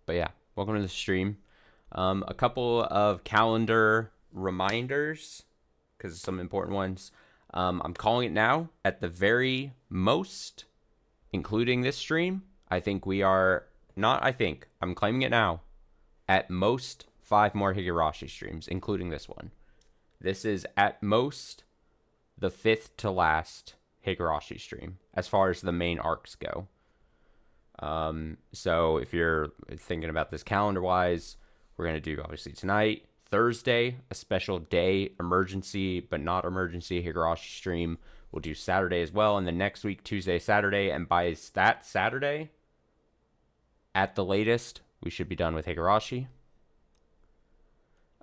But yeah, welcome to the stream. A couple of calendar reminders because some important ones. I'm calling it now. At the very most, including this stream, I think we are not. I think I'm claiming it now. At most, 5 more Higurashi streams, including this one. This is at most the fifth to last Higurashi stream as far as the main arcs go. So if you're thinking about this calendar wise, we're going to do obviously tonight, Thursday, a special day emergency, but not emergency Higurashi stream. We'll do Saturday as well. And then next week, Tuesday, Saturday. And by that Saturday, at the latest, we should be done with Higurashi.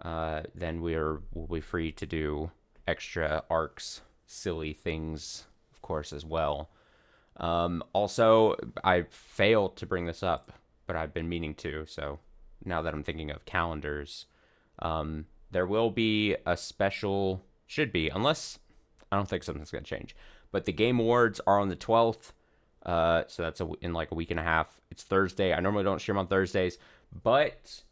Then we'll be free to do extra arcs, silly things, of course, as well. Also, I failed to bring this up, but I've been meaning to. So now that I'm thinking of calendars, there will be a special, should be, unless I don't think something's going to change. But the Game Awards are on the 12th. So that's in like a week and a half. It's Thursday. I normally don't stream on Thursdays, but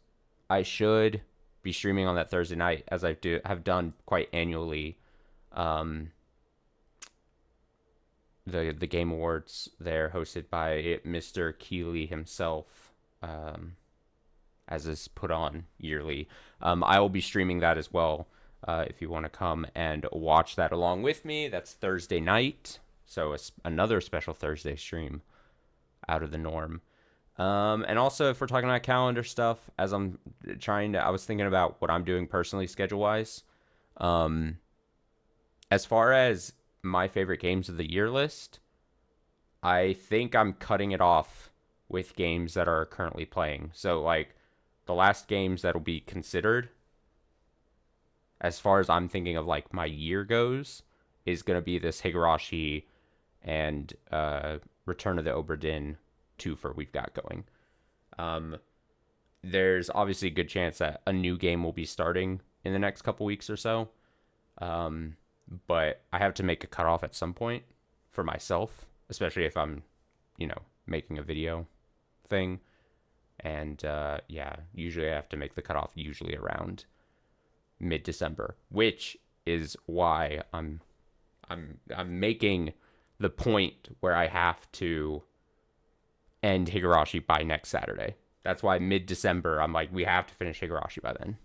I should be streaming on that Thursday night, as I have done quite annually. The Game Awards there, hosted by Mr. Keeley himself, as is put on yearly. I will be streaming that as well. If you want to come and watch that along with me, that's Thursday night. So another special Thursday stream out of the norm. And also, if we're talking about calendar stuff, as I was thinking about what I'm doing personally, schedule-wise. As far as my favorite games of the year list, I think I'm cutting it off with games that are currently playing. So, like, the last games that'll be considered, as far as I'm thinking of, like, my year goes, is going to be this Higurashi and Return of the Obra Dinn twofer we've got going. There's obviously a good chance that a new game will be starting in the next couple weeks or so. But I have to make a cutoff at some point for myself, especially if I'm, making a video thing. And usually I have to make the cutoff usually around mid-December, which is why I'm making the point where I have to end Higurashi by next Saturday. That's why mid-December I'm like, we have to finish Higurashi by then.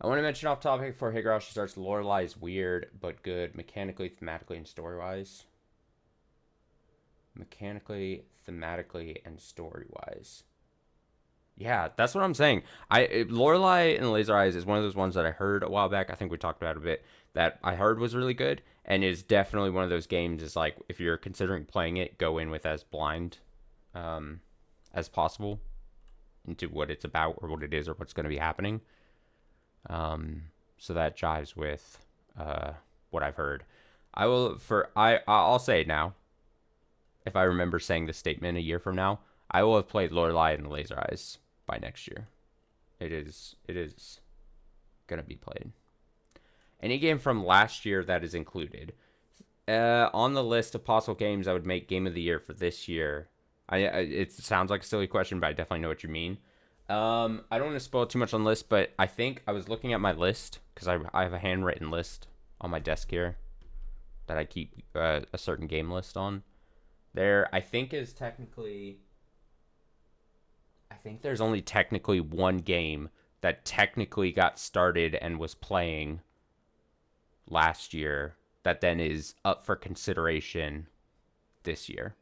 I want to mention off topic before Higurashi starts, Lorelei is weird but good mechanically, thematically, and story-wise. Mechanically, thematically, and story-wise. Yeah, that's what I'm saying. Lorelei and Laser Eyes is one of those ones that I heard a while back. I think we talked about it a bit. That I heard was really good, and is definitely one of those games. Is like, if you're considering playing it, go in with as blind as possible into what it's about or what it is or what's going to be happening. So that jives with what I've heard. I'll say it now. If I remember saying this statement a year from now, I will have played Lorelei and the Laser Eyes by next year. It is gonna be played. Any game from last year that is included on the list of possible games I would make game of the year for this year. It sounds like a silly question, but I definitely know what you mean. I don't want to spoil too much on the list, but I think I was looking at my list because I have a handwritten list on my desk here that I keep a certain game list on. There, I think there's only technically one game that technically got started and was playing last year that then is up for consideration this year.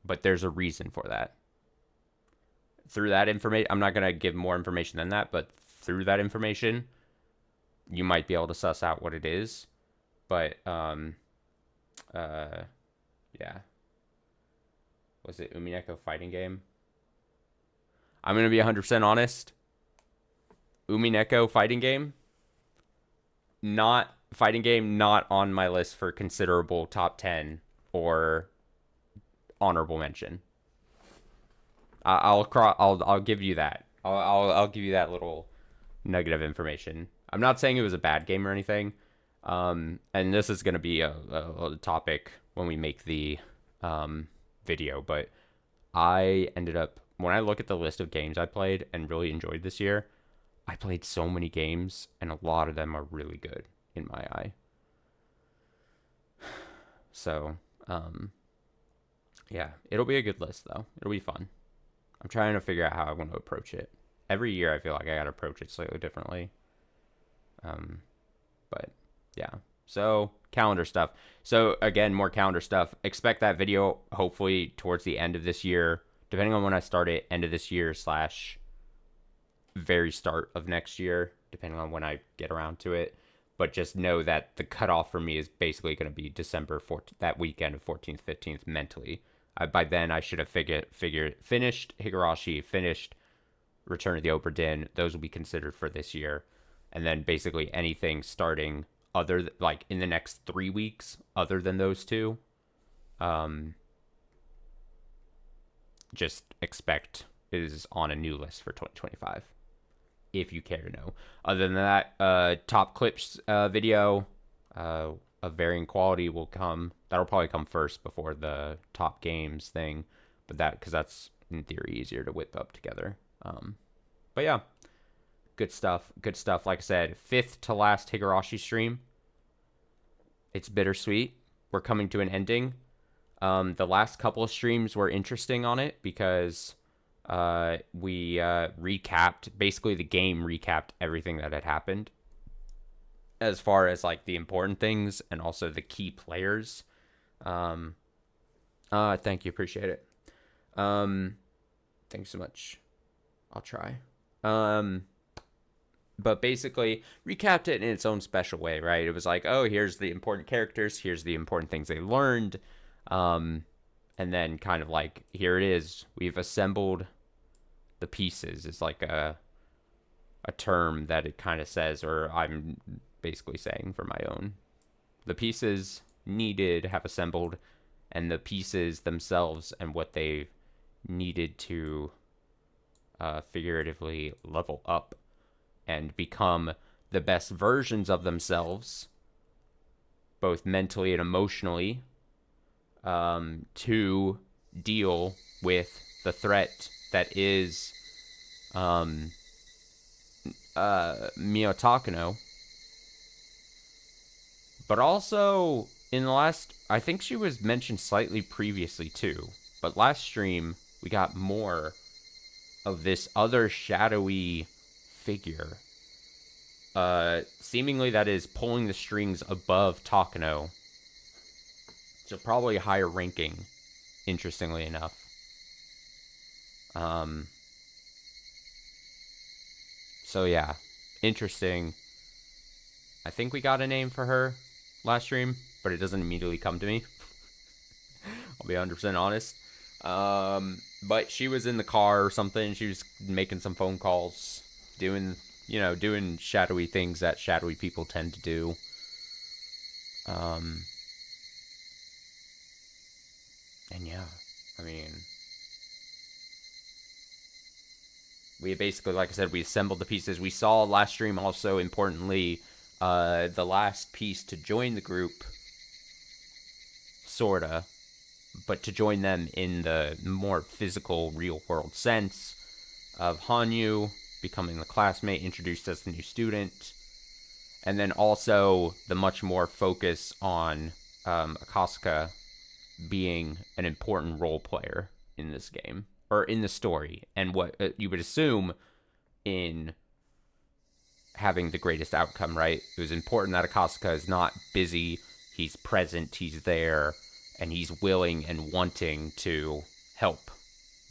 But there's a reason for that. Through that information, I'm not going to give more information than that, but through that information, you might be able to suss out what it is. But, yeah. Was it Umineko fighting game? I'm going to be 100% honest. Umineko fighting game, not on my list for considerable top 10 or honorable mention. I'll give you that. I'll give you that little nugget of information. I'm not saying it was a bad game or anything. And this is going to be a topic when we make the video, but I ended up, when I look at the list of games I played and really enjoyed this year, I played so many games, and a lot of them are really good in my eye. So, yeah, it'll be a good list though. It'll be fun. I'm trying to figure out how I want to approach it. Every year, I feel like I gotta approach it slightly differently. Um, but yeah. So calendar stuff. So again, more calendar stuff. Expect that video hopefully towards the end of this year, depending on when I start it. End of this year slash very start of next year, depending on when I get around to it. But just know that the cutoff for me is basically going to be December 4th, that weekend of 14th, 15th mentally. By then, I should have finished Higurashi, finished Return of the Obra Dinn. Those will be considered for this year. And then basically anything starting like in the next 3 weeks, other than those two, just expect is on a new list for 2025. If you care to know. Other than that, top clips video of varying quality will come. That'll probably come first before the top games thing, but because that's in theory easier to whip up together. But yeah, good stuff. Good stuff. Like I said, 5th to last Higurashi stream. It's bittersweet. We're coming to an ending. The last couple of streams were interesting on it because we recapped, basically the game recapped everything that had happened as far as like the important things and also the key players. Thank you, appreciate it. Thanks so much. I'll try. But basically recapped it in its own special way, right? It was like, oh, here's the important characters, here's the important things they learned, and then kind of like, here it is, we've assembled the pieces. Is like a term that it kind of says, or I'm basically saying for my own. The pieces needed have assembled, and the pieces themselves and what they needed to figuratively level up and become the best versions of themselves, both mentally and emotionally, to deal with the threat that is Mio Takano. But also in the last, I think she was mentioned slightly previously too, but last stream we got more of this other shadowy figure, seemingly that is pulling the strings above Takano, so probably higher ranking, interestingly enough. So yeah, interesting. I think we got a name for her last stream, but it doesn't immediately come to me. I'll be 100% honest. But she was in the car or something. She was making some phone calls, doing shadowy things that shadowy people tend to do. And yeah, I mean, we basically, like I said, we assembled the pieces. We saw last stream also, importantly, the last piece to join the group, sorta, but to join them in the more physical, real-world sense of Hanyu becoming the classmate, introduced as the new student, and then also the much more focus on Akasuka being an important role player in this game, or in the story, and what you would assume in having the greatest outcome, right? It was important that Akasuka is not busy, he's present, he's there, and he's willing and wanting to help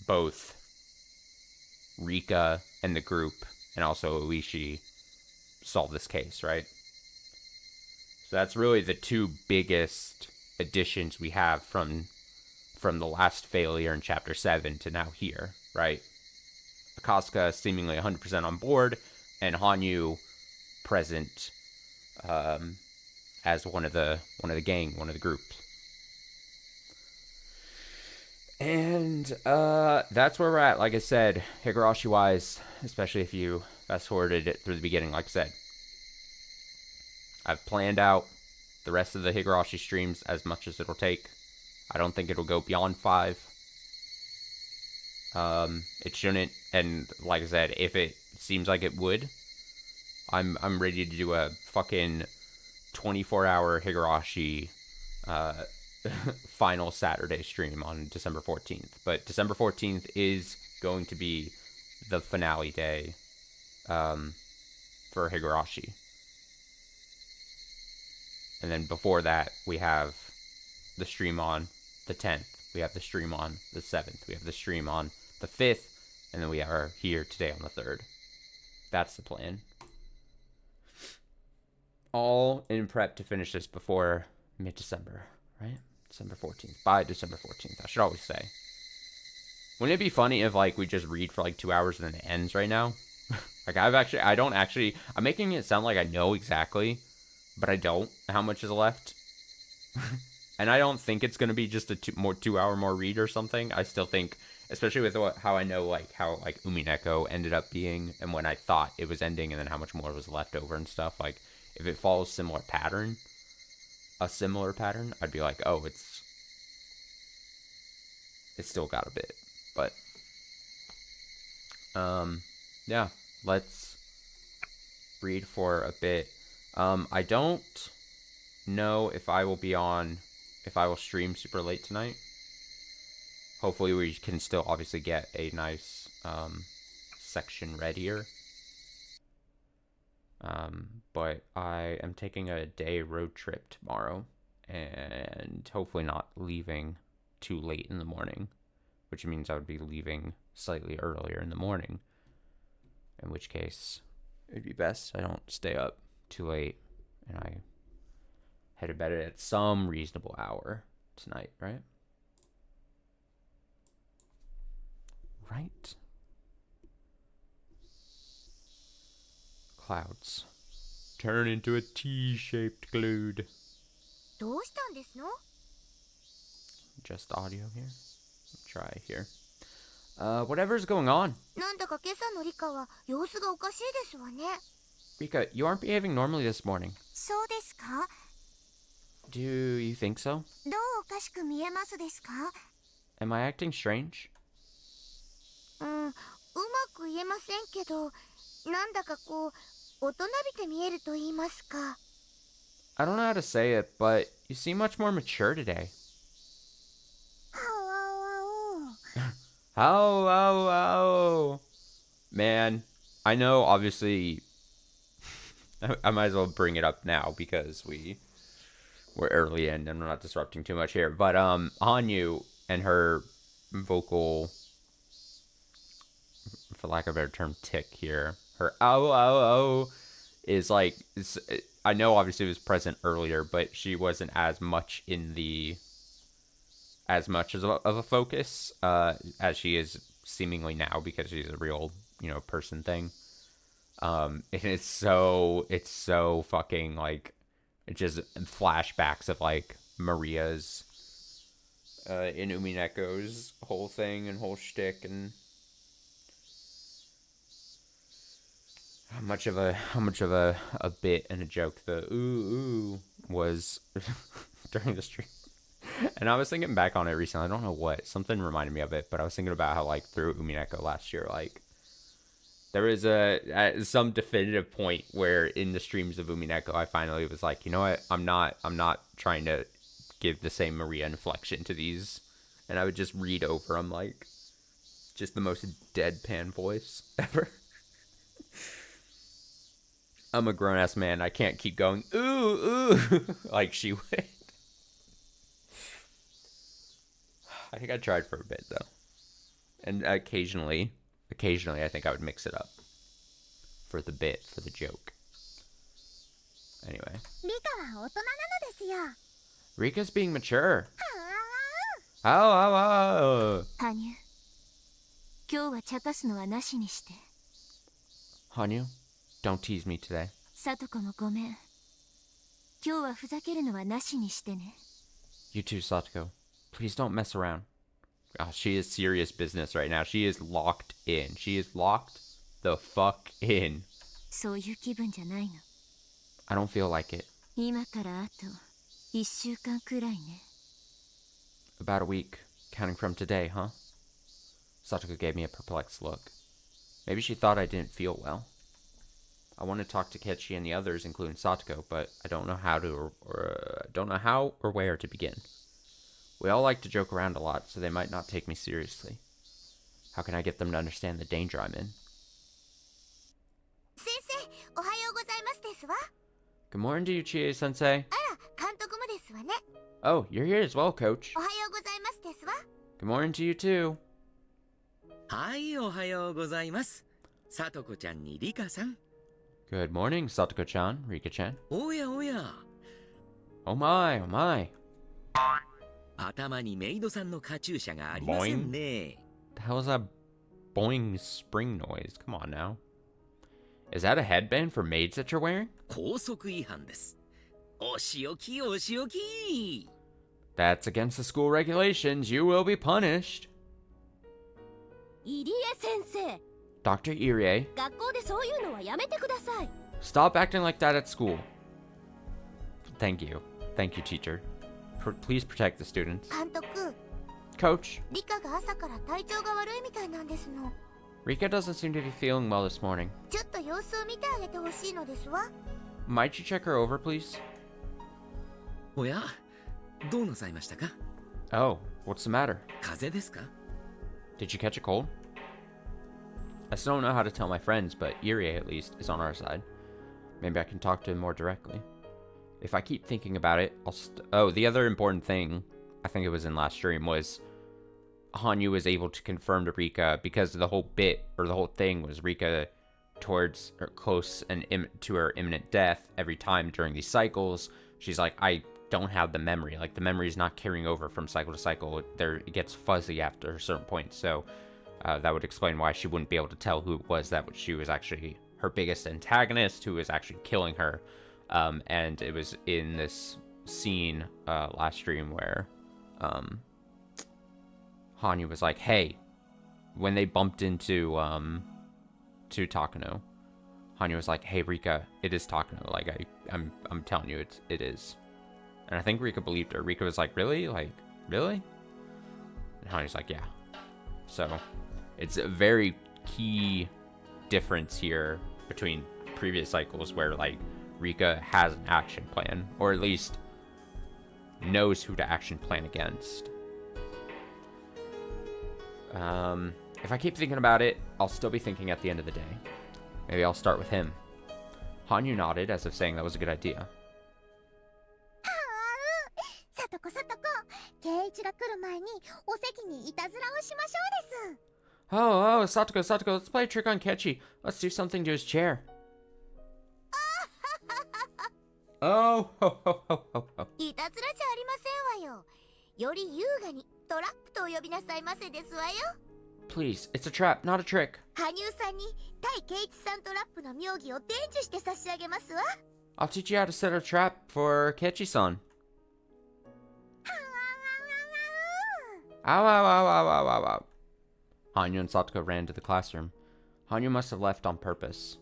both Rika and the group, and also Ooishi, solve this case, right? So that's really the two biggest additions we have from the last failure in Chapter 7 to now here, right? Akasuka seemingly 100% on board, and Hanyu present as one of the gang, one of the groups. And that's where we're at. Like I said, Higurashi-wise, especially if you fast-forwarded it through the beginning, like I said, I've planned out the rest of the Higurashi streams as much as it'll take. I don't think it'll go beyond 5. It shouldn't, and like I said, if it seems like it would, I'm ready to do a fucking 24-hour Higurashi uh, final Saturday stream on December 14th. But December 14th is going to be the finale day for Higurashi. And then before that, we have the stream on the 10th. We have the stream on the 7th. We have the stream on the 5th. And then we are here today on the 3rd. That's the plan. All in prep to finish this before mid-December, right? December 14th. By December 14th, I should always say. Wouldn't it be funny if, like, we just read for, like, 2 hours and then it ends right now? Like, I'm making it sound like I know exactly, but I don't how much is left. And I don't think it's going to be just a 2-hour more read or something. I still think, especially with how I know, like, how, like, Umineko ended up being, and when I thought it was ending, and then how much more was left over and stuff, like, if it follows a similar pattern, I'd be like, oh, it's still got a bit. But, yeah, let's read for a bit. I don't know if I will stream super late tonight. Hopefully we can still obviously get a nice, section read here. But I am taking a day road trip tomorrow, and hopefully not leaving too late in the morning, which means I would be leaving slightly earlier in the morning, in which case it'd be best I don't stay up too late and I head to bed at some reasonable hour tonight, right? Right? Clouds turn into a T-shaped cloud. Just audio here. Try here. Whatever's going on. Rika, you aren't behaving normally this morning. Do you think so? Am I acting strange? I don't know how to say it, but you seem much more mature today. How? Man, I know, obviously, I might as well bring it up now because we're early in and I'm not disrupting too much here. But, Hanyu and her vocal, for lack of a better term, tick here, her is like, I know obviously it was present earlier, but she wasn't as much of a focus as she is seemingly now because she's a real, person thing. And it's so fucking, like, it's just flashbacks of, like, Maria's in Umineko's whole thing and whole shtick, and how much of a bit and a joke the ooh was during the stream. And I was thinking back on it recently. I don't know what. Something reminded me of it, but I was thinking about how, like, through Umineko last year, like, there was some definitive point where in the streams of Umineko, I finally was like, you know what? I'm not trying to give the same Maria inflection to these. And I would just read over them, like, just the most deadpan voice ever. I'm a grown-ass man. I can't keep going, ooh, like she would. I think I tried for a bit, though. And occasionally, I think I would mix it up. For the bit, for the joke. Anyway. Rika's being mature. Oh. Hanyu, don't tease me today. You too, Satoko. Please don't mess around. Oh, she is serious business right now. She is locked in. She is locked the fuck in. I don't feel like it. About a week, counting from today, huh? Satoko gave me a perplexed look. Maybe she thought I didn't feel well. I want to talk to Kechi and the others, including Satoko, but I don't know how or where to begin. We all like to joke around a lot, so they might not take me seriously. How can I get them to understand the danger I'm in? Sensei, ohayou gozaimasu desu wa. Good morning to you, Chie-sensei. Ara, kantoku mo desu wa ne. Oh, you're here as well, Coach. Ohayou gozaimasu desu wa. Good morning to you, too. Hai, ohayou gozaimasu. Satoko-chan ni Rika-san. Good morning, Satoko-chan, Rika-chan. Oya, oya. Oh my, oh my. 頭にメイドさんのカチューシャがありませんね。The hell is that boing spring noise? Come on now. Is that a headband for maids that you're wearing? 校則違反です。お仕置き、お仕置き。That's against the school regulations. You will be punished. 入江先生、 Dr. Irie, 学校でそういうのはやめてください。 stop acting like that at school. Thank you. Thank you, teacher. Please protect the students. 監督、 Coach, リカが朝から体調が悪いみたいなんですの。 Rika doesn't seem to be feeling well this morning. ちょっと様子を見てあげてほしいのですわ。 Might you check her over, please? おや、どうなさいましたか？ Oh, what's the matter? 風邪ですか？ Did you catch a cold? I still don't know how to tell my friends, but Irie, at least, is on our side. Maybe I can talk to him more directly. If I keep thinking about it, oh, the other important thing, I think it was in last stream, was Hanyu was able to confirm to Rika, because the whole bit, or the whole thing, was Rika towards, or close and to her imminent death every time during these cycles. She's like, I don't have the memory. Like, the memory is not carrying over from cycle to cycle. It gets fuzzy after a certain point, so that would explain why she wouldn't be able to tell who it was that she was actually her biggest antagonist, who was actually killing her. And it was in this scene last stream where Hanyu was like, hey, when they bumped into to Takano, Hanyu was like, hey, Rika, it is Takano. Like, I'm telling you, it is. And I think Rika believed her. Rika was like, really? Like, really? And Hanyu's like, yeah. So it's a very key difference here between previous cycles where, like, Rika has an action plan, or at least knows who to action plan against. If I keep thinking about it, I'll still be thinking at the end of the day. Maybe I'll start with him. Hanyu nodded as if saying that was a good idea. さとこさとこ、圭一が来る前にお席にいたずらをしましょうです。 Oh, Satoko, let's play a trick on Kechi. Let's do something to his chair. Oh, ho, ho, ho, ho, ho. いたずらじゃありませんわよ。より優雅にトラップとお呼びなさいませですわよ。 Please, it's a trap, not a trick. 羽生さんに対圭一さんトラップの妙義を伝授して差し上げますわ。 I'll teach you how to set a trap for Kechi-san. Ow, ow, ow, ow, ow, ow, ow. Hanyu and Satoko ran to the classroom. Hanyu must have left on purpose.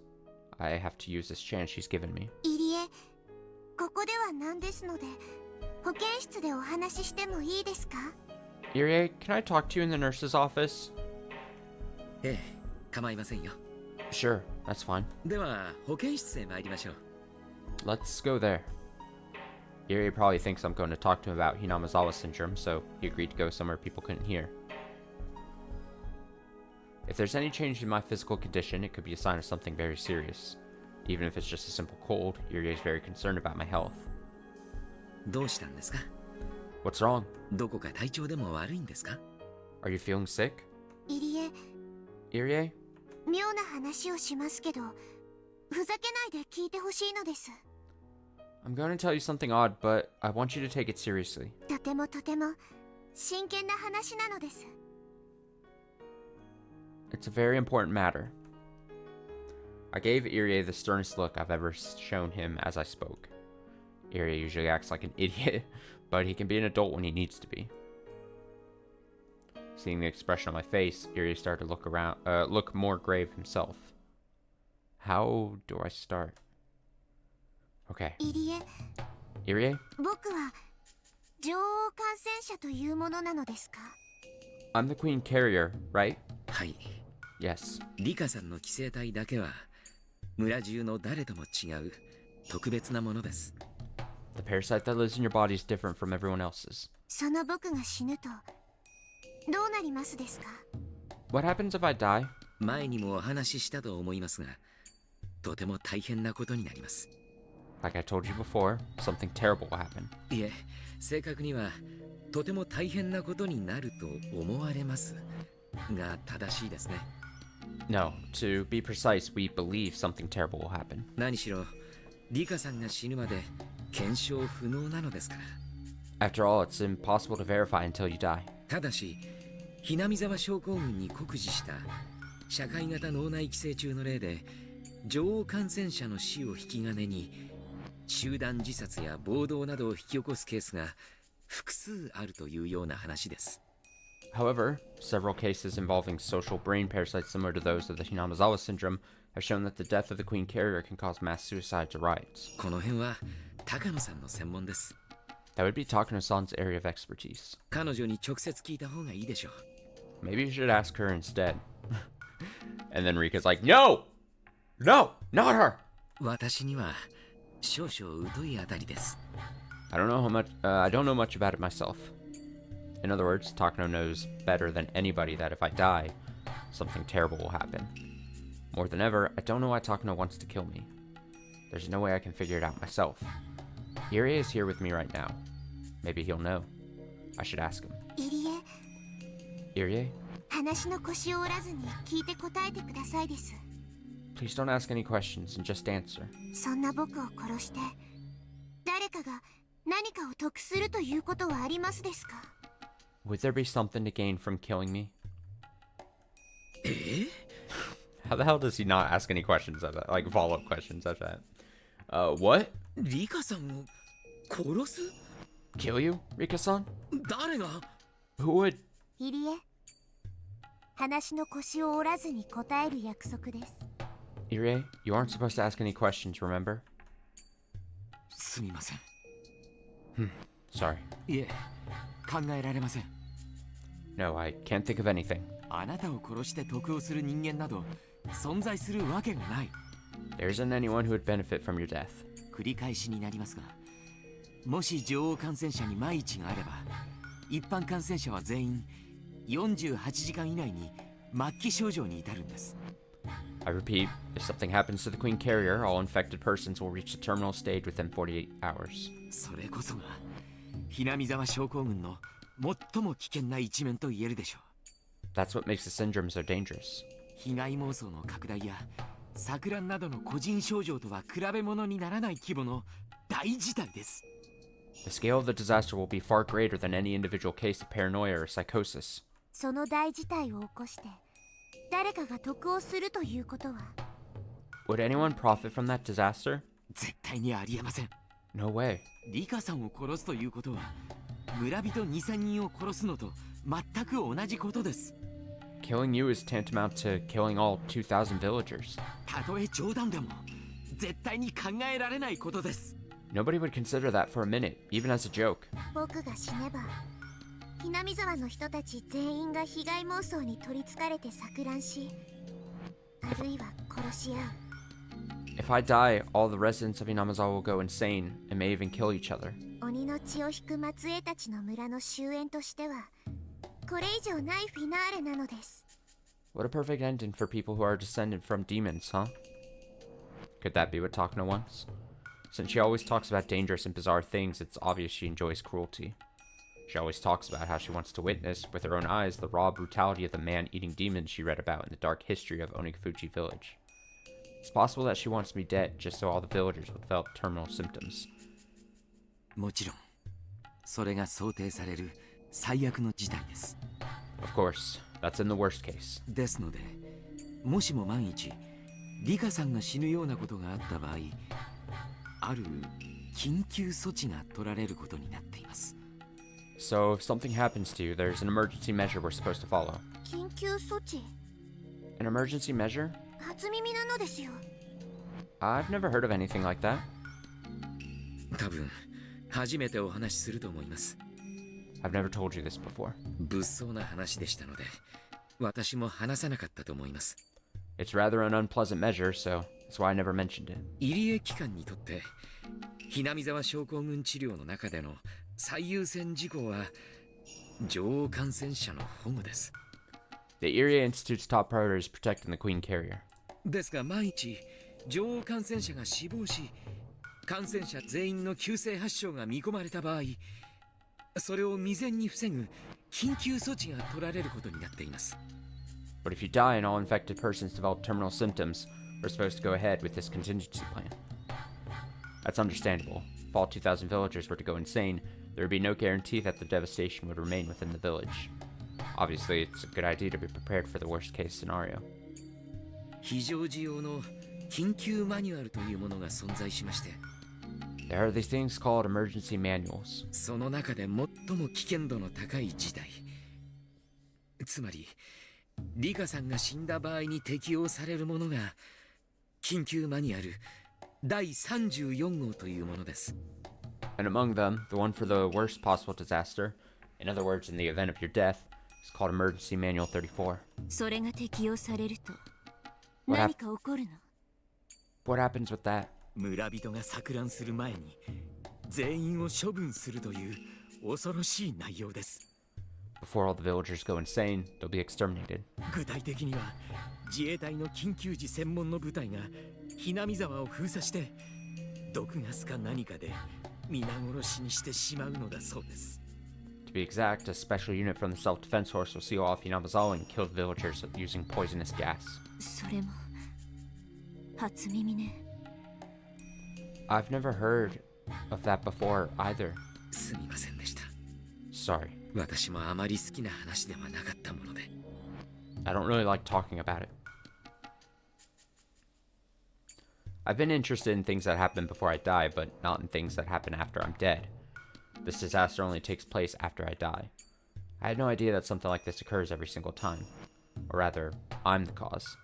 I have to use this chance she's given me. 入江、ここではなんですので、保健室でお話ししてもいいですか？ Irie, can I talk to you in the nurse's office? ええ、構いませんよ。 Sure, that's fine. では、保健室へ参りましょう。 Let's go there. Irie probably thinks I'm going to talk to him about Hinamazawa syndrome, so he agreed to go somewhere people couldn't hear. If there's any change in my physical condition, it could be a sign of something very serious. Even if it's just a simple cold, Irie is very concerned about my health. どうしたんですか？ What's wrong? どこか体調でも悪いんですか？ Are you feeling sick? 入江、 Irie? 妙な話をしますけど、ふざけないで聞いてほしいのです。 I'm going to tell you something odd, but I want you to take it seriously. とてもとても真剣な話なのです。 It's a very important matter. I gave Irie the sternest look I've ever shown him as I spoke. Irie usually acts like an idiot, but he can be an adult when he needs to be. Seeing the expression on my face, Irie started to look more grave himself. How do I start? Okay. 入江、 Irie? 僕は女王感染者というものなのですか？ I'm the queen carrier, right? はい。 Yes. リカさんの寄生体だけは村中の誰とも違う特別なものです。 The parasite that lives in your body is different from everyone else's. その僕が死ぬとどうなりますですか？ What happens if I die? 前にもお話ししたと思いますが、とても大変なことになります。 Like I told you before, something terrible will happen. いえ、正確にはとても大変なことになると思われますが正しいですね。 No, to be precise, we believe something terrible will happen. 何しろリカさんが死ぬまで検証不能なのですから。 After all, it's impossible to verify until you die. ただしひなみ沢症候群に酷似した社会型脳内寄生虫の例で、女王感染者の死を引き金に集団自殺や暴動などを引き起こすケースが複数あるというような話です。 However, several cases involving social brain parasites similar to those of the Hinamizawa syndrome have shown that the death of the queen carrier can cause mass suicide to riots. この辺は高野さんの専門です。 That would be Takano-san's area of expertise. 彼女に直接聞いた方がいいでしょう。 Maybe you should ask her instead. And then Rika's like, No! No! Not her! 私には少々疎いあたりです。 I don't know much about it myself. In other words, Takano knows better than anybody that if I die, something terrible will happen. More than ever, I don't know why Takano wants to kill me. There's no way I can figure it out myself. Irie is here with me right now. Maybe he'll know. I should ask him. 入江、 Irie, 話の腰を折らずに聞いて答えてくださいです。 please don't ask any questions and just answer. そんな僕を殺して誰かが何かを得するということはありますですか？ Would there be something to gain from killing me? え？ How the hell does he not ask any questions of that? Like follow-up questions of that? What? リカさんを殺す？ Kill you, Rika-san? 誰が？ Who would? 入江、話の腰を折らずに答える約束です。 Irie, you aren't supposed to ask any questions, remember? すみません。 Sorry. いえ、考えられません。 No, I can't think of anything. あなたを殺して得をする人間など存在するわけがない。 There isn't anyone who would benefit from your death. 繰り返しになりますが、もし女王感染者に万一があれば、一般感染者は全員48時間以内に末期症状に至るんです。 I repeat, if something happens to the Queen Carrier, all infected persons will reach the terminal stage within 48 hours. それこそがひなみ沢症候群の最も危険な一面と言えるでしょう。 That's what makes the syndrome so dangerous. 被害妄想の拡大や錯乱などの個人症状とは比べ物にならない規模の大事態です。 The scale of the disaster will be far greater than any individual case of paranoia or psychosis. その大事態を起こして誰かが得をするということは Would anyone profit from that disaster? 絶対にありえません。 No way. リカさんを殺すということは村人 2,3 人を殺すのと全く同じことです。 Killing you is tantamount to killing all 2,000 villagers. たとえ冗談でも絶対に考えられないことです。 Nobody would consider that for a minute, even as a joke. 僕が死ねばひなみ沢の人たち全員が被害妄想に取りつかれて錯乱し、あるいは殺し合う。 If I die, all the residents of Inamazawa will go insane and may even kill each other. 鬼の血を引く末裔たちの村の終焉としてはこれ以上ないフィナーレなのです。 What a perfect ending for people who are descended from demons, huh? Could that be what Takano wants? Since she always talks about dangerous and bizarre things, it's obvious she enjoys cruelty. She always talks about how she wants to witness, with her own eyes, the raw brutality of the man-eating demons she read about in the dark history of Onikafuji Village. It's possible that she wants me dead just so all the villagers will develop terminal symptoms. もちろんそれが想定される最悪の事態です。 Of course, that's in the worst case. ですので、もしも万一リカさんが死ぬようなことがあった場合、ある緊急措置が取られることになっています。 So if something happens to you, there's an emergency measure we're supposed to follow. 緊急措置 An emergency measure? 初耳なのですよ。 I've never heard of anything like that. 多分初めてお話しすると思います。 I've never told you this before. 物騒な話でしたので私も話さなかったと思います。 It's rather an unpleasant measure, so that's why I never mentioned it. 入江機関にとってひなみ沢症候群治療の中での最優先事項は女王感染者の保護です。 The Erie Institute's top priority is protecting the Queen Carrier. ですが万一女王感染者が死亡し感染者全員の急性発症が見込まれた場合、それを未然に防ぐ緊急措置が取られることになっています。 But if you die and all infected persons develop terminal symptoms, we're supposed to go ahead with this contingency plan. That's understandable. If all 2,000 villagers were to go insane, there would be no guarantee that the devastation would remain within the village. Obviously, it's a good idea to be prepared for the worst case scenario. 非常時用の緊急マニュアルというものが存在しまして、 There are these things called emergency manuals. その中で最も危険度の高い事態、つまりリカさんが死んだ場合に適用されるものが緊急マニュアル第34号というものです。 And among them, the one for the worst possible disaster, in other words, in the event of your death, is called Emergency Manual 34. それが適用されると What hap- 何か起こるの？ What happens with that? 村人が錯乱する前に全員を処分するという恐ろしい内容です。 Before all the villagers go insane, they'll be exterminated. 具体的には自衛隊の緊急時専門の部隊がひなみ沢を封鎖して毒ガスか何かで皆殺しにしてしまうのだそうです。 To be exact, a special unit from the self-defense force will seal off Hinamizawa and kill the villagers using poisonous gas. それも初耳ね。 I've never heard of that before either. すみませんでした。 Sorry. 私もあまり好きな話ではなかったもので。 I don't really like talking about it. I've been interested in things that happen before I die, but not in things that happen after I'm dead. This disaster only takes place after I die. I had no idea that something like this occurs every single time. Or rather, I'm the cause.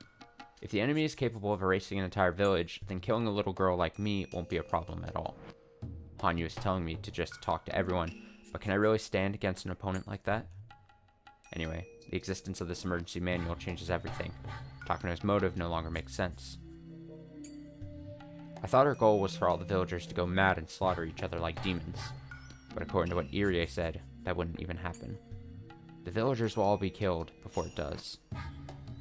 If the enemy is capable of erasing an entire village, then killing a little girl like me won't be a problem at all. Hanyu is telling me to just talk to everyone, but can I really stand against an opponent like that? Anyway, the existence of this emergency manual changes everything. Takano's motive no longer makes sense. I thought her goal was for all the villagers to go mad and slaughter each other like demons. But according to what Irie said, that wouldn't even happen. The villagers will all be killed before it does.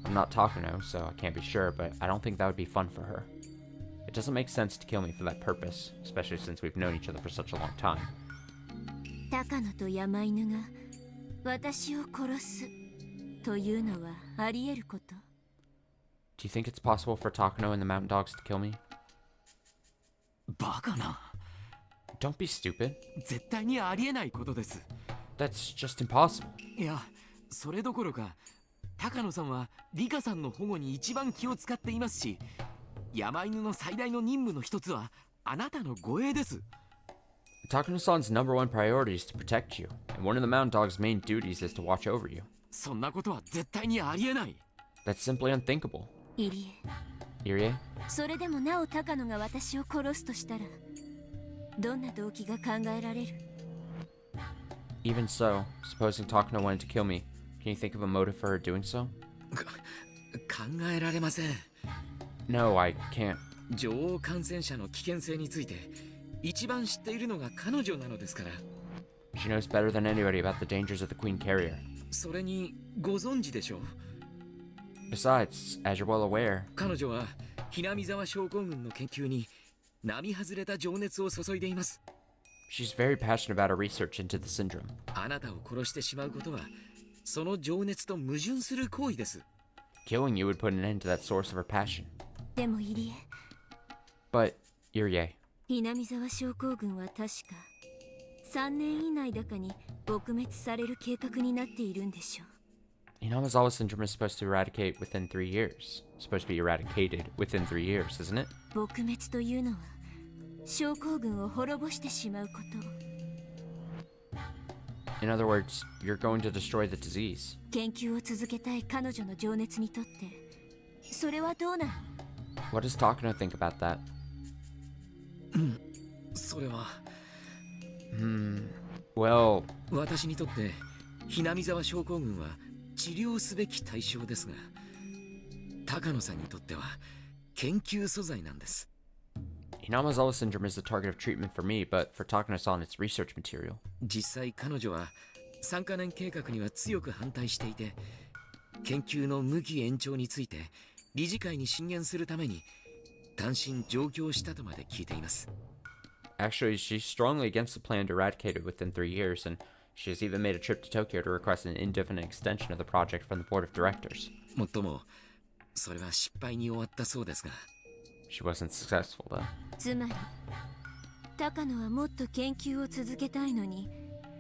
I'm not Takano, so I can't be sure, but I don't think that would be fun for her. It doesn't make sense to kill me for that purpose, especially since we've known each other for such a long time. 高野と山犬が私を殺すというのはあり得ること？ Do you think it's possible for Takano and the mountain dogs to kill me? バカな。 Don't be stupid. 絶対にありえないことです。 That's just impossible. いや、それどころか高野さんはリカさんの保護に一番気を使っていますし、山犬の最大の任務の一つはあなたの護衛です。 Takano-san's number one priority is to protect you, and one of the mountain dog's main duties is to watch over you. そんなことは絶対にありえない。 That's simply unthinkable. 入江、 Irie? それでもなお高野が私を殺すとしたらどんな動機が考えられる？ Even so, supposing Takano wanted to kill me, can you think of a motive for her doing so? 考えられません。 No, I can't. 女王感染者の危険性について一番知っているのが彼女なのですから。 She knows better than anybody about the dangers of the Queen Carrier. それにご存知でしょう。 Besides, as you're well aware, 彼女はひなみ沢症候群の研究に並外れた情熱を注いでいます。 she's very passionate about her research into the syndrome. あなたを殺してしまうことはその情熱と矛盾する行為です。 Killing you would put an end to that source of her passion. でも入江、 But, Irie, ひなみ沢症候群は確か3年以内だかに撲滅される計画になっているんでしょう。 Hinamizawa syndrome is supposed to eradicate within 3 years. Supposed to be eradicated within 3 years, isn't it? 撲滅というのは症候群を滅ぼしてしまうこと。 In other words, you're going to destroy the disease. 研究を続けたい彼女の情熱にとってそれはどうなの？ What does Takano think about that? それは Well, 私にとってひなみ沢症候群は治療すべき対象ですが、高野さんにとっては研究素材なんです。Hinamizawa syndrome is the target of treatment for me, but for Takano-san, it's research material. 実際彼女は3カ年計画には強く反対していて、研究の無期延長について理事会に進言するために単身上京したとまで聞いています。Actually, she's strongly against the plan to eradicate it within 3 years, and she has even made a trip to Tokyo to request an indefinite extension of the project from the board of directors. もっとも、それは失敗に終わったそうですが。She wasn't successful, though. つまり高野はもっと研究を続けたいのに、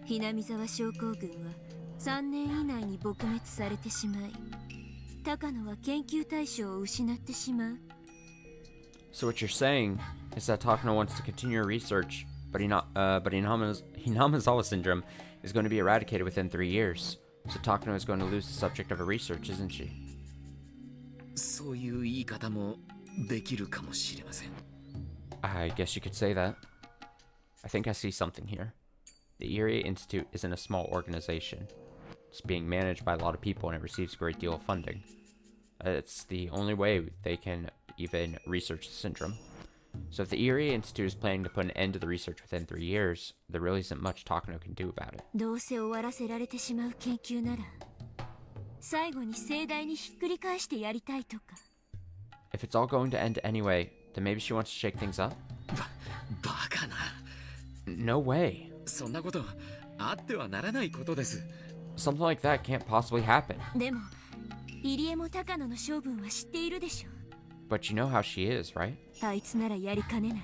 ひなみ沢症候群は3年以内に撲滅されてしまい、高野は研究対象を失ってしまう。 So what you're saying is that Takano wants to continue her research, but Hinamizawa syndrome is going to be eradicated within 3 years. So Takano is going to lose the subject of her research, isn't she? そういう言い方もできるかもしれません。I guess you could say that. I think I see something here. The Irie Institute isn't a small organization. It's being managed by a lot of people and it receives a great deal of funding. It's the only way they can even research the syndrome. So if the Irie Institute is planning to put an end to the research within 3 years, there really isn't much Takano can do about it. どうせ終わらせられてしまう研究なら、最後に盛大にひっくり返してやりたいとか。 If it's all going to end anyway, then maybe she wants to shake things up? バカな。 No way. そんなことあってはならないことです。 Something like that can't possibly happen. でも入江も高野の性分は知っているでしょ。 But you know how she is, right? あいつならやりかねない。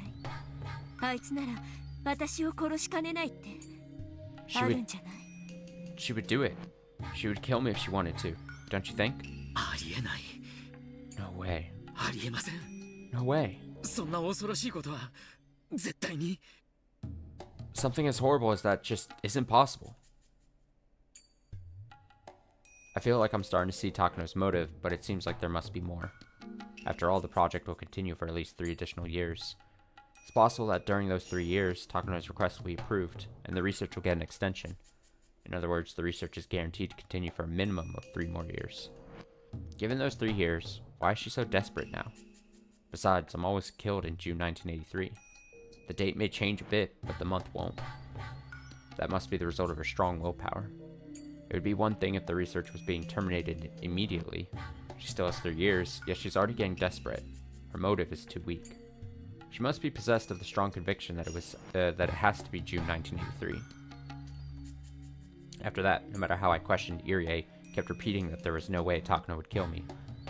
あいつなら私を殺しかねないって She ある would, んじゃない。 she would do it. She would kill me if she wanted to. Don't you think? ありえない。 No way. ありえません。 No way. そんな恐ろしいことは絶対に。 Something as horrible as that just isn't possible. I feel like I'm starting to see Takano's motive, but it seems like there must be more. After all, the project will continue for at least 3 additional years. It's possible that during those 3 years, Takano's request will be approved, and the research will get an extension. In other words, the research is guaranteed to continue for a minimum of 3 more years. Given those 3 years, why is she so desperate now? Besides, I'm always killed in June 1983. The date may change a bit, but the month won't. That must be the result of her strong willpower. It would be one thing if the research was being terminated immediately. She still has 3 years, yet she's already getting desperate. Her motive is too weak. She must be possessed of the strong conviction that it has to be June 1983. After that, no matter how I questioned Irie, kept repeating that there was no way Takano would kill me,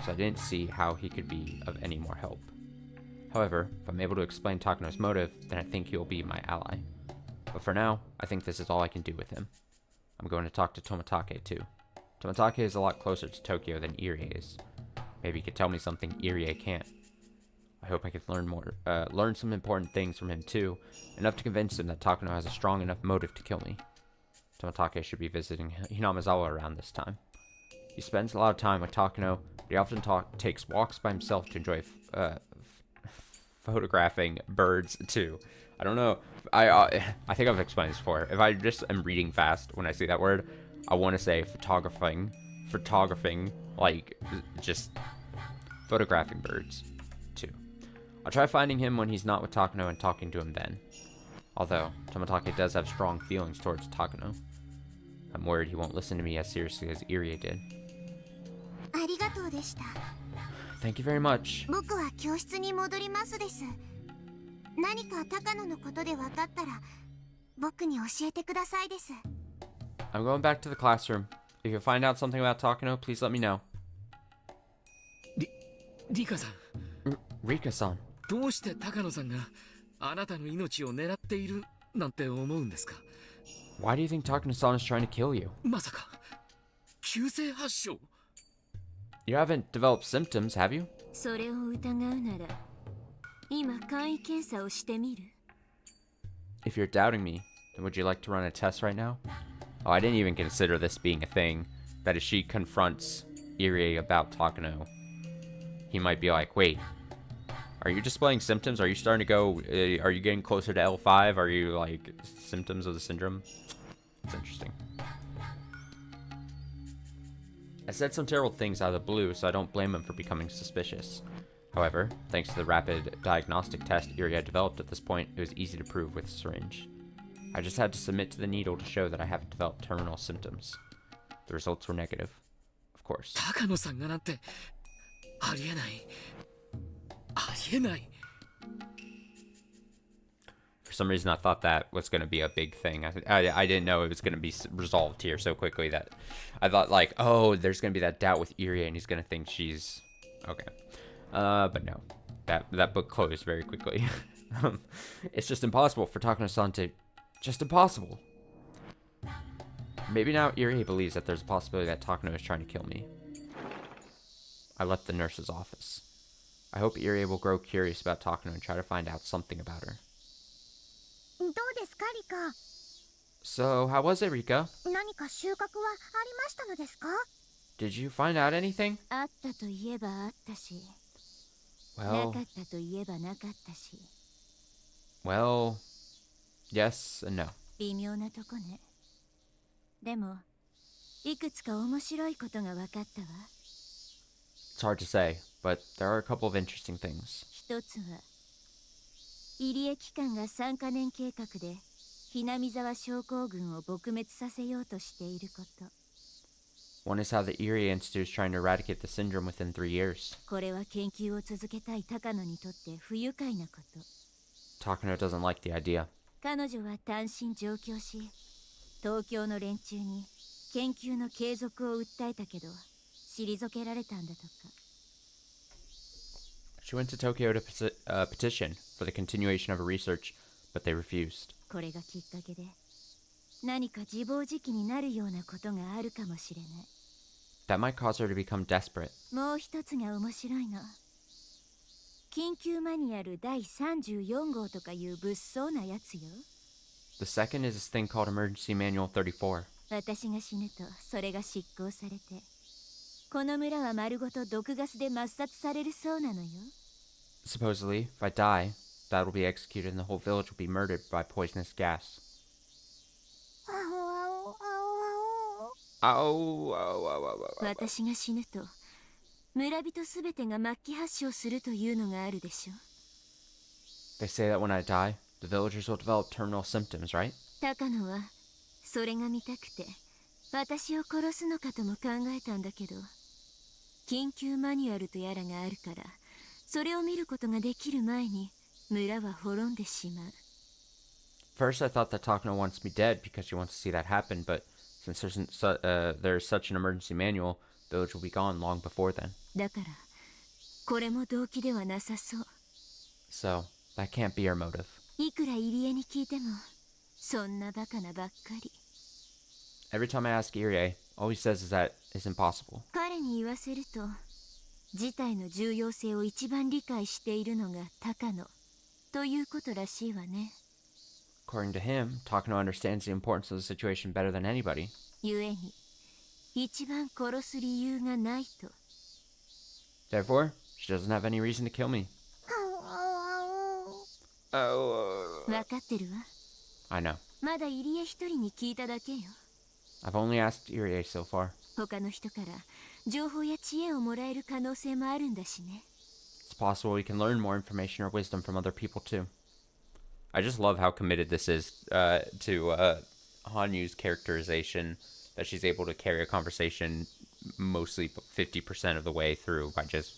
so I didn't see how he could be of any more help. However, if I'm able to explain Takano's motive, then I think he'll be my ally. But for now, I think this is all I can do with him. I'm going to talk to Tomatake too. Tomatake is a lot closer to Tokyo than Irie is. Maybe he could tell me something Irie can't. I hope I could learn some important things from him too, enough to convince him that Takano has a strong enough motive to kill me. Tomatake should be visiting Hinamizawa around this time. He spends a lot of time with Takano, but he often takes walks by himself to enjoy photographing birds too. I don't know. I think I've explained this before. If I just am reading fast when I see that word, I want to say photographing, like just photographing birds too. I'll try finding him when he's not with Takano and talking to him then. Although Tomatake does have strong feelings towards Takano. I'm worried he won't listen to me as seriously as Irie did. ありがとうでした。 Thank you very much. 僕は教室に戻りますです。何か高野のことで分かったら僕に教えてくださいです。 I'm going back to the classroom. If you find out something about Takano, please let me know. リカさん、 Rika-san. どうして高野さんがあなたの命を狙っているなんて思うんですか？ Why do you think Takano-san is trying to kill you? まさか急性発症？ You haven't developed symptoms, have you? それを疑うなら今簡易検査をしてみる。 If you're doubting me, then would you like to run a test right now? Oh, I didn't even consider this being a thing. That if she confronts Irie about Takano, he might be like, wait, are you displaying symptoms? Are you starting to go, are you getting closer to L5? Are you like symptoms of the syndrome? It's interesting. I said some terrible things out of the blue, so I don't blame him for becoming suspicious. However, thanks to the rapid diagnostic test Irie had developed at this point, it was easy to prove with a syringe. I just had to submit to the needle to show that I haven't developed terminal symptoms. The results were negative, of course. 高野さんがなんてありえない。ありえない。 For some reason, I thought that was going to be a big thing. I didn't know it was going to be resolved here so quickly that I thought, like, oh, there's going to be that doubt with Irie and he's going to think she's... Okay. But no. That book closed very quickly. It's just impossible for Takano-san to... Just impossible. Maybe now Irie believes that there's a possibility that Takano is trying to kill me. I left the nurse's office. I hope Irie will grow curious about Takano and try to find out something about her. どうですかリカ。 So, how was it, Rika? 何か収穫はありましたのですか？ Did you find out anything? あったといえばあったし、な Well, かったといえばなかったし、 well, yes and no. 微妙なとこね。でも、いくつか面白いことが分かったわ。 It's hard to say, but there are a couple of interesting things. 一つは、入江機関が3カ年計画で、ひなみ沢症候群を撲滅させようとしていること。 One is how the Erie Institute is trying to eradicate the syndrome within 3 years. これは研究を続けたい高野にとって不愉快なこと。 Takano doesn't like the idea. 彼女は単身上京し、東京の連中に研究の継続を訴えたけど、退けられたんだとか。 She went to Tokyo to petition for the continuation of her research, but they refused. これがきっかけで、何か自暴自棄になるようなことがあるかもしれない。 That might cause her to become desperate. もう一つが面白いの。緊急マニュアル第34号とかいう物騒なやつよ。 The second is this thing called Emergency Manual 34. 私が死ぬとそれが執行されて、この村は丸ごと毒ガスで抹殺されるそうなのよ。 Supposedly, if I die, that will be executed and the whole village will be murdered by poisonous gas. あおあおあおあ Ow, ow, ow, ow, ow. 私が死ぬと村人すべてが末期発症するというのがあるでしょ。 They say that when I die, the villagers will develop terminal symptoms, right? 高野はそれが見たくて私を殺すのかとも考えたんだけど、緊急マニュアルとやらがあるからそれを見ることができる前に村は滅んでしまう。 First, I thought that Takano wants me dead because she wants to see that happen, but since there's such an emergency manual, the village will be gone long before then. だからこれも動機ではなさそう。 So, that can't be her motive. いくら入江に聞いてもそんなバカなばっかり。 Every time I ask Irie, all he says is that it's impossible. 彼に言わせると事態の重要性を一番理解しているのが高野ということらしいわね。 According to him, Takano understands the importance of the situation better than anybody. ゆえに一番殺す理由がないと。 Therefore, she doesn't have any reason to kill me. Oh, 分かってるわ。 I know. まだ入江一人に聞いただけよ。 I've only asked Irie so far. 他の人から情報や知恵をもらえる可能性もあるんだしね。 It's possible we can learn more information or wisdom from other people too. I just love how committed this is to Hanyu's characterization, that she's able to carry a conversation mostly 50% of the way through by just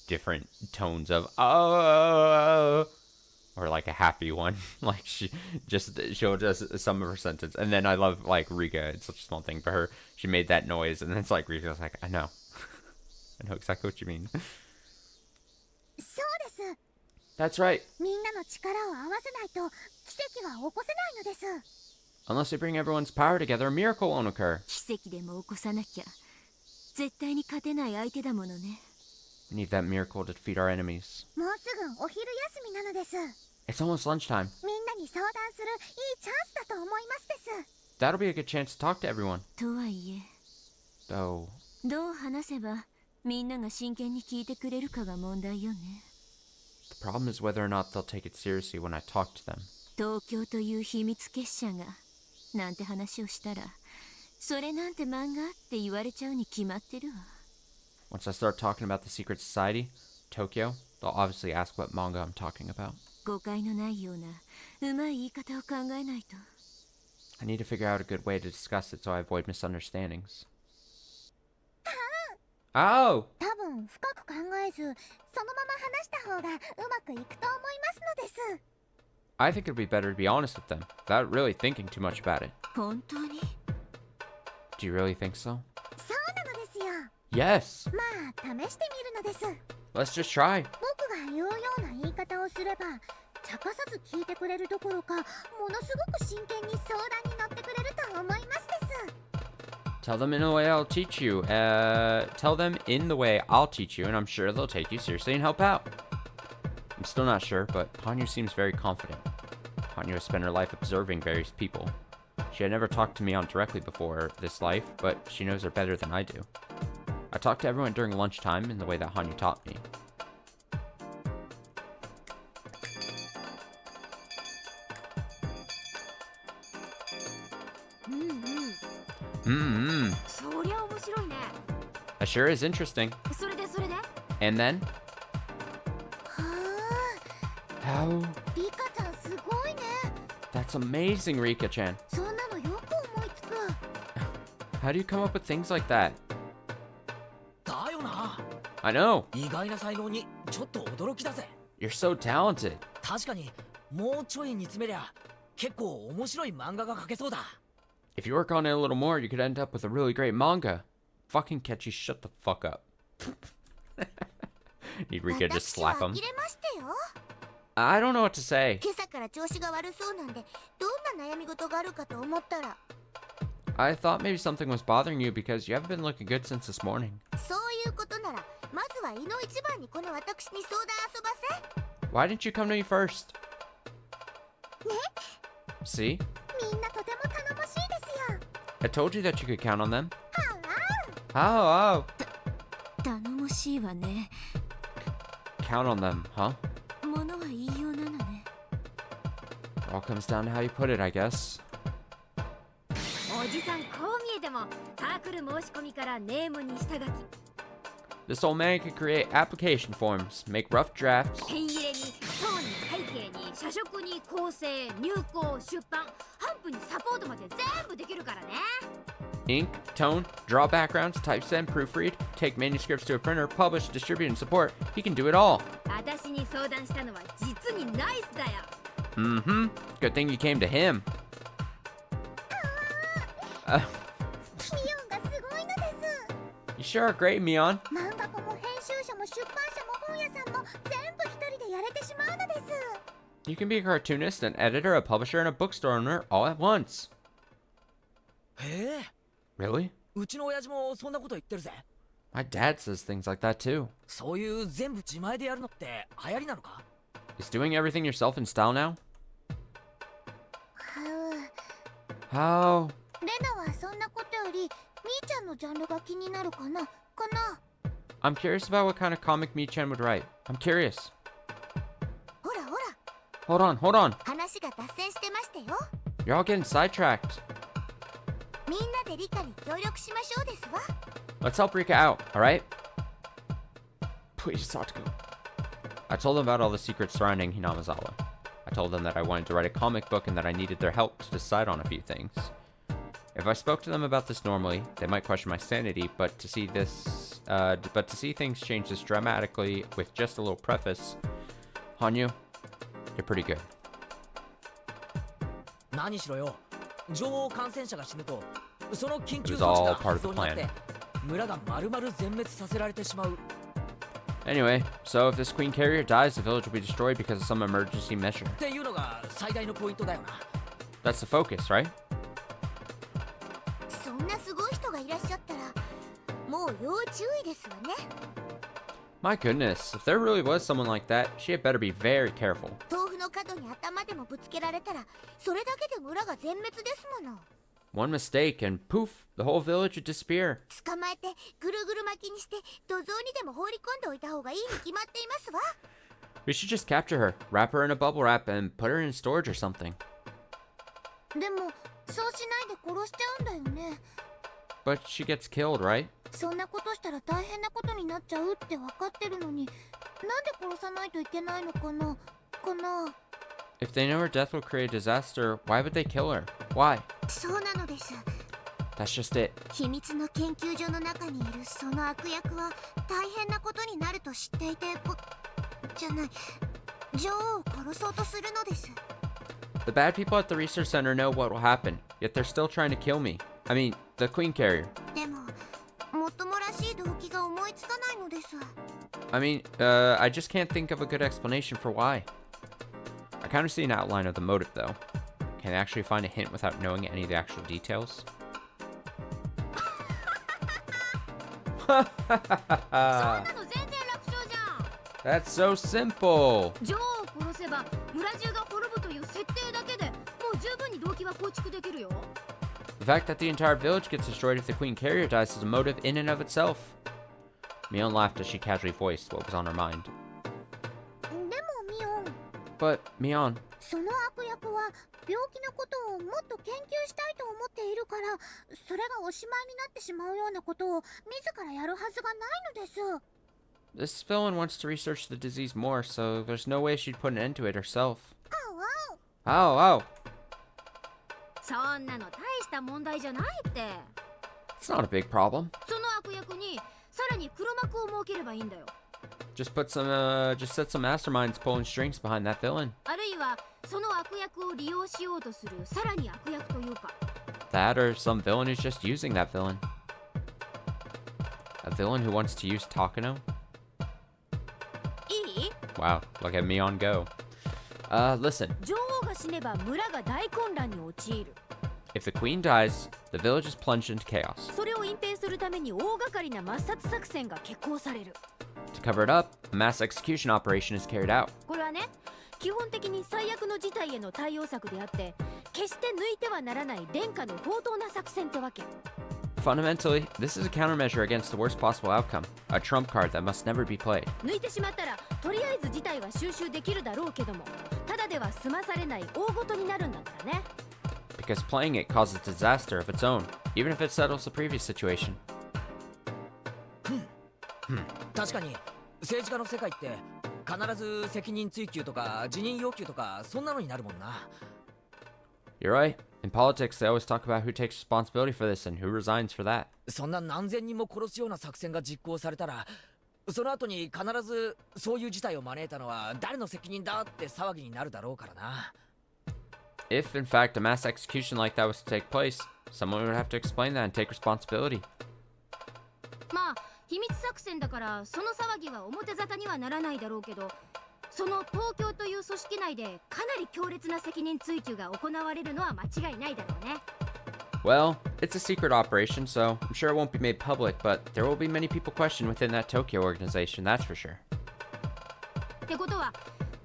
different tones of oh, or like a happy one. Like she'll just some of her sentence, and then I love like Rika. It's such a small thing for her. She made that noise, and then it's like Rika's like, I know, I know exactly what you mean. そうです。 That's right. みんなの力を合わせないと奇跡は起こせないのです。 Unless we bring everyone's power together, a miracle won't occur. 奇跡でも起こさなきゃ絶対に勝てない相手だものね。 We need that miracle to defeat our enemies. もうすぐお昼休みなのです。 It's almost lunchtime. みんなに相談するいいチャンスだと思いますです。 That'll be a good chance to talk to everyone. とはいえ、 Though, どう話せばみんなが真剣に聞いてくれるかが問題よね。 the problem is whether or not they'll take it seriously when I talk to them. 東京という秘密結社がなんて話をしたらそれなんて漫画って言われちゃうに決まってるわ。 Once I start talking about the secret society, Tokyo, they'll obviously ask what manga I'm talking about. 誤解のないようなうまい言い方を考えないと。 I need to figure out a good way to discuss it so I avoid misunderstandings. Oh! 多分深く考えずそのまま話した方がうまくいくと思いますのです。 I think it'd be better to be honest with them, without really thinking too much about it. 本当に？ Do you really think so? そうなのですよ。 Yes! まあ試してみるのです。 Let's just try. 僕が言うような言い方をすれば茶化さず聞いてくれるどころかものすごく真剣に相談に乗ってくれると思いますです。 Tell them in the way I'll teach you. Tell them in the way I'll teach you, and I'm sure they'll take you seriously and help out. I'm still not sure, but Hanyu seems very confident. Hanyu has spent her life observing various people. She had never talked to me on directly before this life, but she knows her better than I do. I talked to everyone during lunchtime in the way that Hanyu taught me. Mm-hmm. そりゃ面白いね。 That sure is interesting. それでそれで？ And then? は How? あ、リカちゃんすごいね。 That's amazing, Rika-chan. そんなのよく思いつく。 How do you come up with things like that? だよな。 I know. 意外な才能にちょっと驚きだぜ。 You're so talented. 確かにもうちょい煮詰めりゃ結構面白い漫画が描けそうだ。 If you work on it a little more, you could end up with a really great manga. Fucking Catchy, shut the fuck up. Need Rika to just 私は slap him. 呆れましたよ。 I don't know what to say. 今朝から調子が悪そうなんでどんな悩み事があるかと思ったら I thought maybe something was bothering you because you haven't been looking good since this morning. そういうことならまずは胃の一番にこの私に相談遊ばせ。 Why didn't you come to me first? See? みんなとても頼もしいですよ。 I told you that you could count on them. は Oh, oh. 頼もしいわね。 Count on them, huh? ものは言いようなのね。 It all comes down to how you put it, I guess. おじさんこう見えてもサークル申し込みからネームに下書き。 This old man could create application forms, make rough drafts, ペン入れに塔に背景に社食に構成入稿出版頒布にサポートまで全部できるからね。 ink, tone, draw backgrounds, typeset, proofread, take manuscripts to a printer, publish, distribute, and support. He can do it all. 私に相談したのは実にナイスだよ。 Mm-hmm. Good thing you came to him. ミオンがすごいのです。 You sure are great, Mion. 漫画家も編集者も出版社も本屋さんも全部一人でやれてしまうのです。 You can be a cartoonist, an editor, a publisher, and a bookstore owner all at once. へえ、 Really? うちの親父もそんなこと言ってるぜ。 My dad says things like that too. そういう全部自前でやるのって流行りなのか？ Is doing everything yourself in style now? は How? あ、レナはそんなことよりみーちゃんのジャンルが気になるかな。 I'm curious about what kind of comic Mi-chan would write. I'm curious. ほらほら Hold on, hold on. 話が脱線してましたよ。 You're all getting sidetracked. みんなで理科に協力しましょうですわ。 Let's help Rika out, alright? Please, Satsuko. I told them about all the secrets surrounding Hinamizawa. I told them that I wanted to write a comic book and that I needed their help to decide on a few things. If I spoke to them about this normally, they might question my sanity, but to see things change this dramatically with just a little preface, Hanyu, you're pretty good. 何しろよ、女王感染者が死ぬとその緊急 It was 措置 all が part of 発 the 動になって plan. 村が丸々全滅させられてしまう。 Anyway, so if this queen carrier dies, the village will be destroyed because of some emergency measure. っていうのが最大のポイントだよな。 That's the focus, right? そんなすごい人がいらっしゃったらもう要注意ですわね。 My goodness, if there really was someone like that, she had better be very careful. 豆腐の角に頭でもぶつけられたらそれだけで村が全滅ですもの。 One mistake and poof, the whole village would disappear. 捕まえてぐるぐる巻きにして土蔵にでも放り込んでおいた方がいいに決まっていますわ。 We should just capture her, wrap her in a bubble wrap, and put her in storage or something. でもそうしないで殺しちゃうんだよね。But she gets killed, right? そんなことしたら大変なことになっちゃうって分かってるのに、なんで殺さないといけないのかな。 If they know her death will create a disaster, why would they kill her? Why? そうなのです。 That's just it. 秘密の研究所の中にいるその悪役は大変なことになると知っていて、じゃない、女王を殺そうとするのです。 The bad people at the research center know what will happen, yet they're still trying to kill me. I mean, the Queen Carrier. でも、もっともらしい動機が思いつかないのです。 I mean, I just can't think of a good explanation for why. I kind of see an outline of the motive, though. Can they actually find a hint without knowing any of the actual details? そんなの全然楽勝じゃん。 That's so simple. 女王を殺せば村中が滅ぶという設定だけでもう十分に動機は構築できるよ。 The fact that the entire village gets destroyed if the Queen Carrier dies is a motive in and of itself. Mion laughed as she casually voiced what was on her mind. でもミオン、 But, Mion, その悪役は病気のことをもっと研究したいと思っているから、それがおしまいになってしまうようなことを自らやるはずがないのです。 this villain wants to research the disease more, so there's no way she'd put an end to it herself. あわ Oh, oh. そんなの大した問題じゃないって。 It's not a big problem. その悪役にさらに黒幕を設ければいいんだよ。 Just set some masterminds pulling strings behind that villain. あるいはその悪役を利用しようとするさらに悪役というか。 That or some villain who's just using that villain. A villain who wants to use Takano? いい？ Wow, look at Mion go. Listen, 女王が死ねば村が大混乱に陥る。 if the queen dies, the village is plunged into chaos. それを隠蔽するために大掛かりな抹殺作戦が決行される。 To cover it up, a mass execution operation is carried out. これはね、基本的に最悪の事態への対応策であって、決して抜いてはならない殿下の放蕩な作戦ってわけ。 Fundamentally, this is a countermeasure against the worst possible outcome, a trump card that must never be played. 抜いてしまったらとりあえず事態は収拾できるだろうけども、ただでは済まされない大事になるんだからね。 Because playing it causes disaster of its own, even if it settles the previous situation. 確かに政治家の世界って必ず責任追及とか辞任要求とかそんなのになるもんな。 You're right. In politics, they always talk about who takes responsibility for this and who resigns for that. そんな何千人も殺すような作戦が実行されたら、その後に必ずそういう事態を招いたのは誰の責任だって騒ぎになるだろうからな。 If, in fact, a mass execution like that was to take place, someone would have to explain that and take responsibility. まあ秘密作戦だからその騒ぎは表沙汰にはならないだろうけど、その東京という組織内でかなり強烈な責任追及が行われるのは間違いないだろうね。 Well, it's a secret operation, so I'm sure it won't be made public, but there will be many people questioned within that Tokyo organization, that's for sure. ってことは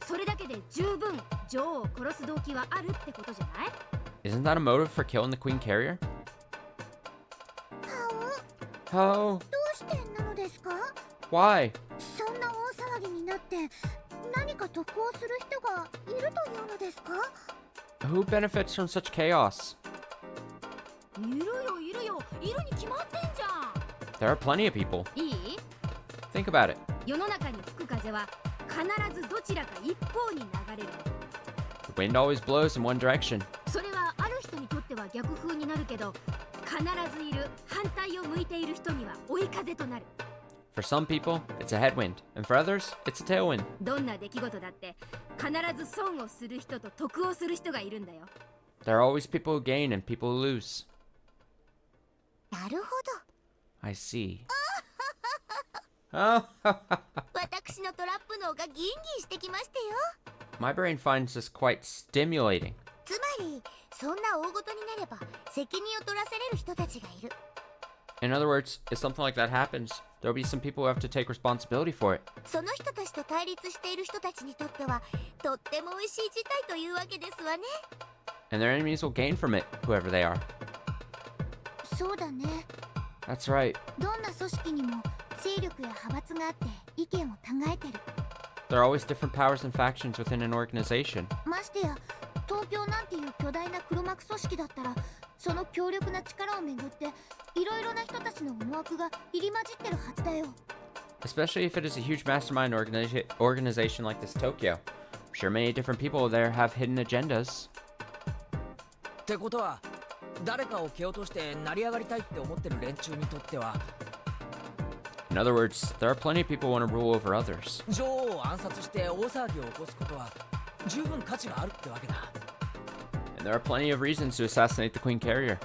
それだけで十分女王を殺す動機はあるってことじゃない？ Isn't that a motive for killing the Queen Carrier? は Oh, お、どうしてなのですか？ why? そんな大騒ぎになって何か得をする人がいるというのですか？ Who benefits from such chaos? いるよいるよ、いるに決まってんじゃ There are plenty of people. ん。いい？ Think about it. 世の中に吹く風は必ずどちらか一方に流れる。 The wind always blows in one direction. それはある人にとっては逆風になるけど、必ずいる反対を向いている人には追い風となる。 For some people, it's a headwind, and for others, it's a tailwind. どんな出来事だって必ず損をする人と得をする人がいるんだよ。 There are always people who gain and people who lose. なるほ I see. Oh, ど。私のトラップ脳がギンギンしてきましたよ。 my brain finds this quite stimulating. つまり、そんな大事になれば責任を取らせれる人たちがいる。 In other words, if something like that happens, there'll be some people who have to take responsibility for it. その人たちと対立している人たちにとってはとっても美味しい事態というわけですわね。 And their enemies will gain from it, whoever they are. そうだね。 That's right. どんな組織にも勢力や派閥があって意見を違えてる。 There are always different powers and factions within an organization. ましてや東京なんていう巨大な黒幕組織だったらその強力な力をめぐっていろいろな人たちの思惑が入り混じってるはずだよ。 Especially if it is a huge mastermind organization like this Tokyo. I'm sure many different people there have hidden agendas. ってことは誰かを蹴落として成り上がりたいって思ってる連中にとっては In other words, there are plenty of people who want to rule over others. 女王を暗殺して大騒ぎを起こすことは十分価値があるってわけだ。 And there are plenty of reasons to assassinate the Queen Carrier.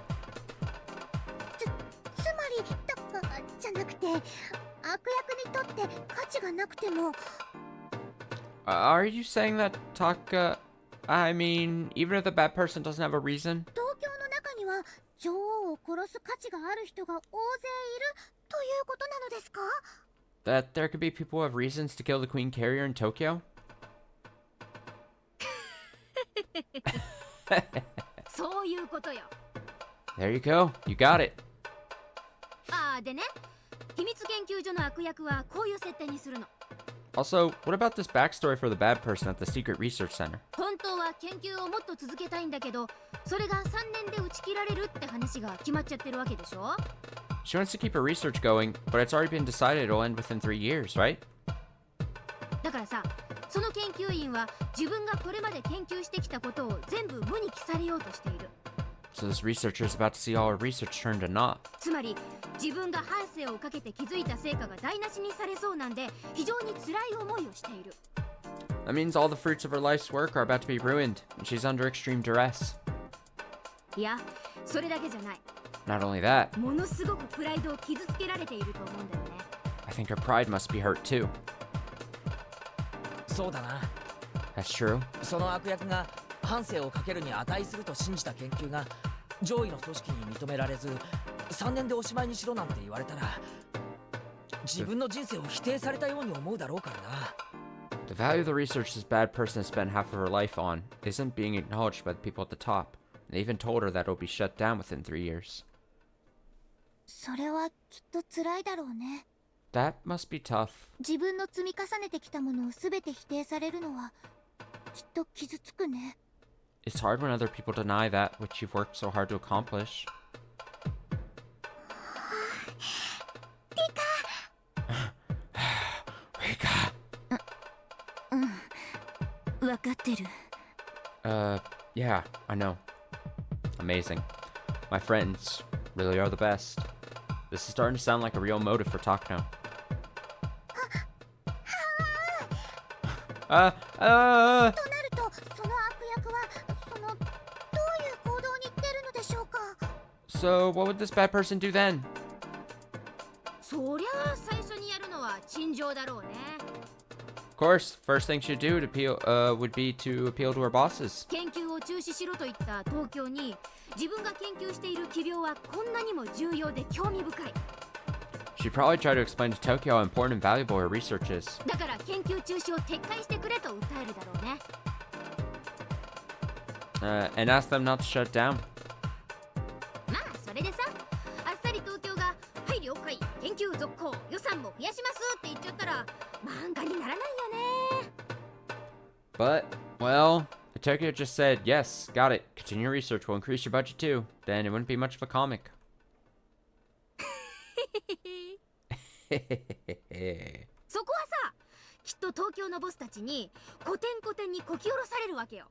つまりじゃなくて、悪役にとって価値がなくても Are you saying that Taka... I mean, even if the bad person doesn't have a reason? 東京の中には女王を殺す価値がある人が大勢いるということなのですか？ That there could be people who have reasons to kill the Queen Carrier in Tokyo? そういうことよ。 There you go. You got it. ああ、でね、秘密研究所の悪役はこういう設定にするの。 Also, what about this backstory for the bad person at the secret research center? 本当は研究をもっと続けたいんだけど、それが3年で打ち切られるって話が決まっちゃってるわけでしょ。 She wants to keep her research going, but it's already been decided it'll end within 3 years, right? だからさ、その研究員は自分がこれまで研究してきたことを全部無に帰されようとしている。 So this researcher is about to see all her research turned to naught. つまり自分が半生をかけて築いた成果が台無しにされそうなんで、非常に辛い思いをしている。 That means all the fruits of her life's work are about to be ruined, and she's under extreme duress. いや、それだけじゃない。 Not only that, ものすごくプライドを傷つけられていると思うんだよね。 I think her pride must be hurt too. そうだな。 That's true. その悪役が半生をかけるに値すると信じた研究が上位の組織に認められず3年でおしまいにしろなんて言われたら自分の人生を否定されたように思うだろうからな。 The value of the research this bad person has spent half of her life on isn't being acknowledged by the people at the top. They even told her that it'll be shut down within 3 years. それはきっと辛いだろうね。 That must be tough. 自分の積み重ねてきたものを全て否定されるのはきっと傷つくね。 It's hard when other people deny that which you've worked so hard to accomplish. 分かってる。 Yeah, I know. Amazing. My friends really are the best. This is starting to sound like a real motive for Takano. となるとその悪役はどういう行動に出るのでしょうか？ So, what would this bad person do then? そりゃあ最初にやるのは陳情だろうね。 Of course, first thing she'd do would be to appeal to her bosses. 研究を中止しろと言った東京に、自分が研究している奇病はこんなにも重要で興味深い。 She'd probably try to explain to Tokyo how important and valuable her research is. だから研究中止を撤回してくれと訴えるだろうね。And ask them not to shut it down. まあそれでさ、あっさり東京が「はい了解、研究続行、予算も増やします」って言っちゃったら漫画にならないよね。 But, well, if Tokyo just said, yes, got it, continue research, we'll increase your budget too, then it wouldn't be much of a comic. そこはさ、きっと東京のボスたちにコテンコテンにこき下ろされるわけよ。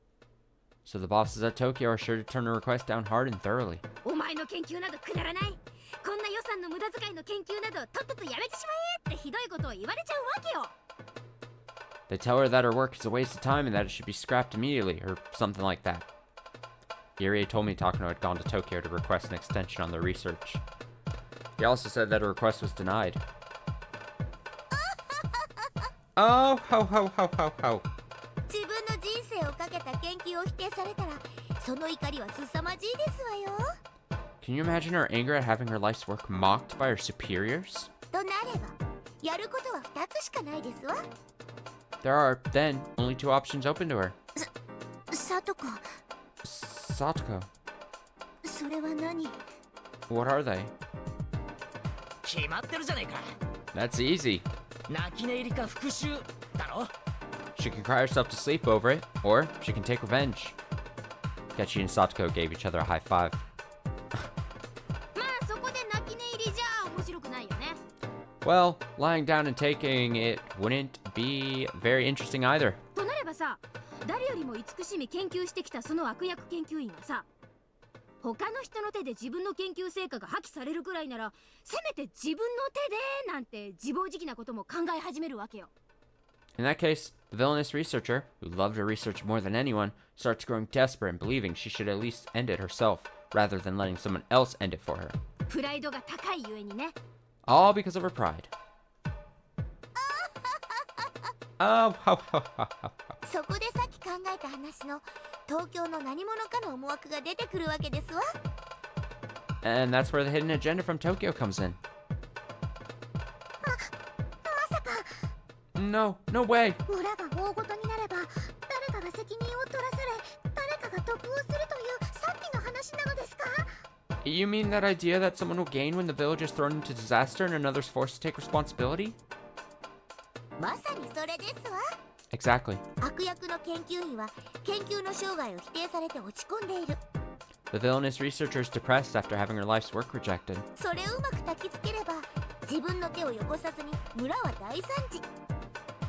So the bosses at Tokyo are sure to turn the request down hard and thoroughly. お前の研究などくだらない、こんな予算の無駄遣いの研究などとっととやめてしまえってひどいことを言われちゃうわけよ。 They tell her that her work is a waste of time and that it should be scrapped immediately, or something like that. Irie told me Takano had gone to Tokyo to request an extension on their research. He also said that her request was denied. Oh, ho, ho, ho, ho, ho. 自分の人生をかけた研究を否定されたらその怒りは凄まじいですわよ。 Can you imagine her anger at having her life's work mocked by her superiors? となればやることは2つしかないですわ。 There are, then, only 2 options open to her. さとこ、 Satoko. それは何？ What are they? 決まってるじゃねえか。 That's easy. 泣き寝入りか復讐だろ。 She can cry herself to sleep over it, or she can take revenge. Kechi and Satoko gave each other a high five. まあそこで泣き寝入りじゃ面白くないよね。 Well, lying down and taking it wouldn't be very interesting either. となればさ、誰よりも慈しみ研究してきたその悪役研究員はさ、他の人の手で自分の研究成果が破棄されるくらいなら、せめて自分の手でなんて自暴自棄なことも考え始めるわけよ。 In that case, the villainous researcher, who loved her research more than anyone, starts growing desperate and believing she should at least end it herself, rather than letting someone else end it for her. プライドが高いゆえにね。 All because of her pride. Oh, そこでさっき考えた話の東京の何者かの思惑が出てくるわけですわ。 and that's where the hidden agenda from Tokyo comes in. まさか No, no way. 村が大ごとになれば誰かが責任を取らされ誰かが得をするというさっきの話なのですか？ You mean that idea that someone will gain when the village is thrown into disaster and another's forced to take responsibility? まさにそれですわ。 Exactly. 悪役の研究員は研究の生涯を否定されて落ち込んでいる。 The villainous researcher is depressed after having her life's work rejected. それをうまく焚きつければ自分の手を汚さずに村は大惨事。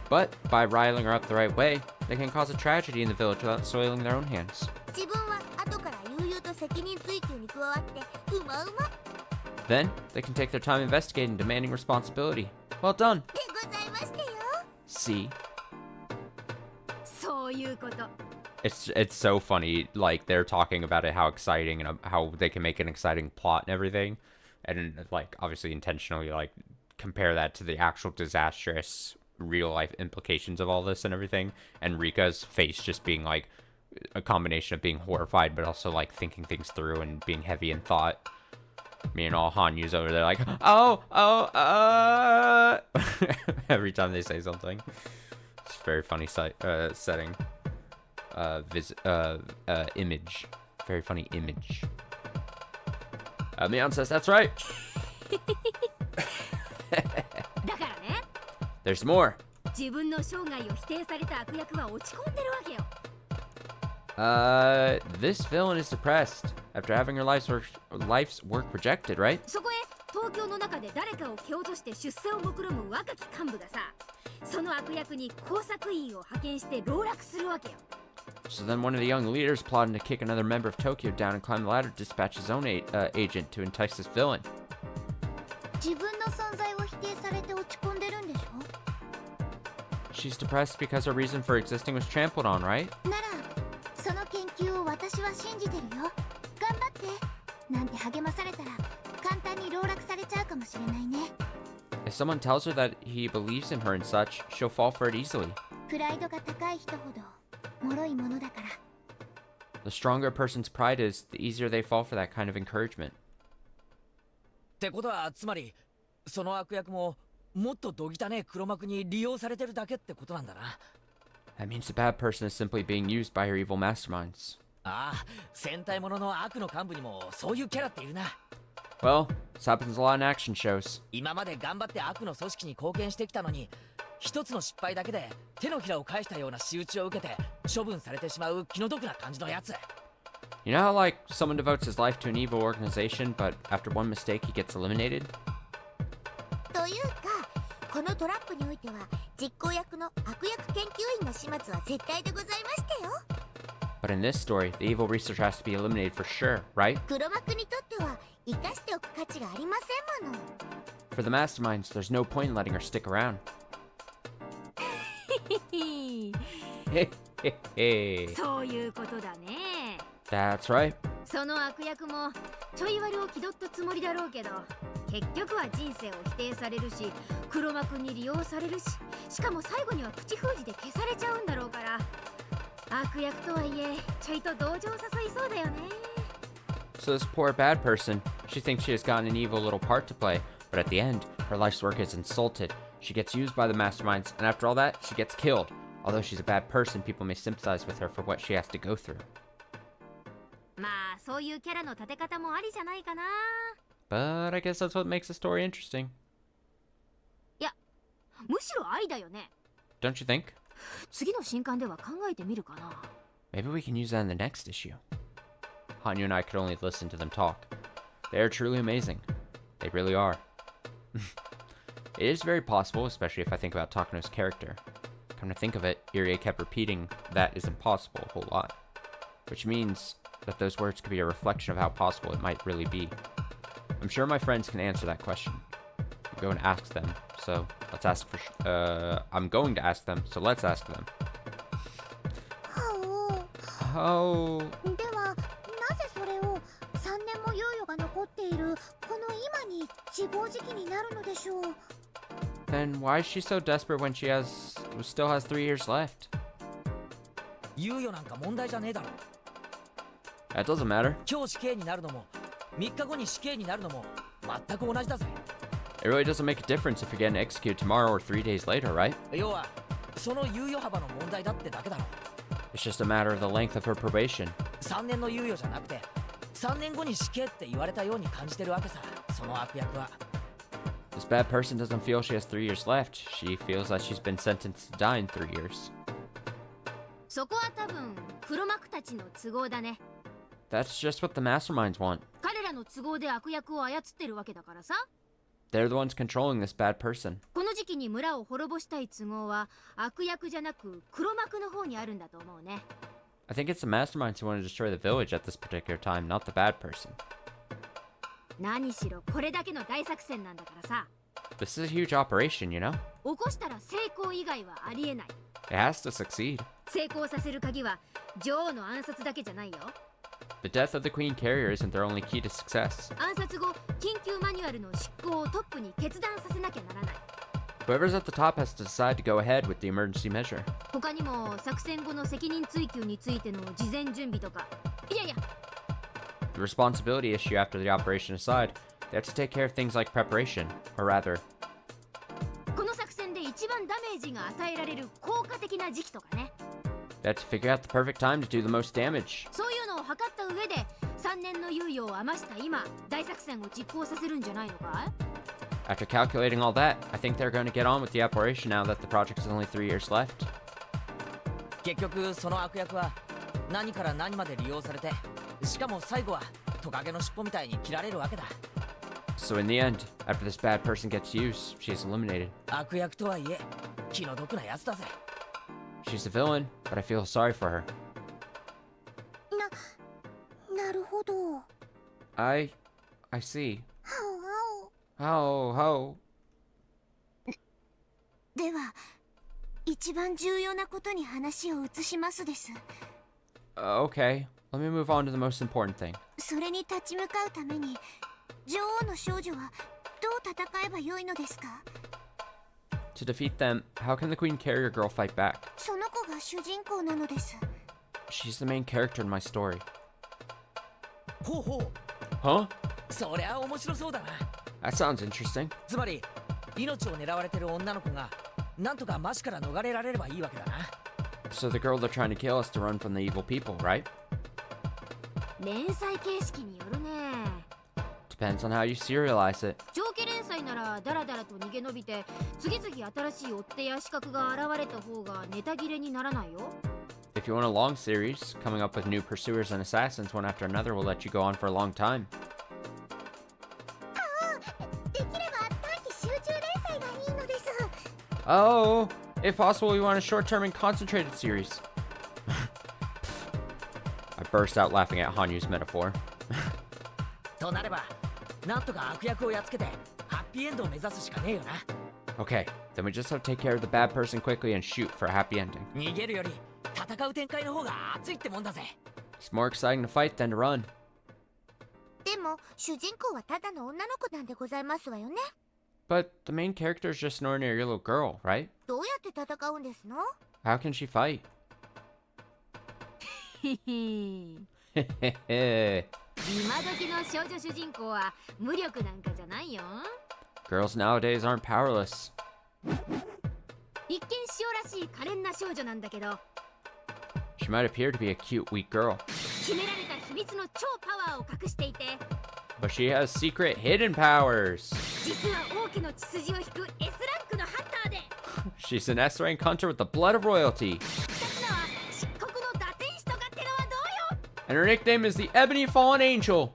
But by riling her up the right way, they can cause a tragedy in the village without soiling their own hands. 自分は後から悠々と責任追及に加わってうまうま Then, they can take their time investigating and demanding responsibility. Well done. でございましてよ。 See? そういうこと。 It's so funny, like, they're talking about it, how exciting, and how they can make an exciting plot and everything. And, like, obviously intentionally, like, compare that to the actual disastrous real-life implications of all this and everything. And Rika's face just being, like, a combination of being horrified, but also, like, thinking things through and being heavy in thought. Me and all Hanyu's over there, like, every time they say something. It's a very funny setting. Image. Very funny image. Mion says, that's right. だからね、 There's more. 自分の生涯を否定された悪役は落ち込んでるわけよ。 This villain is depressed after having her life's work rejected, right? そこへ東京の中で誰かを蹴落として出世を目論む若き幹部がさ、その悪役に工作員を派遣して籠絡するわけよ。 So then one of the young leaders plotting to kick another member of Tokyo down and climb the ladder dispatch his own agent to entice this villain. 自分の存在を否定されて落ち込んでるんでしょ？ She's depressed because her reason for existing was trampled on, right? ならその研究を私は信じてるよ。頑張ってなんて励まされたら簡単に籠絡されちゃうかもしれないね。 If someone tells her that he believes in her and such, she'll fall for it easily. プライドが高い人ほど脆いものだから。 The stronger a person's pride is, the easier they fall for that kind of encouragement. ってことはつまりその悪役ももっとどぎたねえ黒幕に利用されてるだけってことなんだな。 That means the bad person is simply being used by her evil masterminds. ああ、戦隊ものの悪の幹部にもそういうキャラっているな。 Well, this happens a lot in action shows. 今まで頑張って悪の組織に貢献してきたのに、一つの失敗だけで手のひらを返したような仕打ちを受けて処分されてしまう気の毒な感じのやつ。 You know how, like, someone devotes his life to an evil organization, but after one mistake he gets eliminated? というかこのトラップにおいては実行役の悪役研究員の始末は絶対でございましたよ。 But in this story, the evil researcher has to be eliminated for sure, right? 黒幕にとっては生かしておく価値がありませんもの。 For the masterminds, there's no point in letting her stick around. そういうことだね。 That's right. その悪役もちょい悪を気取ったつもりだろうけど、結局は人生を否定されるし、黒幕に利用されるし、しかも最後には口封じで消されちゃうんだろうから、悪役とはいえちょいと同情を誘いそうだよね。 So this poor bad person, she thinks she has gotten an evil little part to play, but at the end, her life's work is insulted. She gets used by the masterminds, and after all that, she gets killed. Although she's a bad person, people may sympathize with her for what she has to go through. まあそういうキャラの立て方もありじゃないかな。 But I guess that's what makes the story interesting. いや、むしろありだよね。 Don't you think? 次の新刊では考えてみるかな。 Maybe we can use that in the next issue. Hanyu and I could only listen to them talk. They are truly amazing. They really are. It is very possible, especially if I think about Takano's character. Come to think of it, Irie kept repeating that is impossible a whole lot. Which means that those words could be a reflection of how possible it might really be. I'm sure my friends can answer that question. I'm going to ask them, so let's ask for... I'm going to ask them, so let's ask them. は Oh... ではなぜそれを3年も猶予が残っているこの今に自暴自棄になるのでしょう。 Then why is she so desperate when she still has 3 years left? 猶予なんか問題じゃねえだろ。 That doesn't matter. 今日死刑になるのも3日後に死刑になるのも全く同じだぜ。 It really doesn't make a difference if you're getting executed tomorrow or 3 days later, right? 要はその猶予幅の問題だってだけだろ。 It's just a matter of the length of her probation. 3年の猶予じゃなくて3年後に死刑って言われたように感じてるわけさ、その悪役は。 This bad person doesn't feel she has 3 years left. She feels that she's been sentenced to die in 3 years. そこは多分黒幕たちの都合だね。 That's just what the masterminds want. 彼らの都合で悪役を操ってるわけだからさ。 They're the ones controlling this bad person. この時期に村を滅ぼしたい都合は悪役じゃなく黒幕の方にあるんだと思うね。 I think it's the masterminds who want to destroy the village at this particular time, not the bad person. 何しろこれだけの大作戦なんだからさ。 This is a huge operation, you know? 起こしたら成功以外はありえない。 It has to succeed. 成功させる鍵は女王の暗殺だけじゃないよ。 The death of the Queen Carrier isn't their only key to success. 暗殺後緊急マニュアルの執行をトップに決断させなきゃならない。 Whoever's at the top has to decide to go ahead with the emergency measure. 他にも作戦後の責任追及についての事前準備とか、いやいや The responsibility issue after the operation aside, they have to take care of things like preparation, or rather, この作戦で一番ダメージが与えられる効果的な時期とかね。 they have to figure out the perfect time to do the most damage. そういうのを測った上で3年の猶予を余した今大作戦を実行させるんじゃないのかい？ After calculating all that, I think they're going to get on with the operation now that the project has only 3 years left. 結局その悪役は何から何まで利用されて、しかも最後はトカゲの尻尾みたいに切られるわけだ。 So in the end, after this bad person gets used, she is eliminated. 悪役とはいえ気の毒なやつだぜ。 She's a villain, but I feel sorry for her. なるほど。 I see. はお How? では一番重要なことに話を移しますです。 Okay, let me move on to the most important thing. それに立ち向かうために女王の少女はどう戦えばよいのですか？ To defeat them, how can the Queen Carrier girl fight back? その子が主人公なのです。 She's the main character in my story. ほうほう、 Huh? そりゃ面白そうだな。 That sounds interesting. つまり命を狙われてる女の子がなんとかマシから逃れられればいいわけだな。 So the girl they're trying to kill is to run from the evil people, right? 連載形式によるね。 Depends on how you serialize it. 長期連載ならダラダラと逃げ延びて次々新しい追っ手や資格が現れた方がネタ切れにならないよ。 If you want a long series, coming up with new pursuers and assassins one after another will let you go on for a long time. できれば短期集中連載がいいのです。 Oh, if possible, we want a short-term and concentrated series. I burst out laughing at Hanyu's metaphor. となればなんとか悪役をやっつけてハッピーエンドを目指すしかねえよな。 Okay, then we just have to take care of the bad person quickly and shoot for a happy ending. 逃げるより戦う展開の方が熱いってもんだぜ。 It's more exciting to fight than to run. でも主人公はただの女の子なんでございますわよね。 But the main character is just an ordinary little girl, right? どうやって戦うんですの？ How can she fight? 今時の少女主人公は無力なんかじゃないよ。 Girls nowadays aren't powerless. 一見塩らしい可憐な少女なんだけど She might appear to be a cute, weak girl, 秘められた秘密の超パワーを隠していて but she has secret hidden powers. 実は王家の血筋を引く S ランクのハンターで She's an S rank hunter with the blood of royalty, 二つのは漆黒の打天使とかってのはどうよ。 and her nickname is the Ebony Fallen Angel.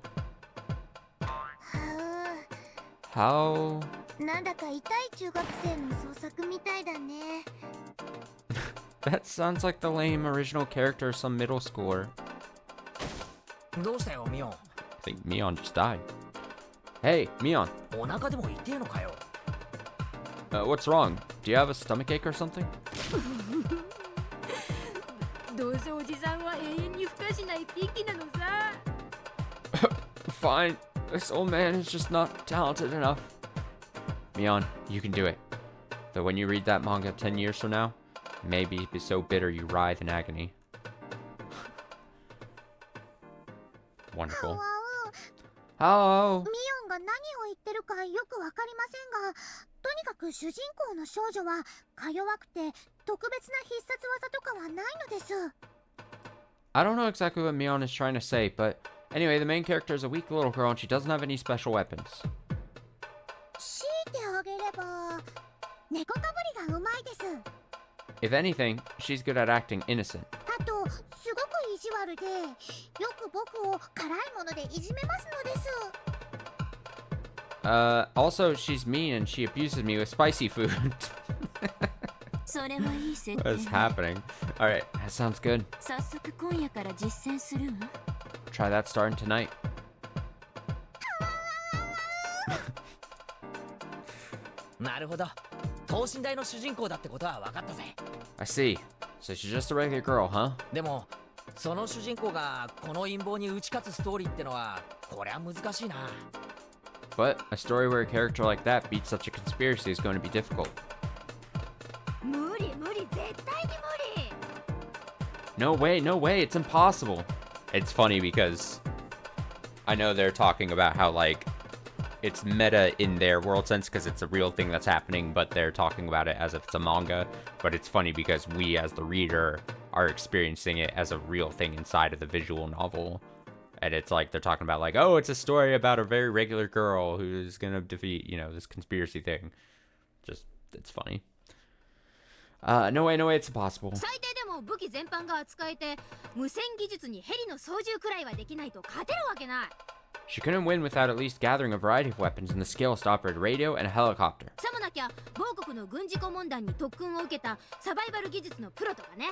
How? なんだか痛い中学生の創作みたいだね。 That sounds like the lame original character of some middle schooler. どうしたよミオン。 I think Mion just died. Hey, Mion. お腹でも痛えのかよ。 What's wrong? Do you have a stomachache or something? どうせおじさんは永遠に孵化しないピッキなのさ。Fine. This old man is just not talented enough. Mion, you can do it. Though when you read that manga 10 years from now, maybe you'll be so bitter you writhe in agony. Wonderful. ミ Hello. オンが何を言ってるかよくわかりませんが、とにかく主人公の少女はか弱くて特別な必殺技とかはないのです。 I don't know exactly what Mion is trying to say, but anyway, the main character is a weak little girl and she doesn't have any special weapons. 強いてあげれば猫かぶりがうまいです。 If anything, she's good at acting innocent. あとすごく意地悪でよく僕を辛いものでいじめますのです。 Also, she's mean and she abuses me with spicy food. それはいい設定 What is happening? Alright, that sounds good. 早速今夜から実践するわ。 Try that starting tonight. なるほど。等身大の主人公だってことは分かったぜ。 I see. So she's just a regular girl, huh? でもその主人公がこの陰謀に打ち勝つストーリーってのはこりゃ難しいな。 But a story where a character like that beats such a conspiracy is going to be difficult. 無理無理、絶対に無理。 No way, no way, it's impossible. It's funny because I know they're talking about how, like, it's meta in their world sense because it's a real thing that's happening, but they're talking about it as if it's a manga. But it's funny because we, as the reader, are experiencing it as a real thing inside of the visual novel. And it's like they're talking about, like, oh, it's a story about a very regular girl who's gonna defeat, you know, this conspiracy thing. Just, it's funny. No way, no way, it's impossible. 最低でも武器全般が扱えて、無線技術にヘリの操縦くらいはできないと勝てるわけない。 She couldn't win without at least gathering a variety of weapons and the skills to operate a radio and a helicopter. さもなきゃ某国の軍事顧問団に特訓を受けたサバイバル技術のプロとかね。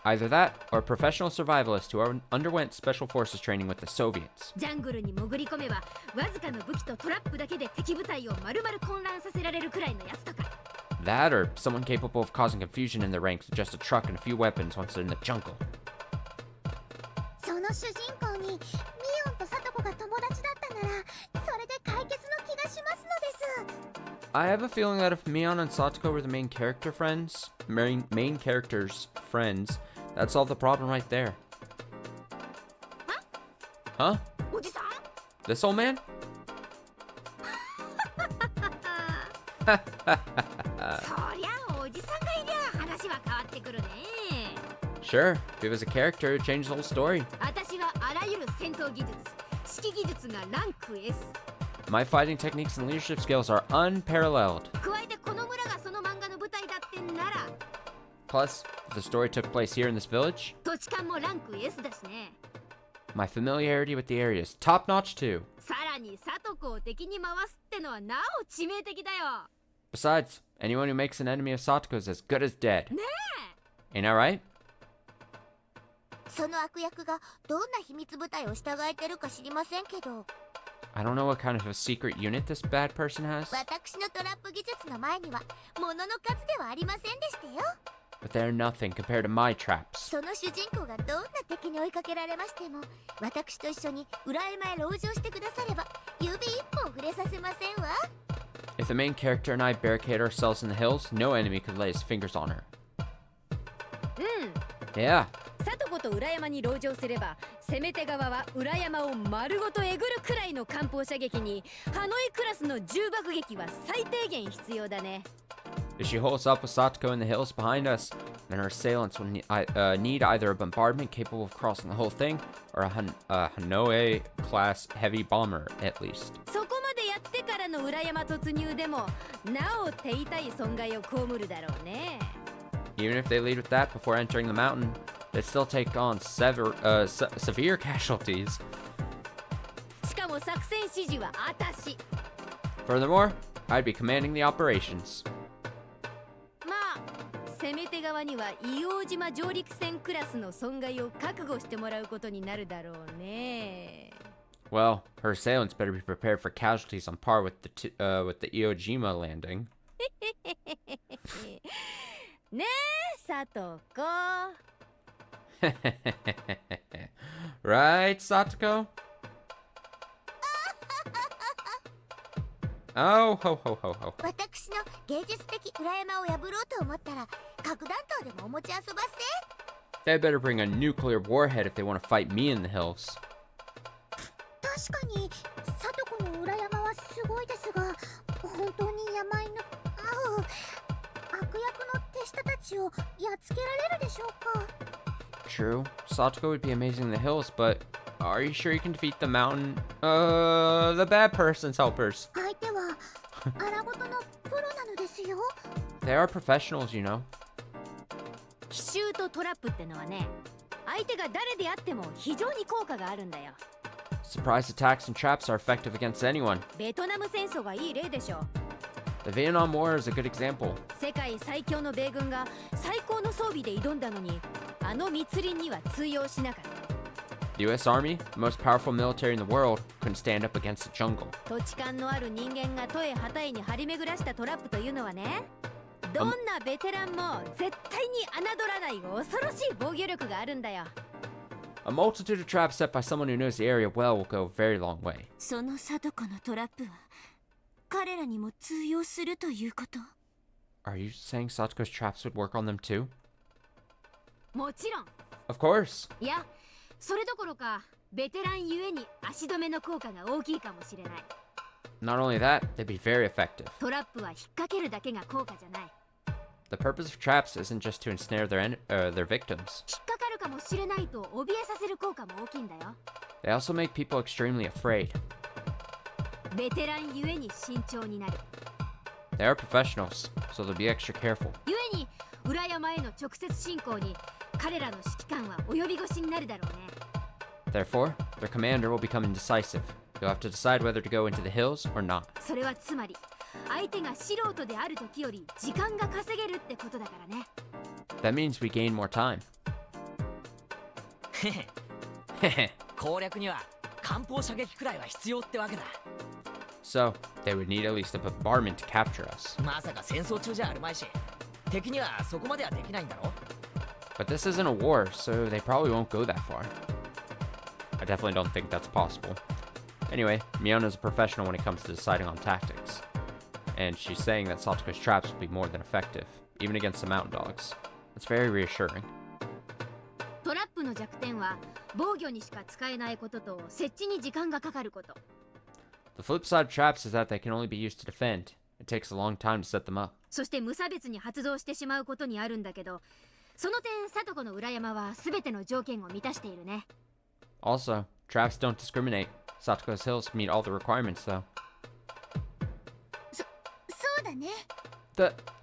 Either that, or a professional survivalist who underwent special forces training with the Soviets. ジャングルに潜り込めば、わずかの武器とトラップだけで敵部隊を丸々混乱させられるくらいのやつとか。 That, or someone capable of causing confusion in their ranks with just a truck and a few weapons once they're in the jungle. その主人公にミオンとサトコが友達だったならそれで解決の気がしますのです。 I have a feeling that if Mion and Satoko were the main character's friends, that'd solve the problem right there. Huh? おじさん This old man? そりゃおじさんがいりゃ話は変わってくるね。 Sure, if it was a character, it'd change the whole story. 私はあらゆる戦闘技術、指揮技術がランク S。 My fighting techniques and leadership skills are unparalleled. 加えてこの村がその漫画の舞台だってんなら、 Plus, if the story took place here in this village, 土地勘もランク S だしね。 my familiarity with the area is top-notch too. さらにサトコを敵に回すってのはなお致命的だよ。 Besides, anyone who makes an enemy of Satoko is as good as dead. ね Ain't that right? その悪役がどんな秘密部隊を従えてるか知りませんけど、 I don't know what kind of a secret unit this bad person has, 私のトラップ技術の前には物の数ではありませんでしたよ。 but they're nothing compared to my traps. その主人公がどんな敵に追いかけられましても、私と一緒に裏山へ籠城してくだされば指一本触れさせませんわ。 If the main character and I barricade ourselves in the hills, no enemy could lay his fingers on her. うん。 Yeah, サトコと裏山に籠城すれば、攻め手側は裏山を丸ごとえぐるくらいの艦砲射撃に、ハノイクラスの重爆撃は最低限必要だね。 if she holds up with Satoko in the hills behind us, then her assailants will need either a bombardment capable of crossing the whole thing, or a Hanoi-class heavy bomber, at least. そこまでやってからの裏山突入でも、なお手痛い損害を被るだろうね。 Even if they lead with that before entering the mountain, they'd still take on severe casualties. しかも作戦指示は私。Furthermore, I'd be commanding the operations. まあ攻め手側には硫黄島上陸船クラスの損害を覚悟してもらうことになるだろうね。 Well, her assailants better be prepared for casualties on par with the Iwo Jima landing. ねえ佐藤子。 Right, Satoko? Oh, ho, ho, ho, ho. 私の芸術的裏山を破ろうと思ったら核弾頭でもお持ち遊ばせ。 They better bring a nuclear warhead if they want to fight me in the hills. 確かにサトコの裏山はすごいですが、本当に山犬悪役の手下たちをやっつけられるでしょうか。 True, Satoko would be amazing in the hills, but are you sure you can defeat the the bad person's helpers? 相手は荒ごとのプロなのですよ。 They are professionals, you know. 奇襲とトラップってのはね、相手が誰であっても非常に効果があるんだよ。 Surprise attacks and traps are effective against anyone. ベトナム戦争がいい例でしょ。 The Vietnam War is a good example. 世界最強の米軍が最高の装備で挑んだのに、あの密林には通用しなかった。 The US Army, the most powerful military in the world, couldn't stand up against the jungle. 土地勘のある人間が十重二重に張り巡らしたトラップというのはね、どんなベテランも絶対に侮らない恐ろしい防御力があるんだよ。 A multitude of traps set by someone who knows the area well will go a very long way. そのサトコのトラップは彼らにも通用するということ？ Are you saying Satoko's traps would work on them too? もちろん。 Of course. いや、それどころかベテランゆえに足止めの効果が大きいかもしれない。 Not only that, they'd be very effective. トラップは引っ掛けるだけが効果じゃない。 The purpose of traps isn't just to ensnare their victims. 引っかかるかもしれないと怯えさせる効果も大きいんだよ。 They also make people extremely afraid. ベテランゆえに慎重になる。 They are professionals, so they'll be extra careful. ゆえに裏山への直接進行に彼らの指揮官は及び腰になるだろうね。 Therefore, their commander will become indecisive. You'll have to decide whether to go into the hills or not. それはつまり相手が素人である時より時間が稼げるってことだからね。 That means we gain more time. 攻略には艦砲射撃くらいは必要ってわけだ。 So, they would need at least a bombardment to capture us. まさか戦争中じゃあるまいし、敵にはそこまではできないんだろ。 But this isn't a war, so they probably won't go that far. I definitely don't think that's possible. Anyway, Miona's a professional when it comes to deciding on tactics. And she's saying that Satoko's traps will be more than effective, even against the mountain dogs. That's very reassuring. トラップの弱点は防御にしか使えないことと設置に時間がかかること。 The flip side of traps is that they can only be used to defend. It takes a long time to set them up. そして無差別に発動してしまうことにあるんだけど、その点サトコの裏山は全ての条件を満たしているね。 Also, traps don't discriminate. Satoko's hills meet all the requirements, though. そうだね。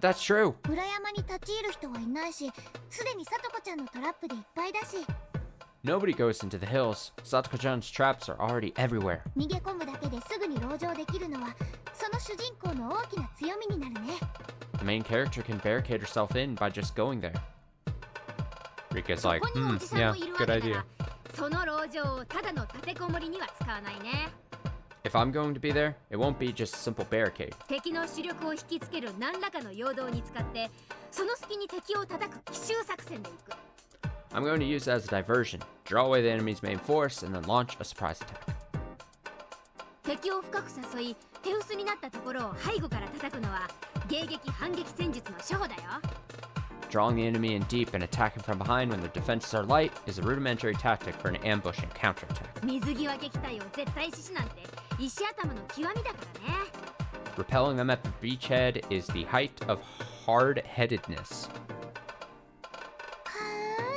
That's true. 裏山に立ち入る人はいないし、すでにサトコちゃんのトラップでいっぱいだし、 Nobody goes into the hills. Satoko-chan's traps are already everywhere. 逃げ込むだけですぐに籠城できるのはその主人公の大きな強みになるね。 The main character can barricade herself in by just going there. Rika's like, ここにおじさん yeah, もいるわ good けな idea. ら、その籠城をただの立てこもりには使わないね。 If I'm going to be there, it won't be just a simple barricade. 敵の主力を引きつける何らかの陽動に使って、その隙に敵を叩く奇襲作戦でいく。 I'm going to use it as a diversion, draw away the enemy's main force, and then launch a surprise attack. 敵を深く誘い、手薄になったところを背後から叩くのは迎撃反撃戦術の初歩だよ。 Drawing the enemy in deep and attacking from behind when their defenses are light is a rudimentary tactic for an ambush and counterattack. 水際撃退を絶対死死なんて石頭の極みだからね。 Repelling them at the beachhead is the height of hard-headedness.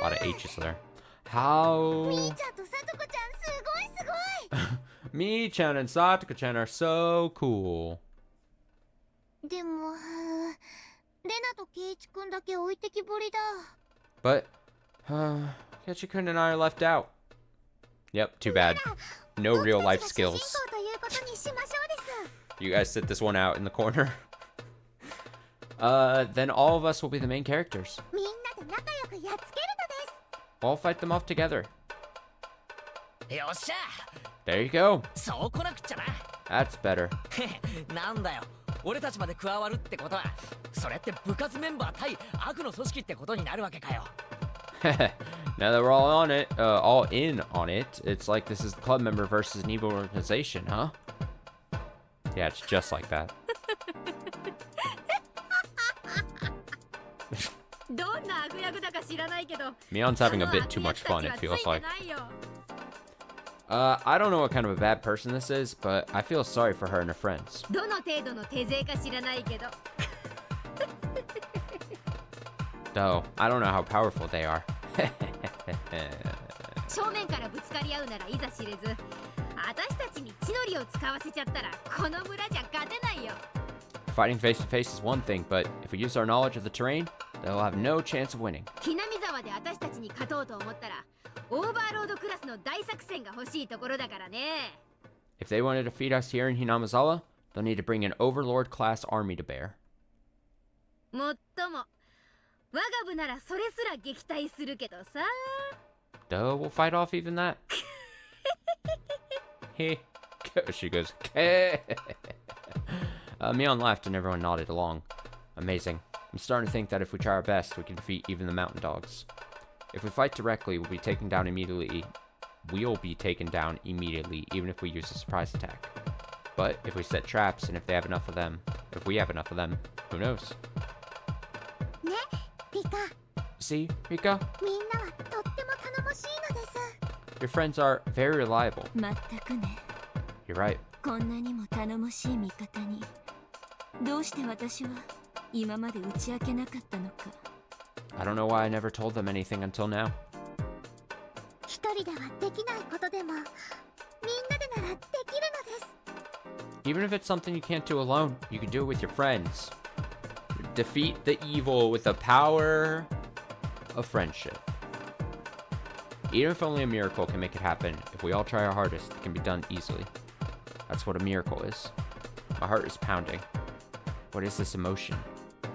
A lot of H's there. み How... ーちゃんとサトコちゃんすごいすごい。 Me-chan and Satoko-chan are so cool. でもレナとケイイチくんだけ置いてきぼりだ。 But, Ketchikun and I are left out. Yep, too bad. No real life 僕たちが主人 skills. 公ということにしましょうです。You guys sit this one out in the corner. Then all of us will be the main characters. みんなで仲良くやっつけるのです。 We'll fight them off together. よっしゃ There you go. そう来なくっちゃな That's better. なんだよ俺たちまで加わるってことはそれって部活メンバー対悪の組織ってことになるわけかよ Now that we're all on it, all in on it, it's like this is the club member versus an evil organization, huh? Yeah, it's just like that. どんな悪役だか知らないけど Mion's having a bit too much fun, it feels like. I don't know what kind of a bad person this is, but I feel sorry for her and her friends. どの程度の手勢か知らないけど Though, I don't know how powerful they are. 正面からぶつかり合うならいざ知れず私たちに血のりを使わせちゃったらこの村じゃ勝てないよ Fighting face to face is one thing, but if we use our knowledge of the terrain, they'll have no chance of winning. ひなみ沢で私たちに勝とうと思ったらオーバーロードクラスの大作戦が欲しいところだからね If they want to defeat us here in Hinamizawa, they'll need to bring an overlord class army to bear. もっとも我が部ならそれすら撃退するけどさ Duh, we'll fight off even that. Hey, she goes, Mion laughed and everyone nodded along. Amazing. I'm starting to think that if we try our best, we can defeat even the mountain dogs. If we fight directly, we'll be taken down immediately. We'll be taken down immediately, even if we use a surprise attack. But if we set traps, and if they have enough of them, if we have enough of them, who knows? ね、リカ。 See, Rika? みんなはとっても頼もしいのです。 Your friends are very reliable. まったくね You're right. こんなにも頼もしい味方にどうして私は今まで打ち明けなかったのか I don't know why I never told them anything until now. 一人ではできないことでも、みんなでならできるのです。 Even if it's something you can't do alone, you can do it with your friends. Defeat the evil with the power of friendship. Even if only a miracle can make it happen, if we all try our hardest, it can be done easily. That's what a miracle is. My heart is pounding. What is this emotion?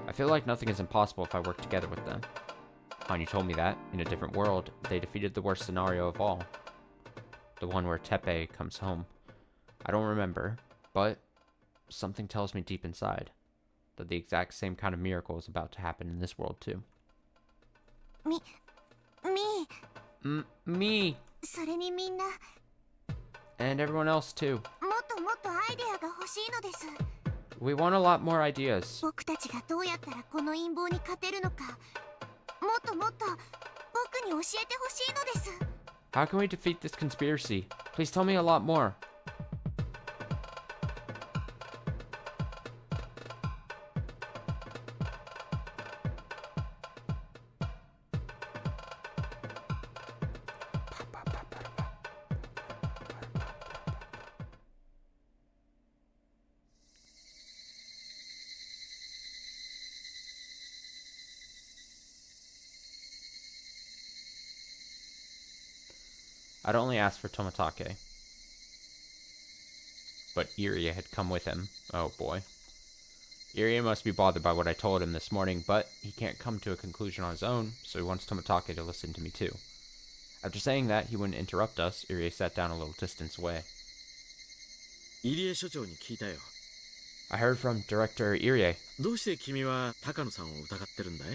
I feel like nothing is impossible if I work together with them. Hanyu told me that, in a different world, they defeated the worst scenario of all. The one where Teppei comes home. I don't remember, but something tells me deep inside that the exact same kind of miracle is about to happen in this world too. み、Me! それにみんな、も And everyone else too. っともっとアイデアが欲しいのです。 We want a lot more ideas. 僕たちがどうやったらこの陰謀に勝てるのか、もっともっと僕に教えてほしいのです。 How can we defeat this conspiracy? Please tell me a lot more. I'd only asked for Tomatake. But Irie had come with him. Oh boy. Irie must be bothered by what I told him this morning, but he can't come to a conclusion on his own, so he wants Tomatake to listen to me too. After saying that he wouldn't interrupt us, Irie sat down a little distance away. 入江所長に聞いたよ。 I heard from Director Irie. どうして君は高野さんを疑ってるんだい？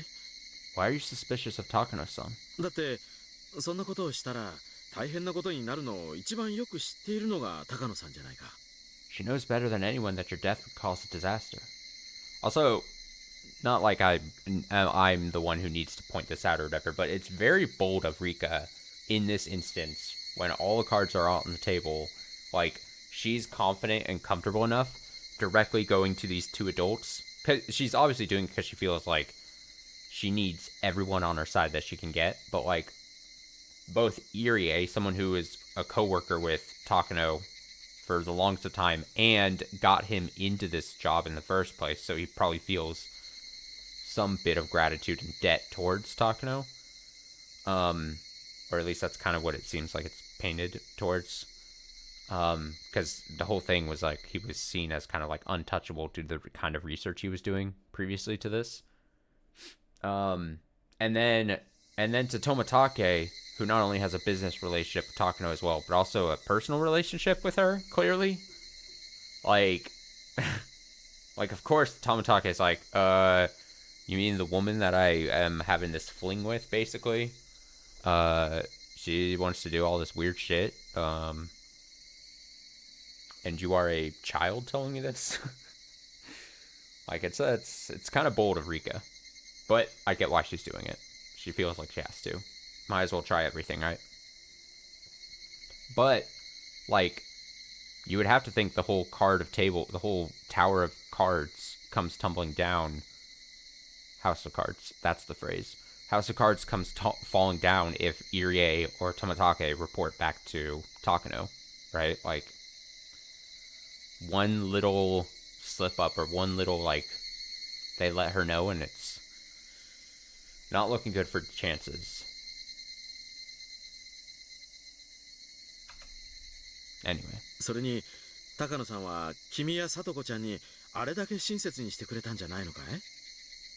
Why are you suspicious of Takano-san? だってそんなことをしたら大変なことになるのを一番よく知っているのが高野さんじゃないか。 She knows better than anyone that your death would cause a disaster. Also, not like I'm the one who needs to point this out or whatever, but it's very bold of Rika in this instance when all the cards are out on the table. Like, she's confident and comfortable enough directly going to these two adults. Cause she's obviously doing it because she feels like she needs everyone on her side that she can get. But, like, both Irie, someone who is a co-worker with Takano for the longest of time and got him into this job in the first place, so he probably feels some bit of gratitude and debt towards Takano. Or at least that's kind of what it seems like it's painted towards. Because the whole thing was like he was seen as kind of like untouchable due to the kind of research he was doing previously to this. And then to Tomatake, who not only has a business relationship with Takano as well, but also a personal relationship with her, clearly. Like, like of course Tomatake is like, you mean the woman that I am having this fling with, basically? She wants to do all this weird shit. And you are a child telling me this? Like, it's kind of bold of Rika. But I get why she's doing it. She feels like she has to. Might as well try everything, right? But, like, you would have to think the whole the whole tower of cards comes tumbling down. House of Cards, that's the phrase. House of Cards comes falling down if Irie or Tomatake report back to Takano, right? Like, one little slip up or one little, like, they let her know and it's not looking good for chances. Anyway. それに高野さんは君や聡子ちゃんにあれだけ親切にしてくれたんじゃないのかい？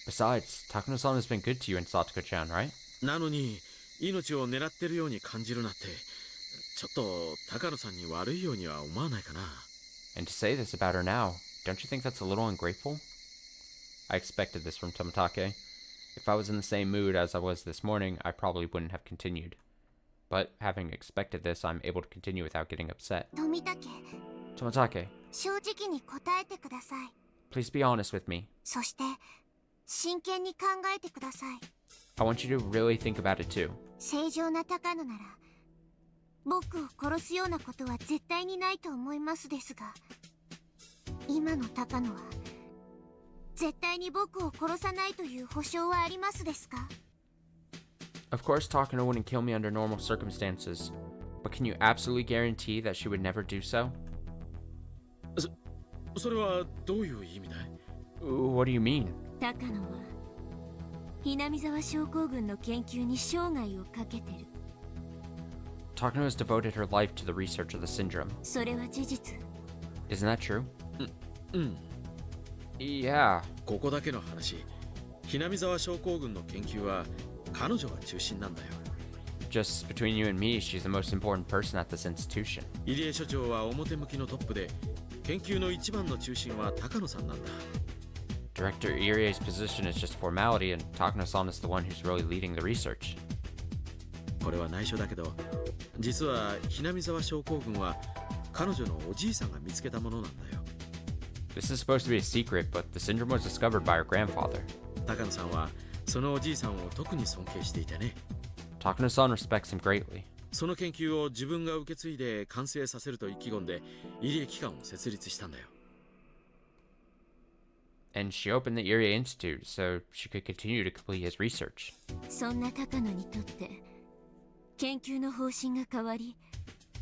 Besides, Takano-san has been good to you and Satoko-chan, right? なのに命を狙ってるように感じるなんてちょっと高野さんに悪いようには思わないかな。 And to say this about her now, don't you think that's a little ungrateful? I expected this from Tomatake. If I was in the same mood as I was this morning, I probably wouldn't have continued. But having expected this, I'm able to continue without getting upset. 富武、 Tomatake, 正直に答えてください。 please be honest with me. そして真剣に考えてください。 I want you to really think about it too. 正常な高野なら僕を殺すようなことは絶対にないと思いますですが、今の高野は絶対に僕を殺さないという保証はありますですか？ Of course, Takano wouldn't kill me under normal circumstances, but can you absolutely guarantee that she would never do so? それはどういう意味だい？ What do you mean? 高野はひなみ沢症候群の研究に生涯をかけてる。 Takano has devoted her life to the research of the syndrome. それは事実。 Isn't that true? うん。 Yeah. ここだけの話、ひなみ沢症候群の研究は彼女が中心なんだよ。 Just between you and me, she's the most important person at this institution. 入江所長は表向きのトップで、研究の一番の中心は高野さんなんだ。 Director Irie's position is just formality, and Takano-san is the one who's really leading the research. これは内緒だけど、実はひなみ沢症候群は彼女のおじいさんが見つけたものなんだよ。 This is supposed to be a secret, but the syndrome was discovered by her grandfather. 高野さんはそのおじいさんを特に尊敬していてね。 Takano-san respects him greatly. その研究を自分が受け継いで完成させると意気込んで入江機関を設立したんだよ。 And she opened the Irie Institute so she could continue to complete his research. そんな高野にとって研究の方針が変わり、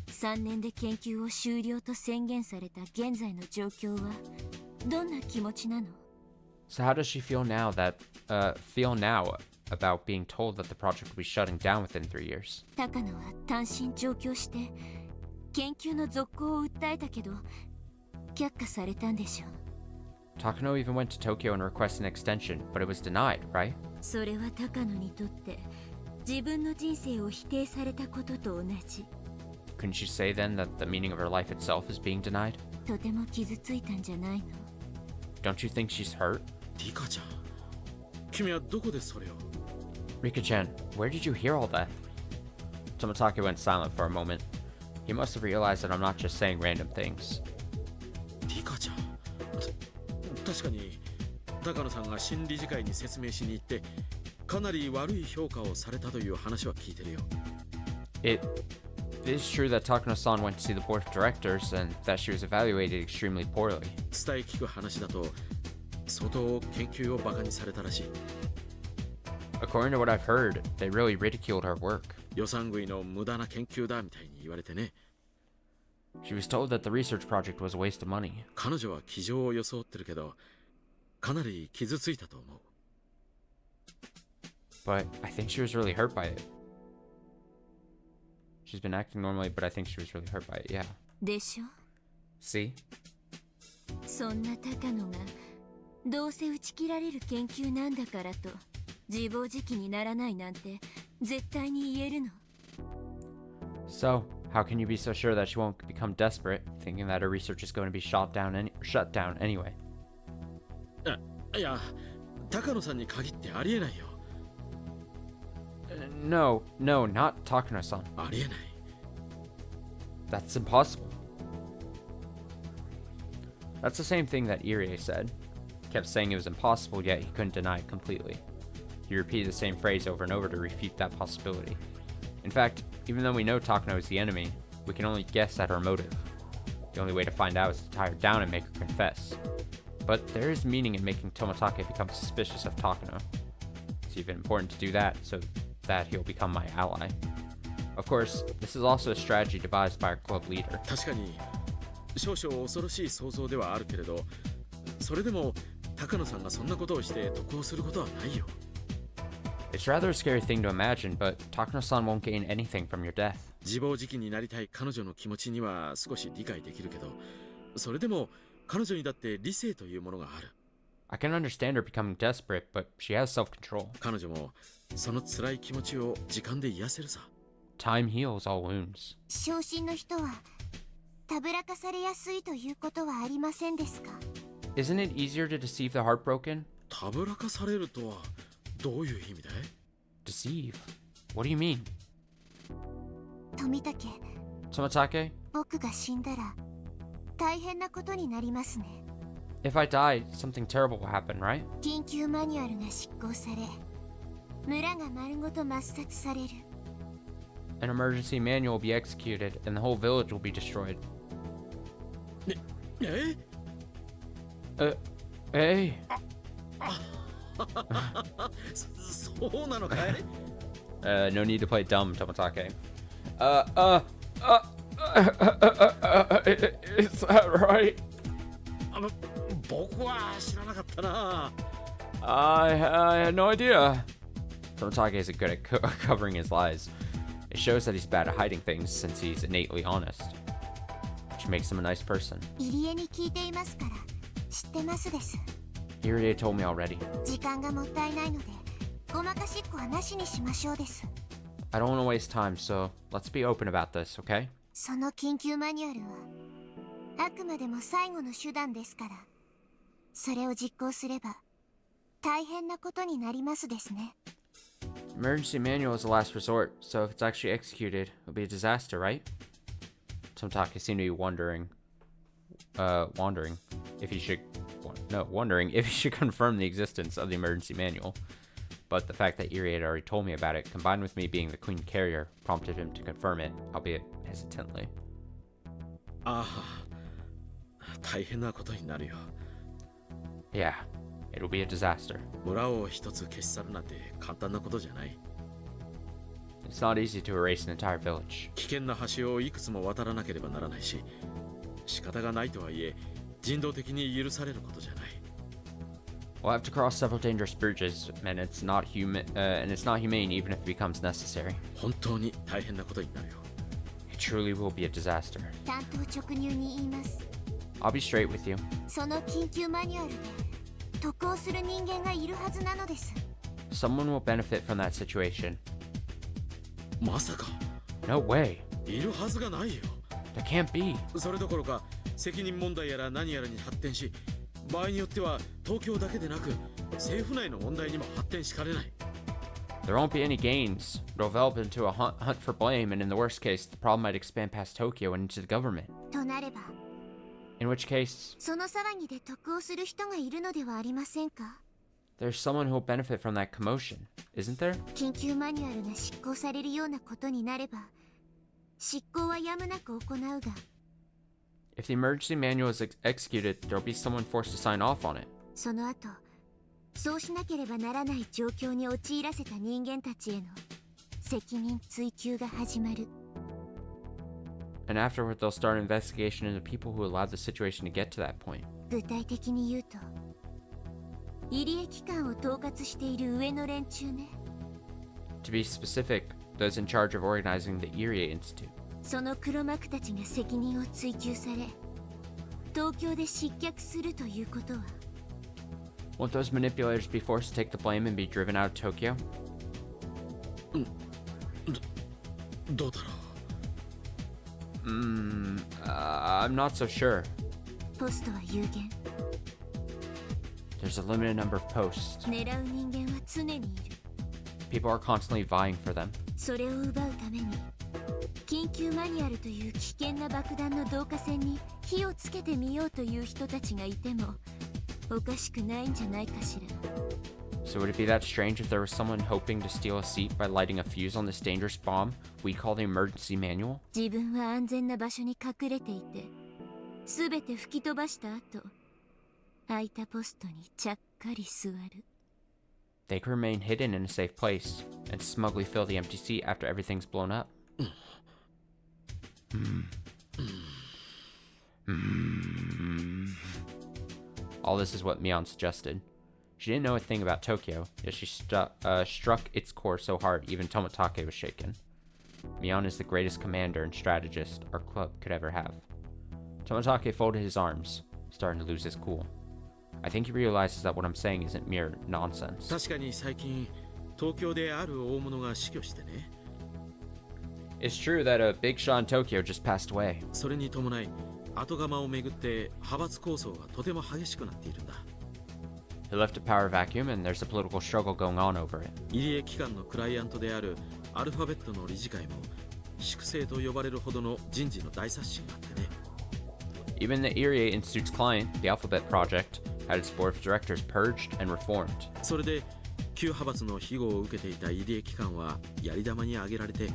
3年で研究を終了と宣言された現在の状況はどんな気持ちなの？ So how does she feel now about being told that the project will be shutting down within 3 years? 高野は単身上京して研究の続行を訴えたけど却下されたんでしょう。 Takano even went to Tokyo and requested an extension, but it was denied, right? それは高野にとって自分の人生を否定されたことと同じ。 Couldn't you say then that the meaning of her life itself is being denied? とても傷ついたんじゃないの？ Don't you think she's hurt? リカちゃん、君はどこでそれを？ Rika-chan, where did you hear all that? Tomatake went silent for a moment. He must have realized that I'm not just saying random things. リカちゃん、確かに高野さんが新理事会に説明しに行ってかなり悪い評価をされたという話は聞いてるよ。 It is true that Takano-san went to see the board of directors and that she was evaluated extremely poorly. 伝え聞く話だと相当研究をバカにされたらしい。 According to what I've heard, they really ridiculed her work. 予算食いの無駄な研究だみたいに言われてね。 She was told that the research project was a waste of money. 彼女は気丈を装ってるけどかなり傷ついたと思う。 But I think she was really hurt by it. She's been acting normally, but I think she was really hurt by it, yeah. でしょ See? そんな高野がどうせ打ち切られる研究なんだからと自暴自棄にならないなんて絶対に言えるの So, how can you be so sure that she won't become desperate, thinking that her research is going to be shut down anyway? いや、高野さんに限ってありえないよ。No, not Takano-san. ありえない。That's impossible. That's the same thing that Irie said. Kept saying it was impossible, yet he couldn't deny it completely. He repeated the same phrase over and over to refute that possibility. In fact, even though we know Takano is the enemy, we can only guess at her motive. The only way to find out is to tie her down and make her confess. But there is meaning in making Tomatake become suspicious of Takano. It's even important to do that so that he'll become my ally. Of course, this is also a strategy devised by our club leader. 確かに少々恐ろしい想像ではあるけれど、それでも高野さんがそんなことをして得をすることはないよ。It's rather a scary thing to imagine, but Takano-san won't gain anything from your death. 自暴自棄になりたい彼女の気持ちには少し理解できるけど、それでも彼女にだって理性というものがある。I can understand her becoming desperate, but she has self-control. 彼女もその辛い気持ちを時間で癒せるさ。Time heals all wounds. 昇進の人はたぶらかされやすいということはありませんですか？ Isn't it easier to deceive the heartbroken? たぶらかされるとはどういう意味だい？ Deceive? What do you mean? 富武、Tomatake? 僕が死んだら大変なことになりますね。 If I die, something terrible will happen, right? 緊急マニュアルが執行され、村が丸ごと抹殺される。An emergency manual will be executed, and the whole village will be destroyed. え？ Hey? そうなのかい？ No need to play dumb, Tomatake. Is that right? 僕は知らなかったな。I had no idea. Tomatake isn't good at covering his lies. It shows that he's bad at hiding things since he's innately honest, which makes him a nice person. 入江に聞いていますから知ってますです。 Irie told me already. 時間がもったいないのでごまかしっこはなしにしましょうです。 I don't want to waste time, so let's be open about this, okay? その緊急マニュアルはあくまでも最後の手段ですから、それを実行すれば大変なことになりますですね。 Emergency manual is the last resort, so if it's actually executed, it'll be a disaster, right? Tomatake seemed to be wondering if he should confirm the existence of the emergency manual. But the fact that Irie had already told me about it, combined with me being the queen carrier, prompted him to confirm it, albeit hesitantly. ああ、大変なことになるよ。 Yeah, it'll be a disaster. 村を一つ消し去るなんて簡単なことじゃない。 It's not easy to erase an entire village. 危険な橋をいくつも渡らなければならないし、仕方がないとはいえ人道的に許されることじゃない。 We'll have to cross several dangerous bridges, and it's not humane even if it becomes necessary. 本当に大変なことになるよ。 It truly will be a disaster. 単刀直入に言います。 I'll be straight with you. その緊急マニュアルで得をする人間がいるはずなのです。 Someone will benefit from that situation. まさか No way. いるはずがないよ。 There can't be. それどころか責任問題やら何やらに発展し、場合によっては東京だけでなく政府内の問題にも発展しかねない。 There won't be any gains. It'll develop into a hunt for blame, and in the worst case, the problem might expand past Tokyo and into the government. となれば、 In which case, その騒ぎで得をする人がいるのではありませんか？ there's someone who'll benefit from that commotion, isn't there? 緊急マニュアルが執行されるようなことになれば、執行はやむなく行うが、 If the emergency manual is executed, there'll be someone forced to sign off on it. その後、そうしなければならない状況に陥らせた人間たちへの責任追及が始まる。 And afterward, they'll start an investigation into people who allowed the situation to get to that point. 具体的に言うと、入江機関を統括している上の連中ね。 To be specific, those in charge of organizing the Irie Institute. その黒幕たちが責任を追及され東京で失脚するということは Won't those manipulators be forced to take the blame and be driven out of Tokyo? どうだろ I'm not so sure. ポストは有限 There's a limited number of posts. 狙う人間は常にいる People are constantly vying for them. それを奪うために緊急マニュアルという危険な爆弾の導火線に火をつけてみようという人たちがいてもおかしくないんじゃないかしら So would it be that strange if there was someone hoping to steal a seat by lighting a fuse on this dangerous bomb we call the emergency manual? 自分は安全な場所に隠れていて全て吹き飛ばした後空いたポストにちゃっかり座る They could remain hidden in a safe place and smugly fill the empty seat after everything's blown up. All this is what Mion suggested. She didn't know a thing about Tokyo, yet she struck its core so hard even Toмотake was shaken. Mion is the greatest commander and strategist our club could ever have. Toмотake folded his arms, starting to lose his cool. I think he realizes that what I'm saying isn't mere nonsense. う。確かに最近東京である大物が死去してね。 It's true that a big shot in Tokyo just passed away. それに伴い後釜をめぐって派閥抗争がとても激しくなっているんだ。 He left a power vacuum and there's a political struggle going on over it. 入江機関のクライアントであるアルファベットの理事会も粛清と呼ばれるほどの人事の大刷新があってね。 Even the Irie Institute's client, the Alphabet Project, had its board of directors purged and reformed. それで旧派閥の庇護を受けていた入江機関はやり玉に挙げられて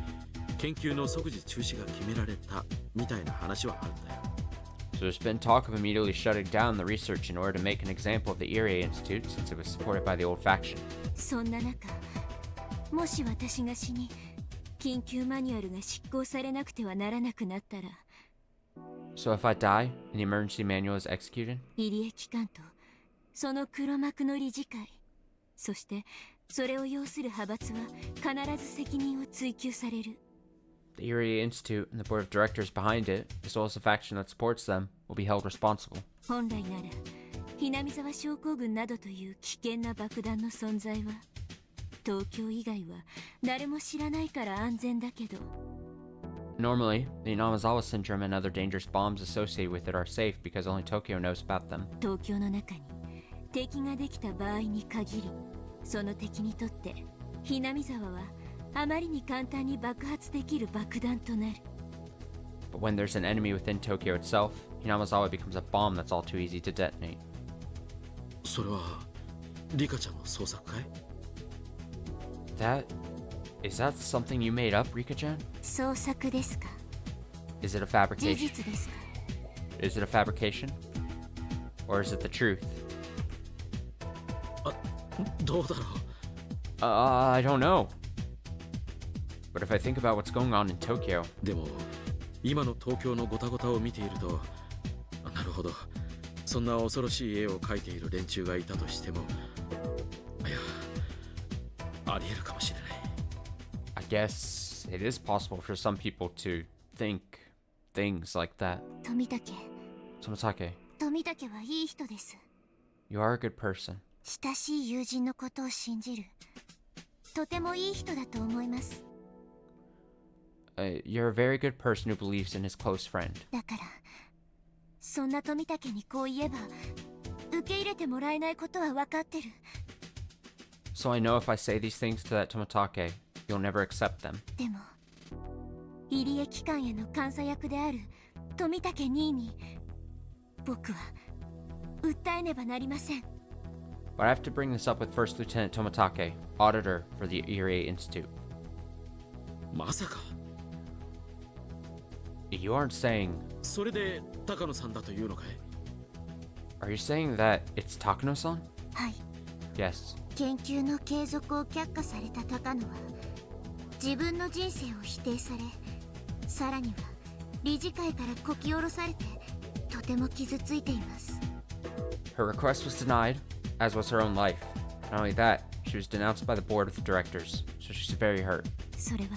研究の即時中止が決められたみたいな話はあるんだよ。 So there's been talk of immediately shutting down the research in order to make an example of the Irie Institute since it was supported by the old faction. そんな中もし私が死に緊急マニュアルが執行されなくてはならなくなったら So if I die and the emergency manual is executed, 入江機関とその黒幕の理事会そしてそれを要する派閥は必ず責任を追及される the Irie Institute and the board of directors behind it, as well as the faction that supports them, will be held responsible. 本来ならひなみ沢症候群などという危険な爆弾の存在は東京以外は誰も知らないから安全だけど Normally, the Inamazawa syndrome and other dangerous bombs associated with it are safe because only Tokyo knows about them. 東京の中に敵ができた場合に限りその敵にとってひなみ沢はあまりに簡単に爆発できる爆弾となる But when there's an enemy within Tokyo itself, Inamazawa becomes a bomb that's all too easy to detonate. それはリカちゃんの創作かい？ Is that something you made up, Rika-chan? 創作ですか Is it a 事 fabrication? 実ですか Is it a fabrication? Or is it the truth? どうだろう。 I don't know. But if I think about what's going on in Tokyo, でも今の東京のゴタゴタを見ていると、なるほど、そんな恐ろしい絵を描いている連中がいたとしても、いや、ありえるかもしれない。 I guess it is possible for some people to think things like that. 富武 Toмотake, 富武はいい人です you are a good person. 親しい友人のことを信じるとてもいい人だと思います You're a very good person who believes in his close friend. だからそんな富武にこう言えば受け入れてもらえないことは分かってる So I know if I say these things to that Toмотake, you'll never accept them. でも入江機関への監査役である富武兄に僕は訴えねばなりません But I have to bring this up with First Lieutenant Toмотake, auditor for the Irie Institute. まさか You aren't saying... それで高野さんだというのかい？ Are you saying that it's Takano-san? はい Yes. 研究の継続を却下された高野は自分の人生を否定されさらには理事会からこき下ろされてとても傷ついています Her request was denied, as was her own life. Not only that, she was denounced by the board of directors, so she's very hurt. それは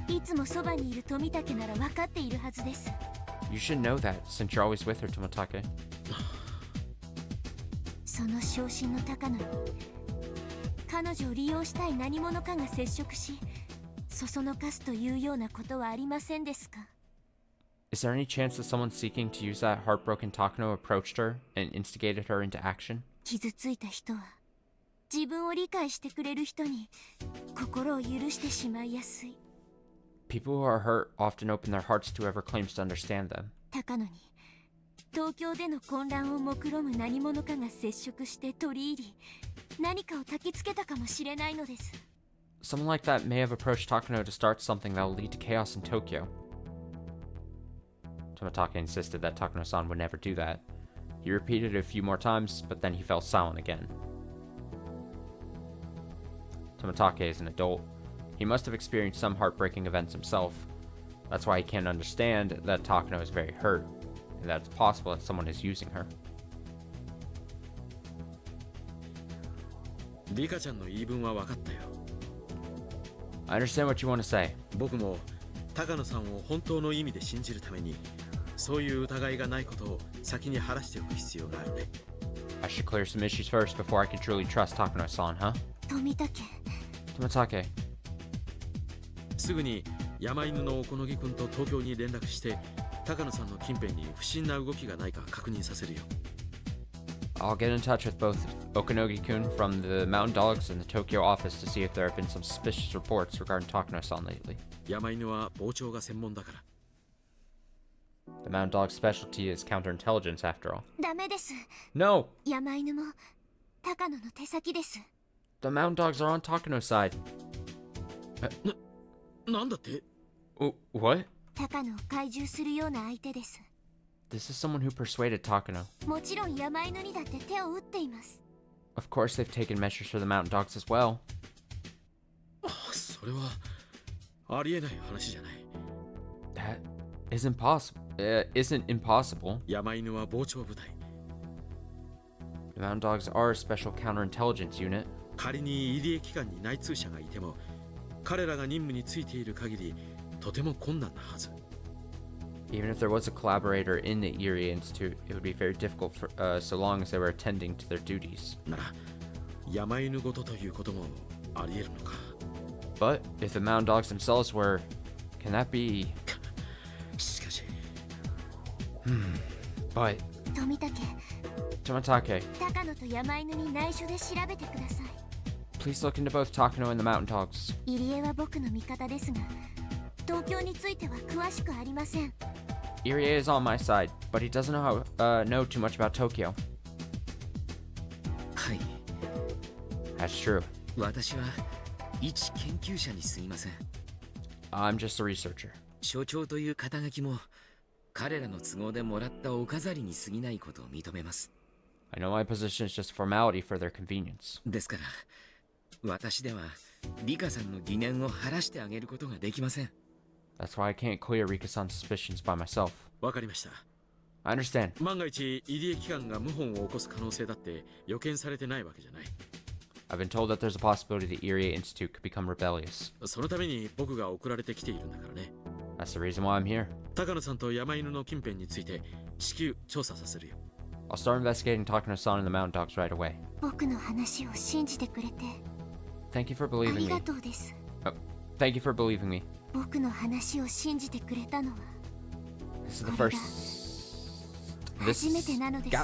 いつもそばにいる富武なら分かっているはずです。 You should know that since you're always with her, Tomatake. その昇進の高野に彼女を利用したい何者かが接触し、そそのかすというようなことはありませんですか？ Is there any chance that someone seeking to use that heartbroken Takano approached her and instigated her into action? 傷ついた人は自分を理解してくれる人に心を許してしまいやすい。 People who are hurt often open their hearts to whoever claims to understand them. 高野に東京での混乱を目論む何者かが接触して取り入り、何かを焚きつけたかもしれないのです。 Someone like that may have approached Takano to start something that will lead to chaos in Tokyo. Tomatake insisted that Takano-san would never do that. He repeated it a few more times, but then he fell silent again. Tomatake is an adult. He must have experienced some heartbreaking events himself. That's why he can't understand that Takano is very hurt, and that it's possible that someone is using her. リカちゃんの言い分は分かったよ。 I understand what you want to say. 僕も高野さんを本当の意味で信じるために、そういう疑いがないことを先に晴らしておく必要があるね。 I should clear some issues first before I can truly trust Takano-san, huh? 富武、 Tomatake, すぐに山犬の小野木君と東京に連絡して、高野さんの近辺に不審な動きがないか確認させるよ。 I'll get in touch with both Okanogi-kun from the Mountain Dogs and the Tokyo office to see if there have been some suspicious reports regarding Takano-san lately. 山犬は傍聴が専門だから。 The Mountain Dog's specialty is counterintelligence, after all. ダメです。 No! 山犬も高野の手先です。 The Mountain Dogs are on Takano's side. なんだって？ What? 高野を懐柔するような相手です。 This is someone who persuaded Takano. もちろん山犬にだって手を打っています。 Of course they've taken measures for the Mountain Dogs as well. それはありえない話じゃない。 That isn't possible. Isn't impossible. 山犬は傍聴部隊。 The Mountain Dogs are a special counterintelligence unit. 仮に入江機関に内通者がいても、彼らが任務についている限りとても困難なはず。 Even if there was a collaborator in the Erie Institute, it would be very difficult for, so long as they were attending to their duties. なら山犬ごとということもありえるのか。 But if the Mountain Dogs themselves were, can that be? しかし、But 富武、 Tomatake, 高野と山犬に内緒で調べてください。 please look into both Takano and the Mountain Dogs. 入江は僕の味方ですが、東京については詳しくありません。 Irie is on my side, but he doesn't know too much about Tokyo. はい、 That's true. 私は一研究者にすみません。 I'm just a researcher. 所長という肩書きも彼らの都合でもらったお飾りに過ぎないことを認めます。 I know my position is just a formality for their convenience. ですから私ではリカさんの疑念を晴らしてあげることができません。 That's why I can't clear Rika-san's suspicions by myself. わかりました。 I understand. 万が一入江機関が謀反を起こす可能性だって予見されてないわけじゃない。 I've been told that there's a possibility the Erie Institute could become rebellious. そのために僕が送られてきているんだからね。 That's the reason why I'm here. 高野さんと山犬の近辺について至急調査させるよ。 I'll start investigating Takano-san and the Mountain Dogs right away. 僕の話を信じてくれて Thank you for あ believing り me. がとうです。 Thank you for believing me. 僕の話を信じてくれたのは This is the これが first. 初めてなのです。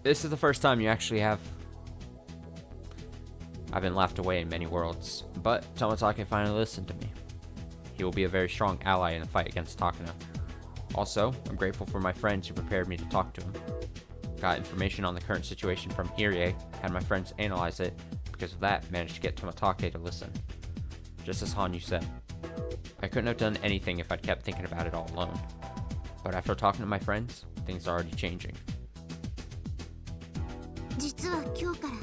This is the first time you actually have. I've been laughed away in many worlds, but Tomatake finally listened to me. He will be a very strong ally in the fight against Takano. Also, I'm grateful for my friends who prepared me to talk to him. Got information on the current situation from Irie, had my friends analyze it, because of that managed to get Tomatake to listen. Just as Hanyu said, I couldn't have done anything if I'd kept thinking about it all alone. But after talking to my friends, things are already changing. 実は今日から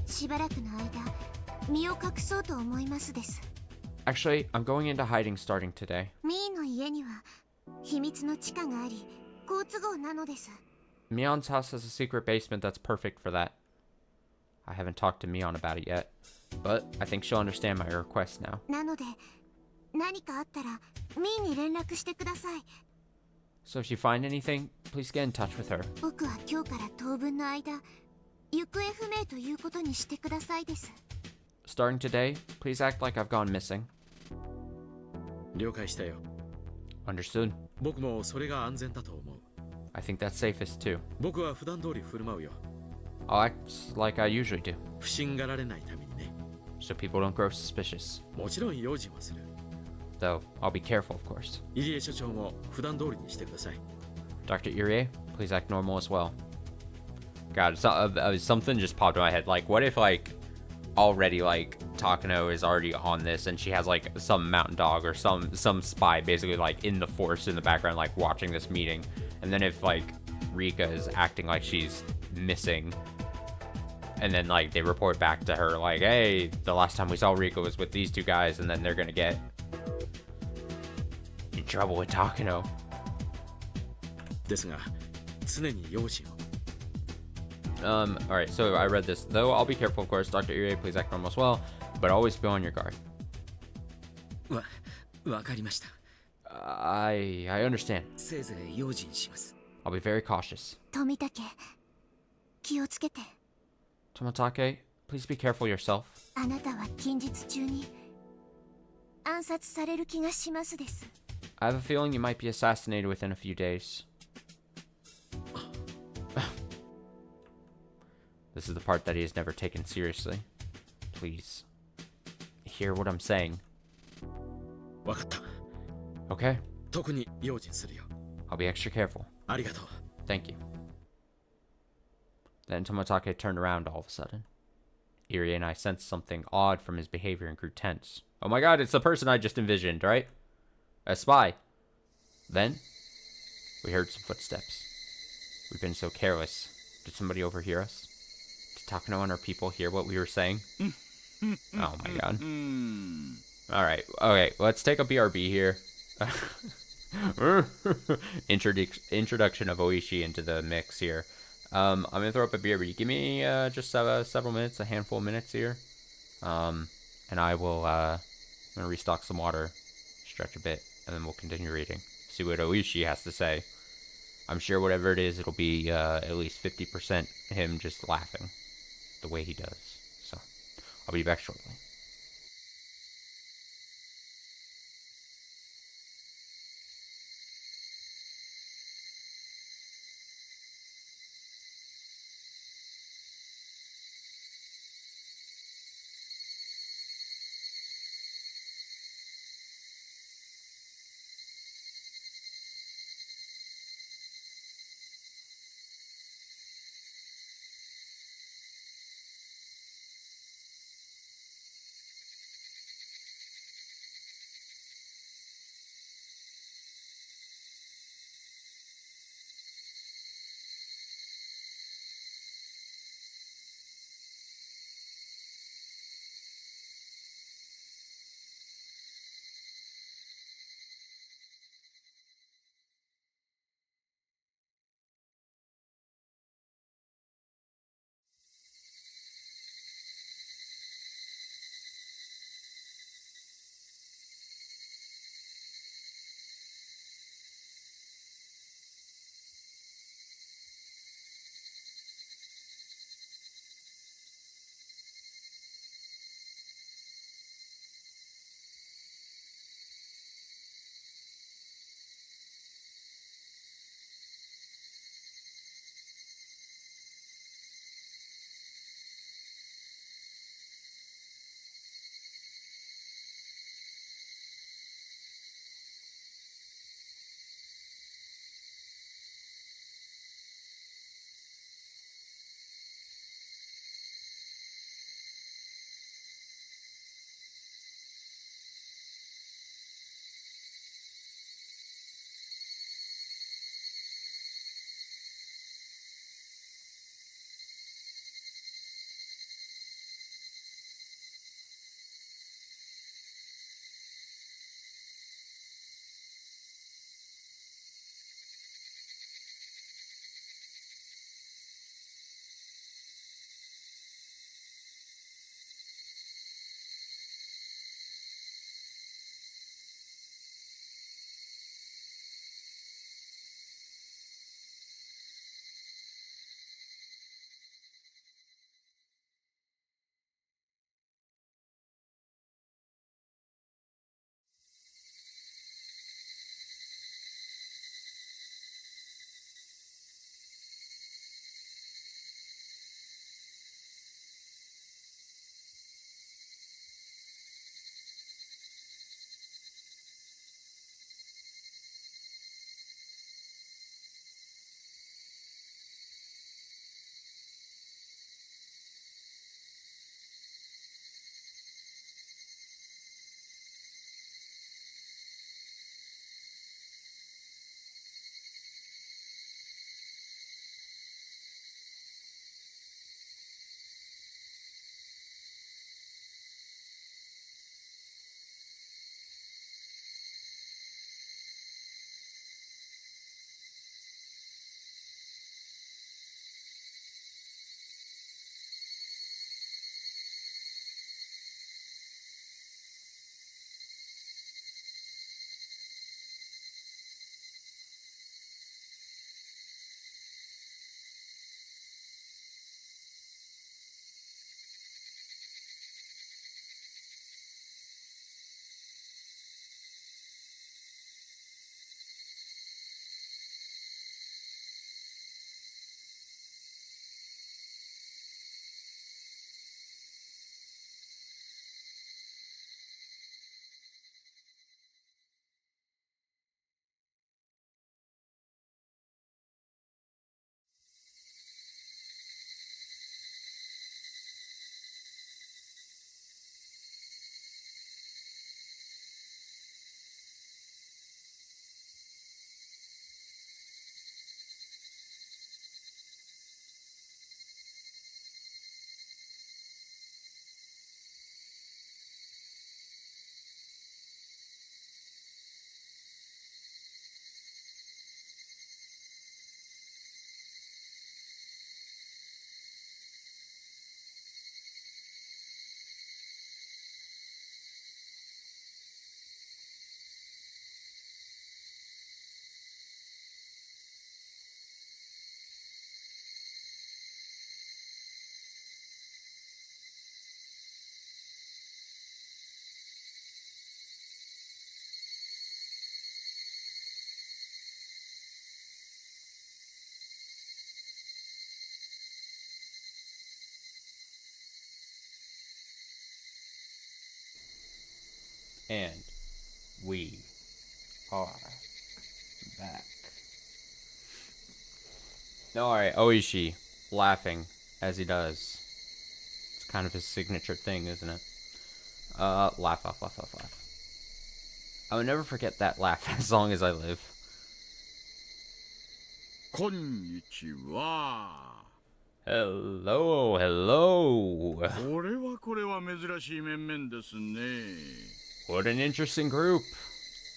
しばらくの間身を隠そうと思いますです。 Actually, I'm going into hiding starting today. ミーの家には秘密の地下があり好都合なのです。 Mion's house has a secret basement that's perfect for that. I haven't talked to Mion about it yet, but I think she'll understand my request now. なので何かあったらミーに連絡してください。 So if you find anything, please get in touch with her. 僕は今日から当分の間行方不明ということにしてくださいです。 Starting today, please act like I've gone missing. 了解したよ。 Understood. 僕もそれが安全だと思う。 I think that's safest too. 僕は普段通り振る舞うよ。 I'll act like I usually do, 不審がられないためにね。 so people don't grow suspicious. もちろん用心はする。 Though, I'll be careful, of course. 入江所長も普段通りにしてください。 Dr. Irie, please act normal as well. God, something just popped in my head. Like, what if, like, already, like, Takano is already on this and she has, like, some mountain dog or some spy basically, like, in the forest in the background, like, watching this meeting. And then if, like, Rika is acting like she's missing and then, like, they report back to her, like, hey, the last time we saw Rika was with these two guys, and then they're gonna get in trouble with Takano. ですが、常に用心を。Alright, so I read this. Though I'll be careful, of course. Dr. Irie, please act normal as well, but always be on your guard. わかりました。I understand. せいぜい用心します。 I'll be very cautious. 富武、気をつけて。 Tomatake, please be careful yourself. あなたは近日中に暗殺される気がしますです。 I have a feeling you might be assassinated within a few days. This is the part that he has never taken seriously. Please, hear what I'm saying. わかった。 Okay? 特に用心するよ。 I'll be extra careful. ありがとう。 Thank you. Then Tomatake turned around all of a sudden. Irie and I sensed something odd from his behavior and grew tense. Oh my god, it's the person I just envisioned, right? A spy. Then, we heard some footsteps. We've been so careless. Did somebody overhear us? Did Takano and our people hear what we were saying? Oh my god. Alright, okay, let's take a BRB here. Introduction of Ooishi into the mix here. I'm gonna throw up a BRB. Give me just several minutes, a handful of minutes here. And I will I'm gonna restock some water, stretch a bit, and then we'll continue reading. See what Ooishi has to say. I'm sure whatever it is, it'll be at least 50% him just laughing the way he does. So I'll be back shortly. And we are back. Alright, Ooishi laughing as he does. It's kind of his signature thing, isn't it? Laugh, laugh, laugh, laugh, laugh. I will never forget that laugh as long as I live. こんにちは。 Hello, hello. これは珍しい面々ですね。 What an interesting group.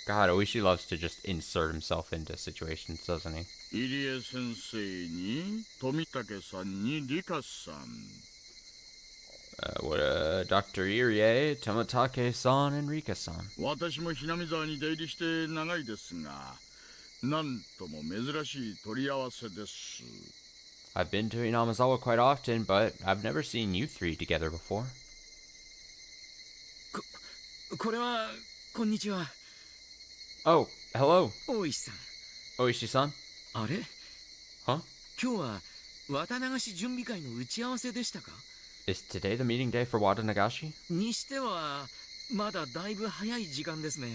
God, Ooishi loves to just insert himself into situations, doesn't he? 入江先生に富武さんに理香さん。 Dr. Irie, Tomatake-san, and Rika-san. 私もひなみ沢に出入りして長いですが、なんとも珍しい取り合わせです。 I've been to Inamazawa quite often, but I've never seen you three together before. これはこんにちは。 Oh, hello, 大石さん。 Ooishi-san. あれ Huh? 今日は綿流し準備会の打ち合わせでしたか？ Is today the meeting day for Watanagashi? にしてはまだだいぶ早い時間ですね。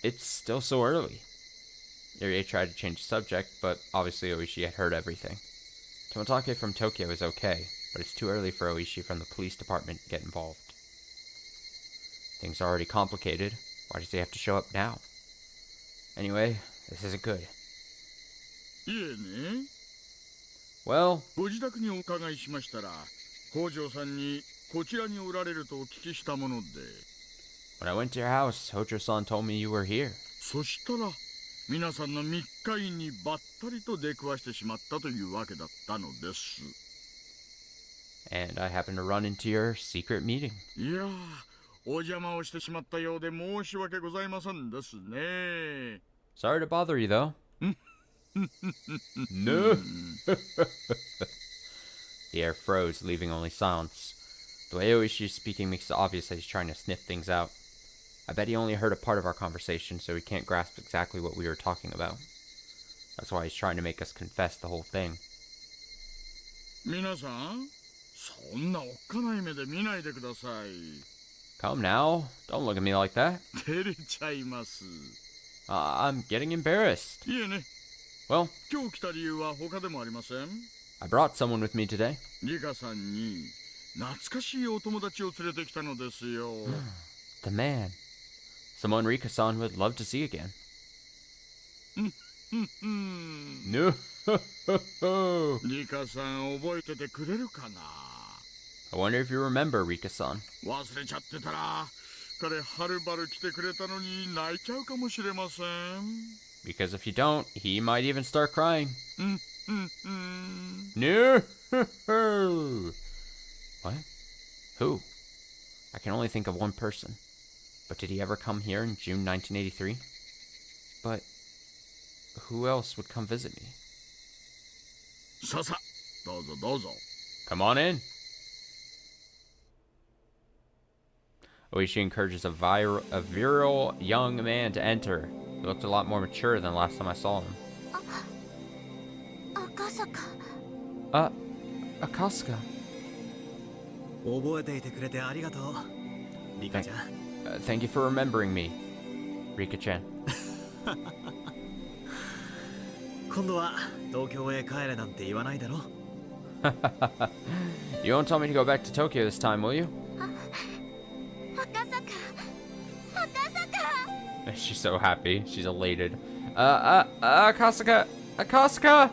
It's still so early. Irie tried to change the subject, but obviously Ooishi had heard everything. Tomatake from Tokyo is okay, but it's too early for Ooishi from the police department to get involved. Things are already complicated. Why does he have to show up now? Anyway, this isn't good. いえね、 Well, ご自宅にお伺いしましたら、北条さんにこちらにおられるとお聞きしたもので、 when I went to your house, Hojo-san told me you were here. そしたら皆さんの密会にばったりと出くわしてしまったというわけだったのです。 And I happened to run into your secret meeting. いやー、お邪魔をしてしまったようで申し訳ございませんですね。 Sorry to bother you, though. No. The air froze, leaving only silence. The way Ooishi is speaking makes it obvious that he's trying to sniff things out. I bet he only heard a part of our conversation, so he can't grasp exactly what we were talking about. That's why he's trying to make us confess the whole thing. 皆さん、そんなおっかない目で見ないでください。 Come now, don't look at me like that. 照れちゃいます。 I'm getting embarrassed. いえね、 Well, 今日来た理由は他でもありません。 I brought someone with me today. リカさんに懐かしいお友達を連れてきたのですよ。 The man. Someone Rika-san would love to see again. No. リカさん覚えててくれるかな。 I wonder if you remember Rika-san. 忘れちゃってたら、彼はるばる来てくれたのに泣いちゃうかもしれません。 Because if you don't, he might even start crying. うん。 No. What? Who? I can only think of one person. But did he ever come here in June 1983? But who else would come visit me? ささ、どうぞどうぞ。 Come on in. Ooishi encourages a virile young man to enter. He looked a lot more mature than the last time I saw him. 赤坂。 Akasuka. 覚えていてくれてありがとう、リカちゃん。 Thank you for remembering me, Rika-chan. 今度は東京へ帰れなんて言わないだろ。 You won't tell me to go back to Tokyo this time, will you? 赤坂。赤坂。 She's so happy. She's elated. Akasuka! Akasuka!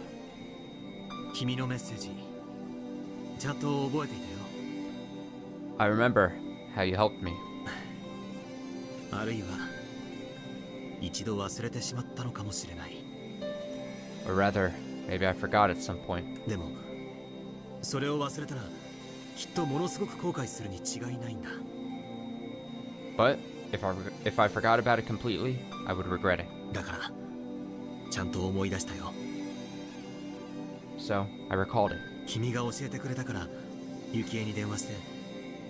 君のメッセージ、ちゃんと覚えていたよ。 I remember how you helped me. あるいは一度忘れてしまったのかもしれない。 Or rather, maybe I forgot at some point. でもそれを忘れたらきっとものすごく後悔するに違いないんだ。 But if I forgot about it completely, I would regret it. だからちゃんと思い出したよ。 So, I recalled it. 君が教えてくれたから幸恵に電話して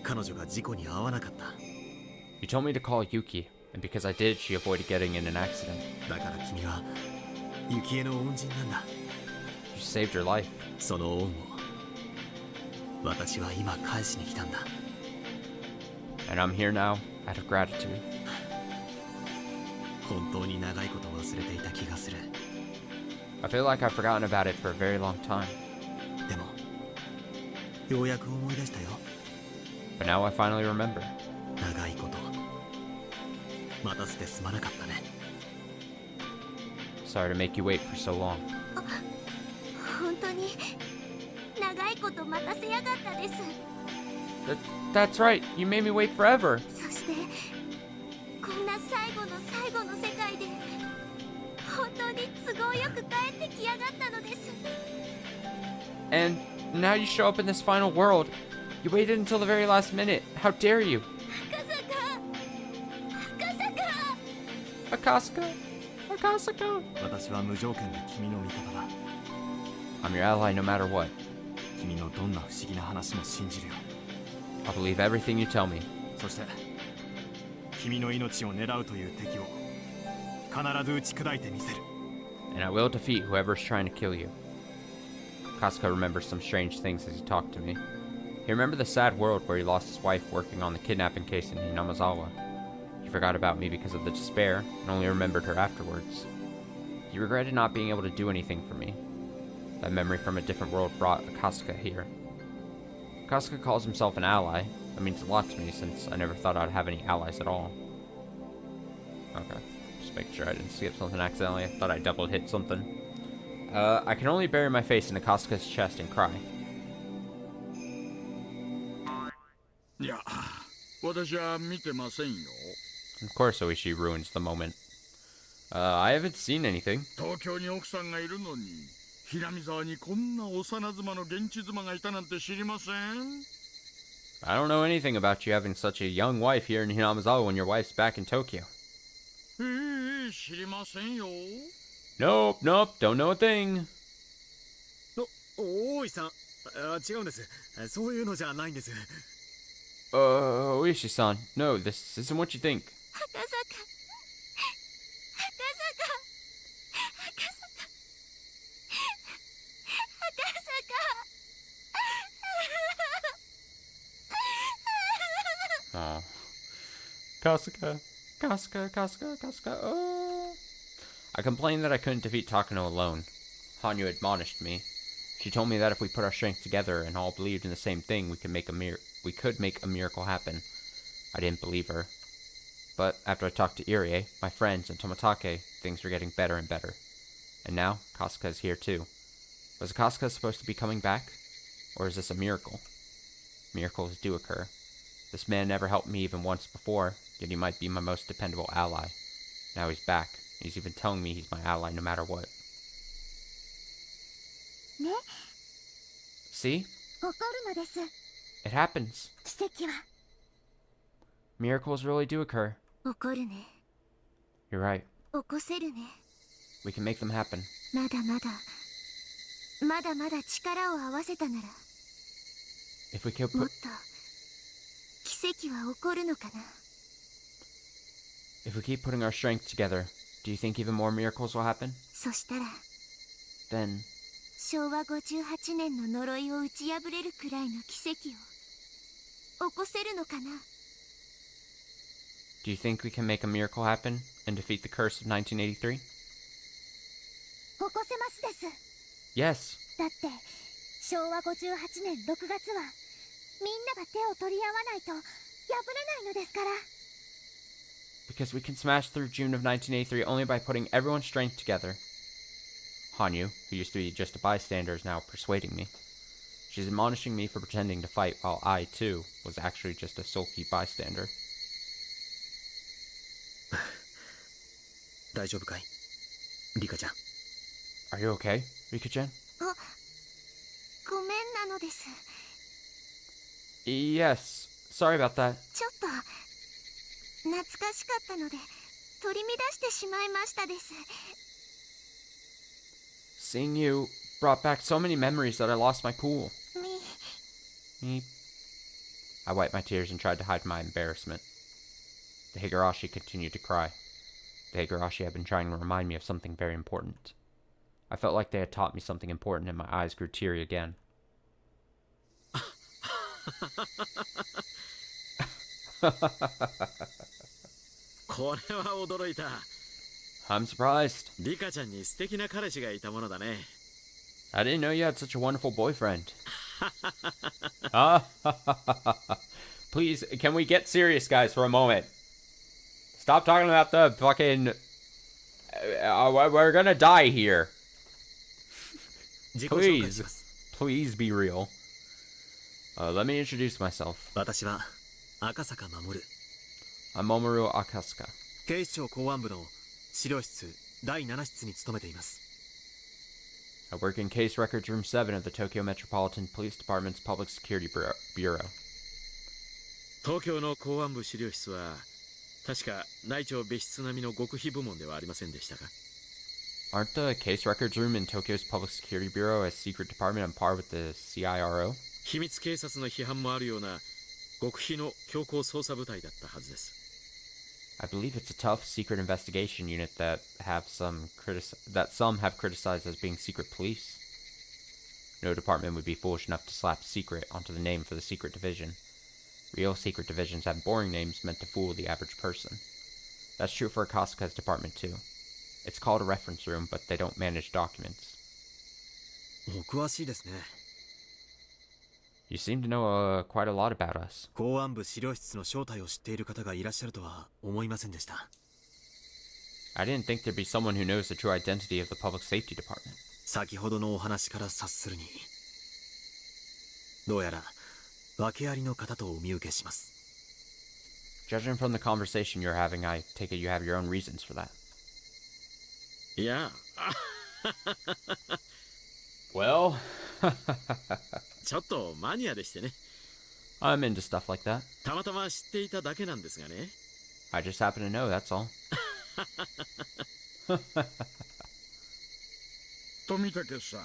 彼女が事故に遭わなかった。 You told me to call Yuki, and because I did, she avoided getting in an accident. だから君は幸恵の恩人なんだ。 You saved her life. その恩を私は今返しに来たんだ。 And I'm here now, out of gratitude. 本当に長いこと忘れていた気がする。 I feel like I've forgotten about it for a very long time. でもようやく思い出したよ。 But now I finally remember. 長いこと待たせてすまなかったね。 Sorry to make you wait for so long. 本当に長いこと待たせやがったです。 That's right. You made me wait forever. そしてこんな最後の最後の世界で本当に都合よく帰ってきやがったのです。 And now you show up in this final world. You waited until the very last minute. How dare you? 赤坂 Akasaka. 私は無条件で君の味方だ。 I'm your ally no matter what. 君のどんな不思議な話も信じるよ。 I'll believe everything you tell me. そして君の命を狙うという敵を必ず打ち砕いてみせる。 And I will defeat whoever's trying to kill you. Kasuga remembers some strange things as he talked to me. He remembered the sad world where he lost his wife working on the kidnapping case in Hinamazawa. He forgot about me because of the despair and only remembered her afterwards. He regretted not being able to do anything for me. That memory from a different world brought Kasuga here. Kasuga calls himself an ally. That means a lot to me since I never thought I'd have any allies at all. Okay, just making sure I didn't skip something accidentally. I thought I double hit something. I can only bury my face into Kasuga's chest and cry. いや、私は見てませんよ。 Of course, Ooishi ruins the moment. I haven't seen anything. 東京に奥さんがいるのに、南沢にこんな幼妻の現地妻がいたなんて知りません。 I don't know anything about you having such a young wife here in Hinamazawa when your wife's back in Tokyo. 知りませんよ。 Nope, don't know a thing. 大井さん、違うんです。そういうのじゃないんです。 Ooishi-san, no, this isn't what you think. 赤坂Oh. Kasuga. Oh. I complained that I couldn't defeat Takano alone. Hanyu admonished me. She told me that if we put our strength together and all believed in the same thing, we could make a miracle happen. I didn't believe her. But after I talked to Irie, my friends, and Tomatake, things were getting better and better. And now, Kasuga is here too. Was Kasuga supposed to be coming back? Or is this a miracle? Miracles do occur. This man never helped me even once before, yet he might be my most dependable ally. Now he's back. He's even telling me he's my ally no matter what. ね、 See? 起こるのです。 It happens. 奇跡は Miracles really do occur. 起こるね。 You're right. 起こせるね。 We can make them happen. まだまだ力を合わせたなら If we could もっ put と奇跡は起こるのかな。 if we keep putting our strength together, do you think even more miracles will happen? そしたら Then 昭和58年の呪いを打ち破れるくらいの奇跡を起こせるのかな。 do you think we can make a miracle happen and defeat the curse of 1983? 起こせますです。 Yes. だって昭和58年6月はみんなが手を取り合わないと破れないのですから。 Because we can smash through June of 1983 only by putting everyone's strength together. Hanyu, who used to be just a bystander, is now persuading me. She's admonishing me for pretending to fight while I, too, was actually just a sulky bystander. 大丈夫かい、リカちゃん。 Are you okay, Rika-chan? ごめんなのです。 Yes. Sorry about that. ちょっと懐かしかったので取り乱してしまいましたです。 Seeing you brought back so many memories that I lost my cool. み Meep. I wiped my tears and tried to hide my embarrassment. The Higurashi continued to cry. The Higurashi had been trying to remind me of something very important. I felt like they had taught me something important and my eyes grew teary again. これは驚いた。I'm surprised. リカちゃんに素敵な彼氏がいたものだね。 I didn't know you had such a wonderful boyfriend. Ah, please, can we get serious, guys, for a moment? Stop talking about the fucking... we're gonna die here. Please. Please be real. Let me introduce myself. 私は赤坂守。 I'm Momoru Akasuka. 警視庁公安部の資料室第7室に勤めています。 I work in Case Records Room 7 of the Tokyo Metropolitan Police Department's Public Security Bureau. 東京の公安部資料室は確か内調別室並みの極秘部門ではありませんでしたか？ Aren't the Case Records Room in Tokyo's Public Security Bureau a secret department on par with the CIRO? 秘密警察の批判もあるような極秘の強行捜査部隊だったはずです。 I believe it's a tough secret investigation unit that some have criticized as being secret police. No department would be foolish enough to slap secret onto the name for the secret division. Real secret divisions have boring names meant to fool the average person. That's true for Akasuka's department too. It's called a reference room, but they don't manage documents. お詳しいですね。 You seem to know quite a lot about us. 公安部資料室の正体を知っている方がいらっしゃるとは思いませんでした。 I didn't think there'd be someone who knows the true identity of the public safety department. 先ほどのお話から察するに、どうやら訳ありの方とお見受けします。 Judging from the conversation you're having, I take it you have your own reasons for that. いや、Well, ちょっとマニアでしてね。 I'm into stuff like that. たまたま知っていただけなんですがね。 I just happen to know, that's all. 富武さん、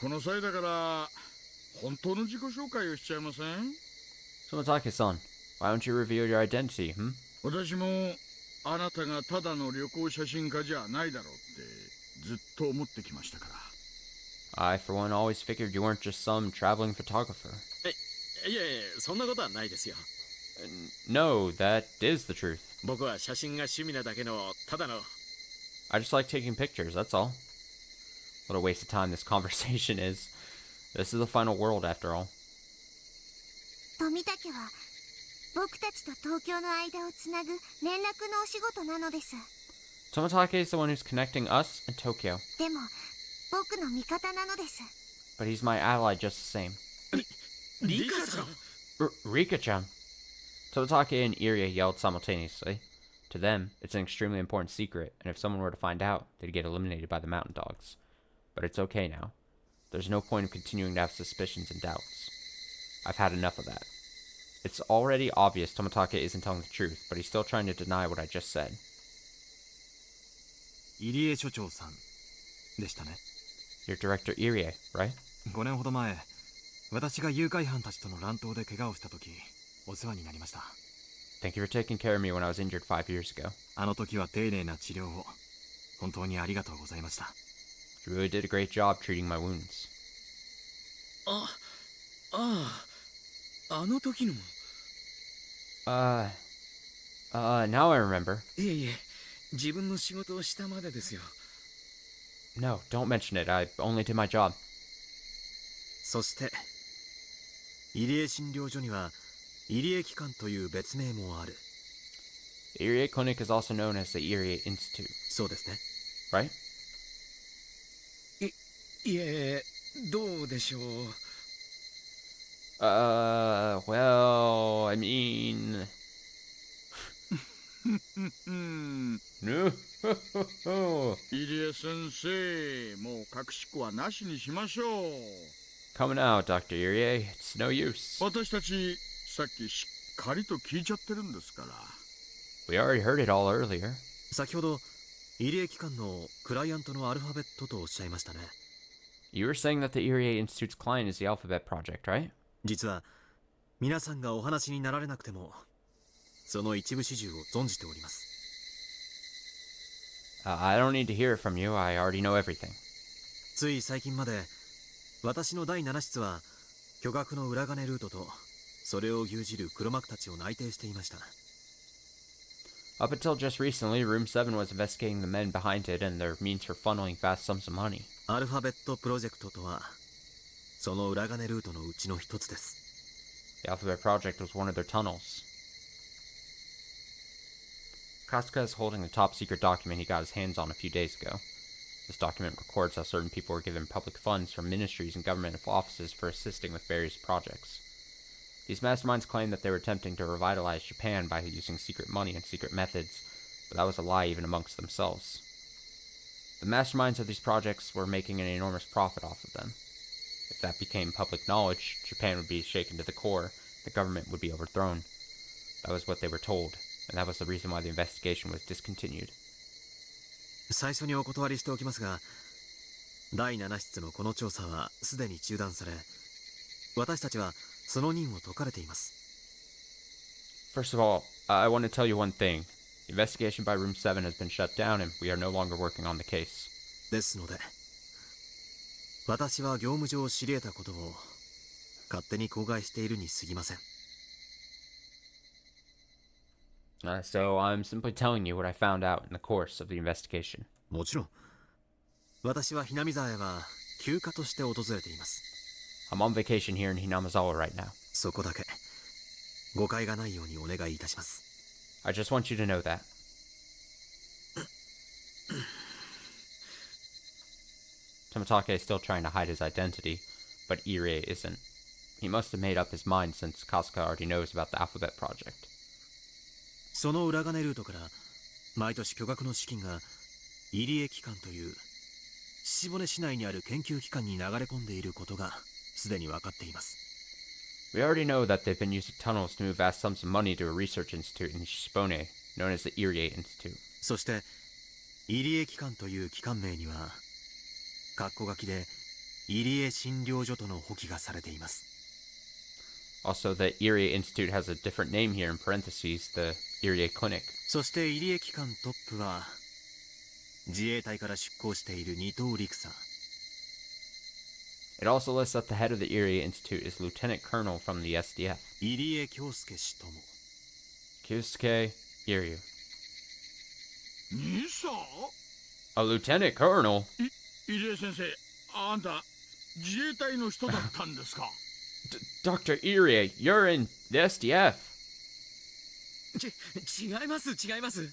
この際だから本当の自己紹介をしちゃいません？ Tomatake-san, why don't you reveal your identity, hmm? 私もあなたがただの旅行写真家じゃないだろうってずっと思ってきましたから。 I, for one, always figured you weren't just some traveling photographer. いやいや、そんなことはないですよ。 No, that is the truth. 僕は写真が趣味なだけのただの。 I just like taking pictures, that's all. What a waste of time this conversation is. This is the final world, after all. 富武は僕たちと東京の間をつなぐ連絡のお仕事なのです。 Tomatake is the one who's connecting us and Tokyo. でも僕の味方なのです。 But he's my ally just the same. リカちゃん。 Rika-chan. Tomatake and Irie yelled simultaneously. To them, it's an extremely important secret, and if someone were to find out, they'd get eliminated by the mountain dogs. But it's okay now. There's no point of continuing to have suspicions and doubts. I've had enough of that. It's already obvious Tomatake isn't telling the truth, but he's still trying to deny what I just said. 入江所長さんでしたね。 You're Director Irie, right? 5年ほど前、私が誘拐犯たちとの乱闘で怪我をした時、お世話になりました。 Thank you for taking care of me when I was injured 5 years ago. あの時は丁寧な治療を本当にありがとうございました。 You really did a great job treating my wounds. あの時の。 Now I remember. いえいえ、自分の仕事をしたまでですよ。 No, don't mention it. I only did my job. そして入江診療所には入江機関という別名もある。 The Irie Clinic is also known as the Irie Institute, そうですね。 right? いえ、どうでしょう。 Well, I mean... 入江先生、もう隠し子はなしにしましょう。 Coming out, Dr. Irie. It's no use. 私たちさっきしっかりと聞いちゃってるんですから。 We already heard it all earlier. 先ほど入江機関のクライアントのアルファベットとおっしゃいましたね。 You were saying that the Irie Institute's client is the Alphabet Project, right? 実は皆さんがお話になられなくてもその一部始終を存じております。 I don't need to hear it from you. I already know everything. つい最近まで私の第7室は巨額の裏金ルートとそれを牛耳る黒幕たちを内偵していました。Up until just recently, Room 7 was investigating the men behind it and their means for funneling vast sums of money. アルファベットプロジェクトとはその裏金ルートのうちの一つです。 The Alphabet Project was one of their tunnels. Kasuga is holding a top-secret document he got his hands on a few days ago. This document records how certain people were given public funds from ministries and government offices for assisting with various projects. These masterminds claimed that they were attempting to revitalize Japan by using secret money and secret methods, but that was a lie even amongst themselves. The masterminds of these projects were making an enormous profit off of them. If that became public knowledge, Japan would be shaken to the core, the government would be overthrown. That was what they were told, and that was the reason why the investigation was discontinued. 最初にお断りしておきますが、第7室のこの調査はすでに中断され、私たちはその任を解かれています。 First of all, I want to tell you one thing. The investigation by Room 7 has been shut down and we are no longer working on the case. ですので、私は業務上知り得たことを勝手に口外しているに過ぎません。So I'm simply telling you what I found out in the course of the investigation. もちろん、私はひなみ沢へは休暇として訪れています。 I'm on vacation here in Hinamizawa right now. そこだけ誤解がないようにお願いいたします。 I just want you to know that. Tomitake is still trying to hide his identity, but Irie isn't. He must have made up his mind since Kasuga already knows about the Alphabet Project. その裏金ルートから毎年巨額の資金が入江機関という下根市内にある研究機関に流れ込んでいることがすでに分かっています。 We already know that they've been using tunnels to move vast sums of money to a research institute in Shibone, known as the Irie Institute. そして入江機関という機関名には括弧書きで入江診療所との補記がされています。 Also, the Irie Institute has a different name here in parentheses, the Irie Clinic. そして入江機関トップは自衛隊から出向している二等陸佐。 It also lists that the head of the Irie Institute is Lieutenant Colonel from the SDF. 入江京介氏とも。 Kyusuke Iryu. 兄さん A Lieutenant Colonel? 入江先生、あんた自衛隊の人だったんですか？ Dr. Irie, you're in the SDF. 違います違います。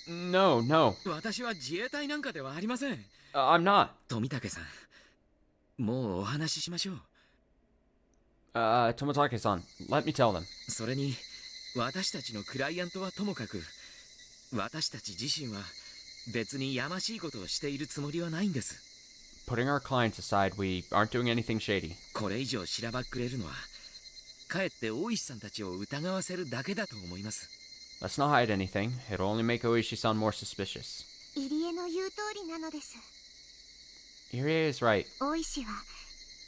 No, no, 私は自衛隊なんかではありません。 I'm not. 富武さん、もうお話ししましょう。 Tomitake-san, let me tell them. それに私たちのクライアントはともかく、私たち自身は別にやましいことをしているつもりはないんです。 Putting our clients aside, we aren't doing anything shady. これ以上しらばっくれるのはかえって大石さんたちを疑わせるだけだと思います。 Let's not hide anything. It'll only make Ooishi-san more suspicious. 入江の言う通りなのです。 Irie is right. 大石は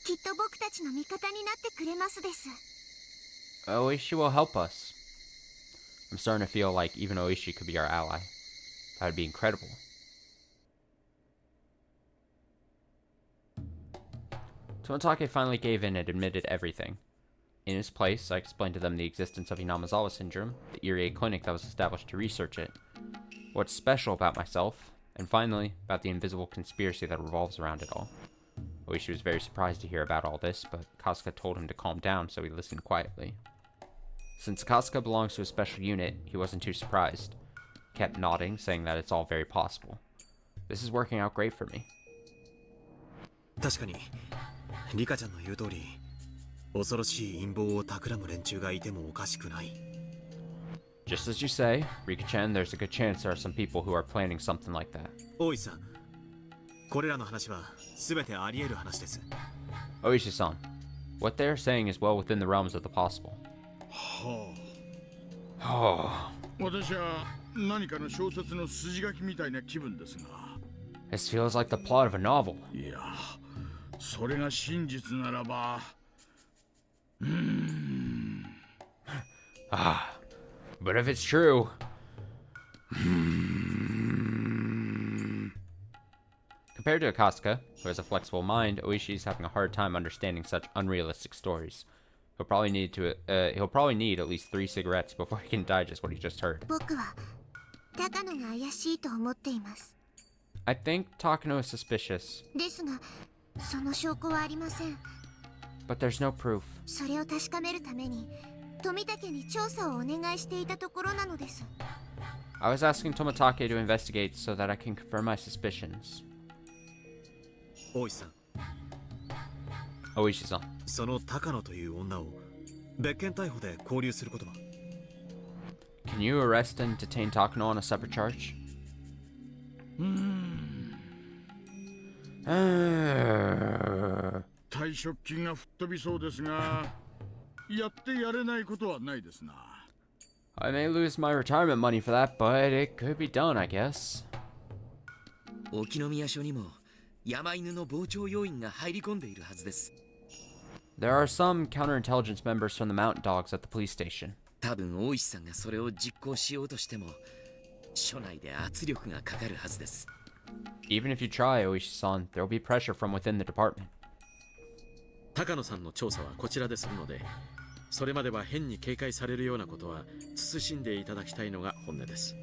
きっと僕たちの味方になってくれますです。 Ooishi will help us. I'm starting to feel like even Ooishi could be our ally. That would be incredible. Tomitake finally gave in and admitted everything. In his place, I explained to them the existence of Hinamizawa syndrome, the Irie clinic that was established to research it, what's special about myself, and finally, about the invisible conspiracy that revolves around it all. Ooishi was very surprised to hear about all this, but Kasuga told him to calm down, so he listened quietly. Since Kasuga belongs to a special unit, he wasn't too surprised. He kept nodding, saying that it's all very possible. This is working out great for me. 確かにリカちゃんの言う通り、恐ろしい陰謀を企む連中がいてもおかしくない。 Just as you say, Rika-chan, there's a good chance there are some people who are planning something like that. 大石さん、これらの話は全てあり得る話です。 Ooishi-san, what they're saying is well within the realms of the possible. はあ。私は何かの小説の筋書きみたいな気分ですが。 This feels like the plot of a novel. いや、それが真実ならば。But if it's true... Compared to Akasuka, who has a flexible mind, Ooishi is having a hard time understanding such unrealistic stories. He'll probably need at least 3 cigarettes before he can digest what he just heard. 僕は高野が怪しいと思っています。 I think Takano is suspicious, ですが、その証拠はありません。 but there's no proof. それを確かめるために富武に調査をお願いしていたところなのです。 I was asking Tomitake to investigate so that I can confirm my suspicions. 大石さん、 Ooishi-san. その高野という女を別件逮捕で拘留することは？ Can you arrest and detain Takano on a separate charge? 退職金が吹っ飛びそうですが、やってやれないことはないですな。 I may lose my retirement money for that, but it could be done, I guess. 沖宮署にも山犬の傍聴要員が入り込んでいるはずです。 There are some counterintelligence members from the mountain dogs at the police station. 多分大石さんがそれを実行しようとしても署内で圧力がかかるはずです。 Even if you try, Ooishi-san, there will be pressure from within the department. 高野さんの調査はこちらでするので、それまでは変に警戒されるようなことは慎んでいただきたいのが本音です。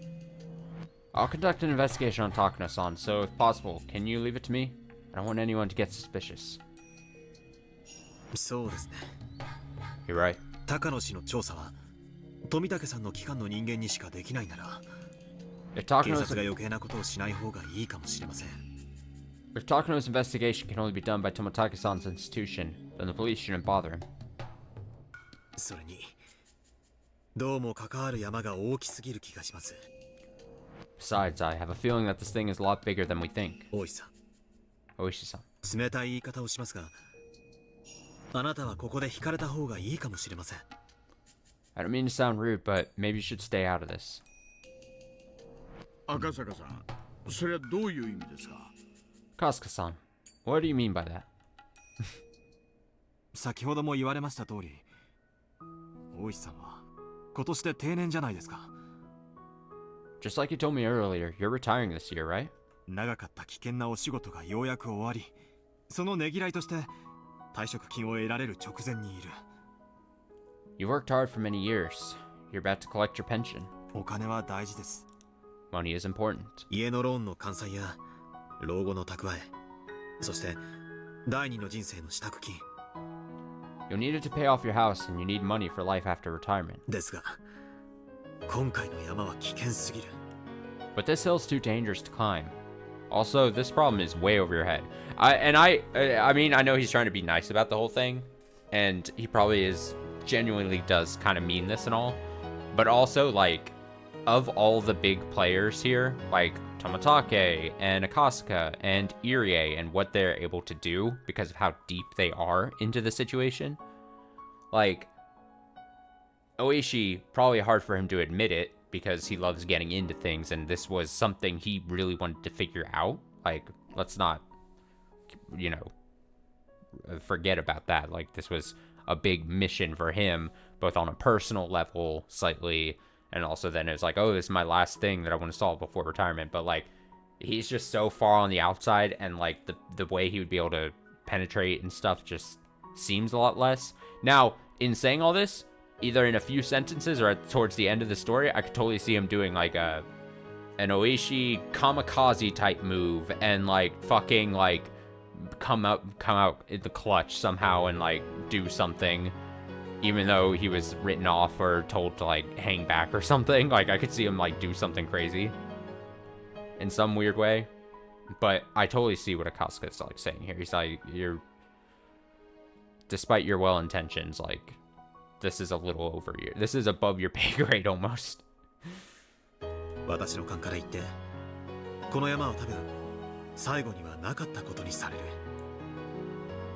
I'll conduct an investigation on Takano-san, so if possible, can you leave it to me? I don't want anyone to get suspicious. そうですね。 You're right. 高野氏の調査は富武さんの機関の人間にしかできないなら、 If 警 Takano's, 察が余計なことをしない方がいいかもしれません。 if Takano's investigation can only be done by Tomitake-san's institution, then the police shouldn't bother him. それにどうも関わる山が大きすぎる気がします。 Besides, I have a feeling that this thing is a lot bigger than we think. 大石さん、 Ooishi-san. 冷たい言い方をしますが、あなたはここで引かれた方がいいかもしれません。 I don't mean to sound rude, but maybe you should stay out of this. 赤坂さん、それはどういう意味ですか？ Kasuka-san, what do you mean by that? 先ほども言われました通り、大石さんは今年で定年じゃないですか。 Just like you told me earlier, you're retiring this year, right? 長かった危険なお仕事がようやく終わり、そのねぎらいとして退職金を得られる直前にいる。 You worked hard for many years. You're about to collect your pension. お金は大事です。 Money is important. 家のローンの完済や老後の蓄え、そして第二の人生の支度金 You'll need it to pay off your house, and you need money for life after retirement. ですが、今回の山は危険すぎる。 But this hill's too dangerous to climb. Also, this problem is way over your head. I mean, I know he's trying to be nice about the whole thing, and he probably genuinely does kind of mean this and all. But also, like, of all the big players here, like Tomitake and Akasaka and Irie and what they're able to do because of how deep they are into the situation, like, Ooishi, probably hard for him to admit it because he loves getting into things, and this was something he really wanted to figure out. Like, let's not, you know, forget about that. Like, this was a big mission for him, both on a personal level, slightly, and also then it's like, oh, this is my last thing that I want to solve before retirement. But, like, he's just so far on the outside, and, like, the way he would be able to penetrate and stuff just seems a lot less. Now, in saying all this, either in a few sentences or towards the end of the story, I could totally see him doing, like, an Ooishi kamikaze type move and, like, fucking, like, come out in the clutch somehow and, like, do something, even though he was written off or told to, like, hang back or something. Like, I could see him, like, do something crazy in some weird way. But I totally see what Akasuka is, like, saying here. He's like, despite your well intentions, like, this is a little over your, this is above your pay grade almost. 私の勘から言って、この山は多分最後にはなかったことにされる。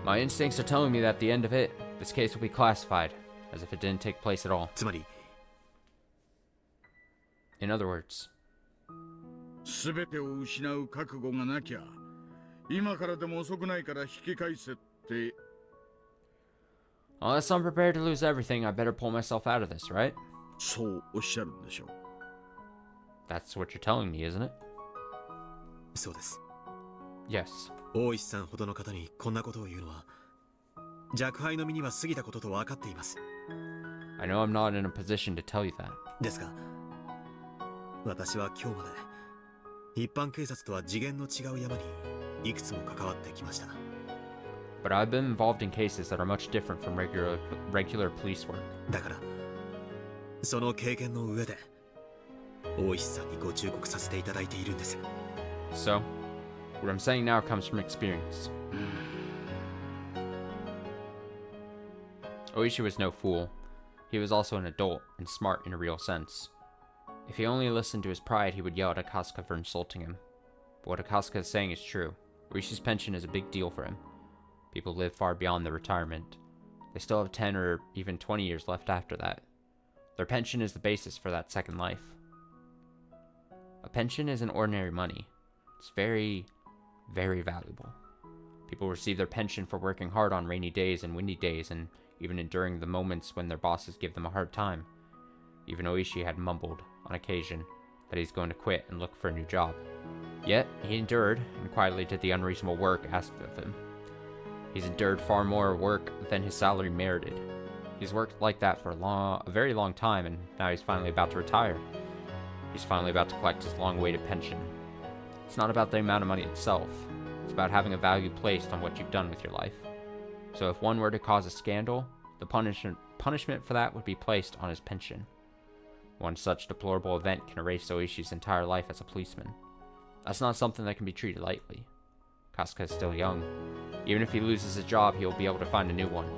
My instincts are telling me that at the end of it, this case will be classified as if it didn't take place at all. つまり、 In other words, すべてを失う覚悟がなきゃ、今からでも遅くないから引き返せって。 unless I'm prepared to lose everything, I better pull myself out of this, right? そうおっしゃるんでしょう。 That's what you're telling me, isn't it? そうです。 Yes. 大石さんほどの方にこんなことを言うのは若輩の身には過ぎたことと分かっています。 I know I'm not in a position to tell you that. ですが、私は今日まで一般警察とは次元の違う山にいくつも関わってきました。 But I've been involved in cases that are much different from regular police work. だからその経験の上で大石さんにご忠告させていただいているんです。 So, what I'm saying now comes from experience. Ooishi was no fool. He was also an adult and smart in a real sense. If he only listened to his pride, he would yell at Akasuka for insulting him. But what Akasuka is saying is true. Oishi's pension is a big deal for him. People live far beyond their retirement. They still have 10 or even 20 years left after that. Their pension is the basis for that second life. A pension isn't ordinary money. It's very, very valuable. People receive their pension for working hard on rainy days and windy days, and even enduring the moments when their bosses give them a hard time. Even Ooishi had mumbled, on occasion, that he's going to quit and look for a new job. Yet, he endured, and quietly did the unreasonable work asked of him. He's endured far more work than his salary merited. He's worked like that for a very long time, and now he's finally about to retire. He's finally about to collect his long-awaited pension. It's not about the amount of money itself. It's about having a value placed on what you've done with your life. So if one were to cause a scandal, the punishment for that would be placed on his pension. One such deplorable event can erase Oishi's entire life as a policeman. That's not something that can be treated lightly. Kasuka is still young. Even if he loses his job, he'll be able to find a new one.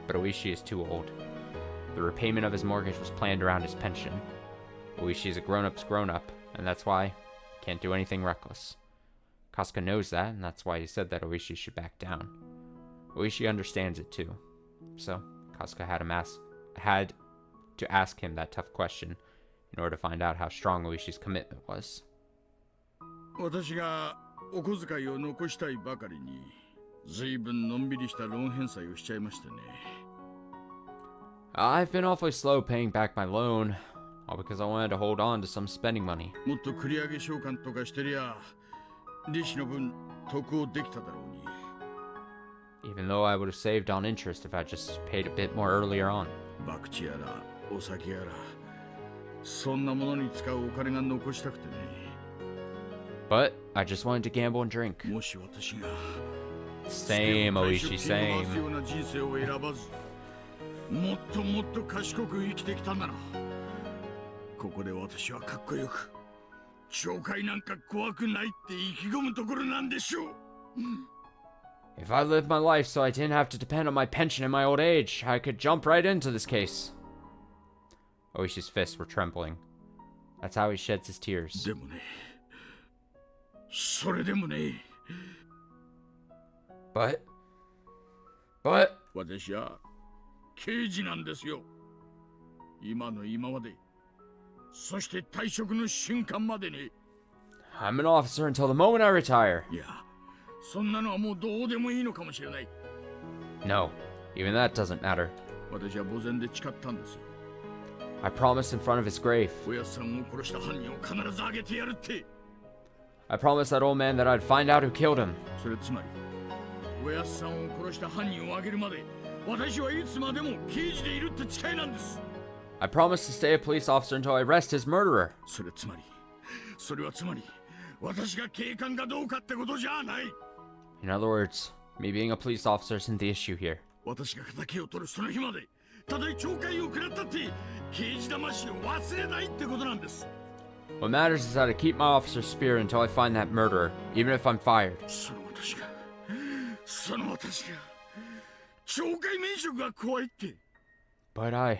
But Ooishi is too old. The repayment of his mortgage was planned around his pension. Ooishi is a grown-up's grown-up, and that's why he can't do anything reckless. Kasuka knows that, and that's why he said that Ooishi should back down. Ooishi understands it too. So, Kasuka had to ask him that tough question in order to find out how strong Oishi's commitment was. 私がお小遣いを残したいばかりに、随分のんびりしたローン返済をしちゃいましたね。I've been awfully slow paying back my loan, all because I wanted to hold on to some spending money. もっと繰り上げ償還とかしてりゃ、利子の分得をできただろうに。Even though I would have saved on interest if I just paid a bit more earlier on. 博打やらお酒やら、そんなものに使うお金が残したくてね。But I just wanted to gamble and drink. もし私が Same, Ooishi, スケを回す same. ような人生を選ばず、もっともっと賢く生きてきたなら、ここで私はかっこよく、懲戒なんか怖くないって意気込むところなんでしょう。If I lived my life so I didn't have to depend on my pension in my old age, I could jump right into this case. Oishi's fists were trembling. That's how he sheds his tears. でもね、それでもね、But... 私は刑事なんですよ。今の今まで、そして退職の瞬間までね。I'm an officer until the moment I retire. いや、そんなのはもうどうでもいいのかもしれない。No, even that doesn't matter. 私は墓前で誓ったんですよ。I promised in front of his grave. おやっさんを殺した犯人を必ず挙げてやるって。I promised that old man that I'd find out who killed him. それつまり、おやっさんを殺した犯人を挙げるまで、私はいつまでも刑事でいるって誓いなんです。I promised to stay a police officer until I arrest his murderer. それはつまり、私が警官かどうかってことじゃない。In other words, me being a police officer isn't the issue here. 私が敵を取るその日まで、たとえ懲戒を食らったって、刑事魂を忘れないってことなんです。What matters is that I keep my officer's spirit until I find that murderer, even if I'm fired. その私が、懲戒免職が怖いって。But am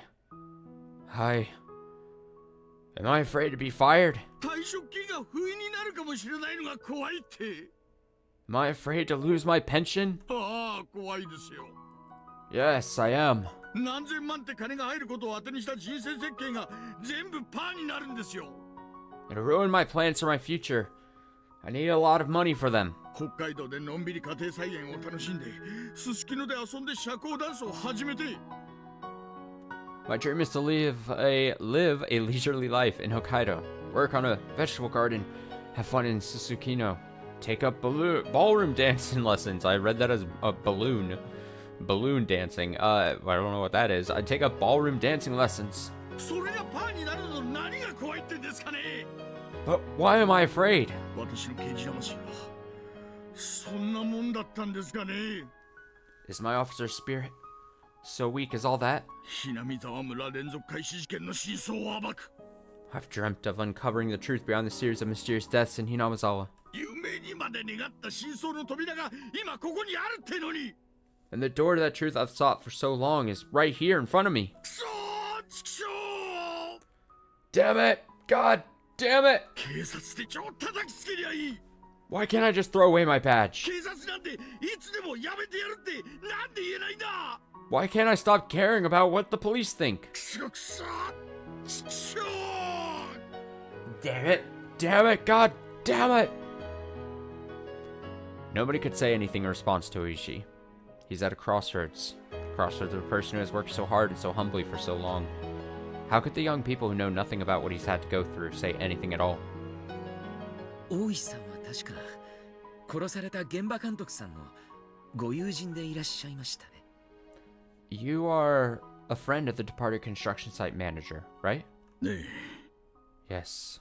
I afraid to be fired? 退職金が不意になるかもしれないのが怖いって。Am I afraid to lose my pension? ああ、怖いですよ。Yes, I am. 何千万って金が入ることを当てにした人生設計が全部パーになるんですよ。It'll ruin my plans for my future. I need a lot of money for them. 北海道でのんびり家庭菜園を楽しんで、すすきので遊んで社交ダンスを始めて。My dream is to live a leisurely life in Hokkaido, work on a vegetable garden, have fun in Susukino, take up ballroom dancing lessons. I read that as a balloon. balloon dancing. I don't know what that is. I'd take up ballroom dancing lessons. それがパーになるの何が怖いってんですかね But why am I afraid? 私の刑事魂はそんなもんだったんですかね Is my officer's spirit so weak as all that? ひなみ沢村連続開始事件の真相を暴く I've dreamt of uncovering the truth beyond the series of mysterious deaths in Hinamizawa. 夢にまで願った真相の扉が今ここにあるってのに And the door to that truth I've sought for so long is right here in front of me. くそーちくしょー Damn it! God damn it! 警察手帳叩きつけりゃいい Why can't I just throw away my badge? 警察なんていつでもやめてやるってなんで言えないんだ Why can't I stop caring about what the police think? くそくそちくしょー Damn it! Damn it! God damn it! Nobody could say anything in response to Ooishi. He's at a crossroads. Crossroads of a person who has worked so hard and so humbly for so long. How could the young people who know nothing about what he's had to go through say anything at all? 大石さんは確か殺された現場監督さんのご友人でいらっしゃいましたね。You are a friend of the departed construction site manager, right? ね Yes.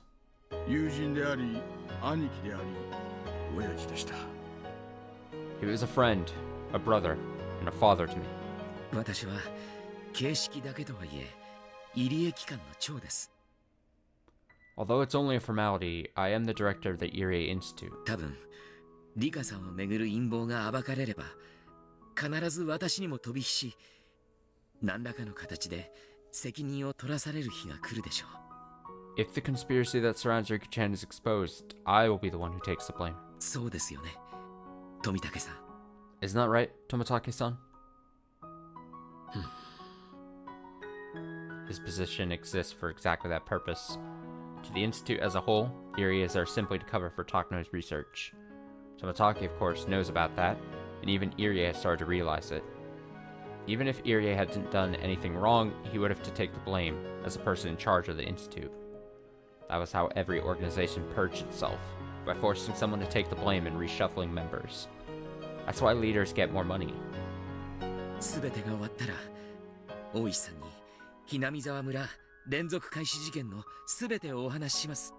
え友人であり兄貴であり親父でした He was a friend, a brother, and a father to me. 私は形式だけとはいえ入江機関の長です。 Although it's only a formality, I am the director of the Irie Institute. 多分リカさんをめぐる陰謀が暴かれれば必ず私にも飛び火し何らかの形で責任を取らされる日が来るでしょう。 If the conspiracy that surrounds Riku-chan is exposed, I will be the one who takes the blame. そうですよね、富武さん。 Isn't that right, Tomitake-san? His position exists for exactly that purpose. To the Institute as a whole, Iries are simply to cover for Takano's research. Tomitake, of course, knows about that, and even Irie has started to realize it. Even if Irie hadn't done anything wrong, he would have to take the blame as the person in charge of the Institute. That was how every organization purged itself, by forcing someone to take the blame and reshuffling members. That's why leaders get more money. すべてが終わったら大石さんにひなみ沢村連続開始事件のすべてをお話しします。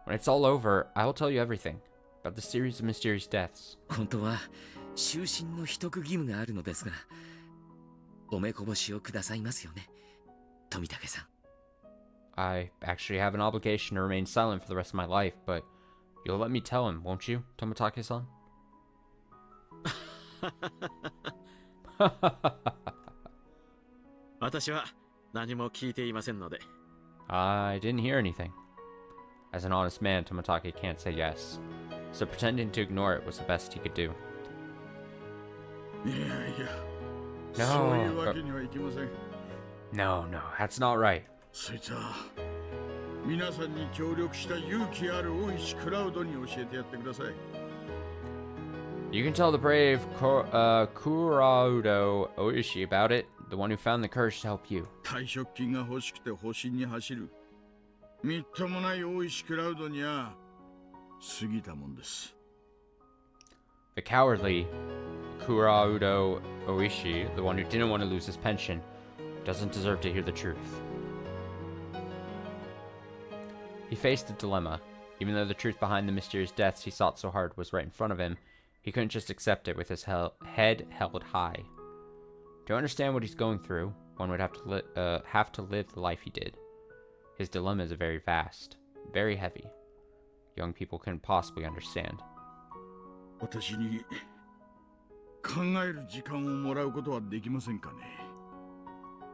When it's all over, I will tell you everything about the series of mysterious deaths. 本当は終身の秘匿義務があるのですがお目こぼしをくださいますよね、富武さん。 I actually have an obligation to remain silent for the rest of my life, but you'll let me tell him, won't you, Tomitake-san? 私は何も聞いていませんので。 I didn't hear anything. As an honest man, Tomitake can't say yes, so pretending to ignore it was the best he could do. いやいや No, そういうわけにはいきません No, that's not right. そいつは皆さんに協力した勇気ある大石クラウドに教えてやってください You can tell the brave Kuraudo Ooishi about it, the one who found the courage to help you. 退職金が欲しくて保身に走るみっともない大石クラウドには過ぎたもんです The cowardly Kuraudo Ooishi, the one who didn't want to lose his pension, doesn't deserve to hear the truth. He faced a dilemma. Even though the truth behind the mysterious deaths he sought so hard was right in front of him, he couldn't just accept it with his head held high. To understand what he's going through, one would have to live the life he did. His dilemma is very vast, very heavy. Young people couldn't possibly understand. 私に考える時間をもらうことはできませんかね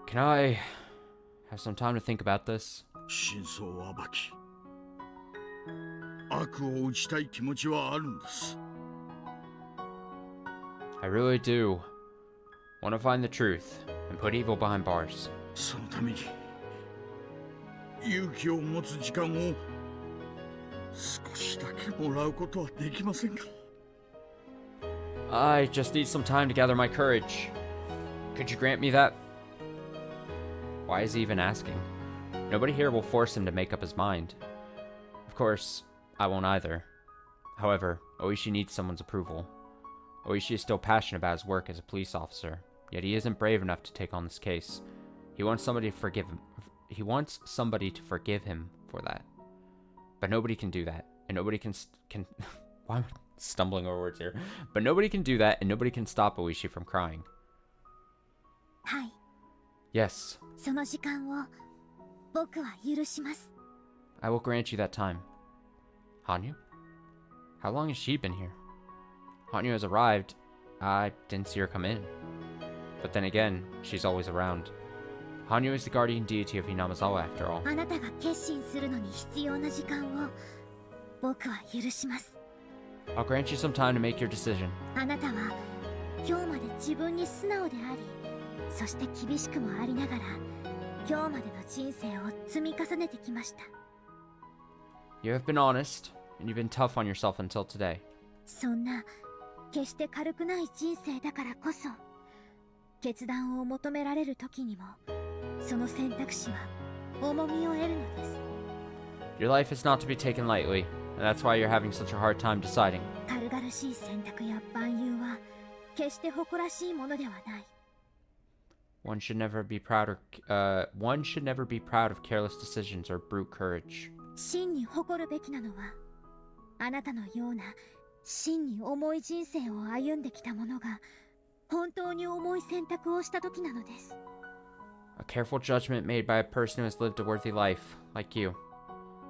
Can I have some time to think about this? 真相を暴き悪を打ちたい気持ちはあるんです I really do want to find the truth and put evil behind bars. そのために勇気を持つ時間を少しだけもらうことはできませんか I just need some time to gather my courage. Could you grant me that? Why is he even asking? Nobody here will force him to make up his mind. Of course, I won't either. However, Ooishi needs someone's approval. Ooishi is still passionate about his work as a police officer, yet he isn't brave enough to take on this case. He wants somebody to forgive him. He wants somebody to forgive him for that. But nobody can do that, and nobody can why am I stumbling over words here? But nobody can do that, and nobody can stop Ooishi from crying. はい、 Yes, その時間を僕は許します。 I will grant you that time. Hanyu? How long has she been here? Hanyu has arrived. I didn't see her come in. But then again, she's always around. Hanyu is the guardian deity of Hinamizawa after all. あなたが決心するのに必要な時間を僕は許します。 I'll grant you some time to make your decision. あなたは今日まで自分に素直であり、そして厳しくもありながら今日までの人生を積み重ねてきました。 You have been honest, and you've been tough on yourself until today. そんな決して軽くない人生だからこそ、決断を求められる時にもその選択肢は重みを得るのです。 Your life is not to be taken lightly, and that's why you're having such a hard time deciding. 軽々しい選択や万有は決して誇らしいものではない。 One should never be proud of careless decisions or brute courage. 真に誇るべきなのは、あなたのような真に重い人生を歩んできた者が本当に重い選択をした時なのです。 A careful judgment made by a person who has lived a worthy life, like you.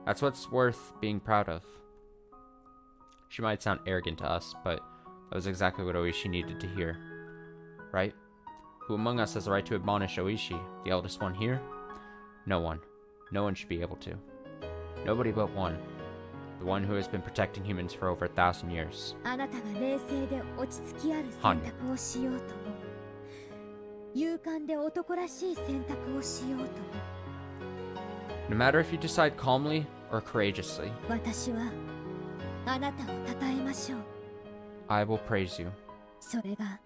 That's what's worth being proud of. She might sound arrogant to us, but that was exactly what Ooishi needed to hear. Right? Who among us has the right to admonish Ooishi, the eldest one here? No one. No one should be able to. Nobody but one. The one who has been protecting humans for over 1,000 years. あなたが冷静で落ち着きある選択をしようとも、勇敢で男らしい選択をしようとも、 No matter if you decide calmly or courageously, 私はあなたを称えましょう。 I will praise you. それが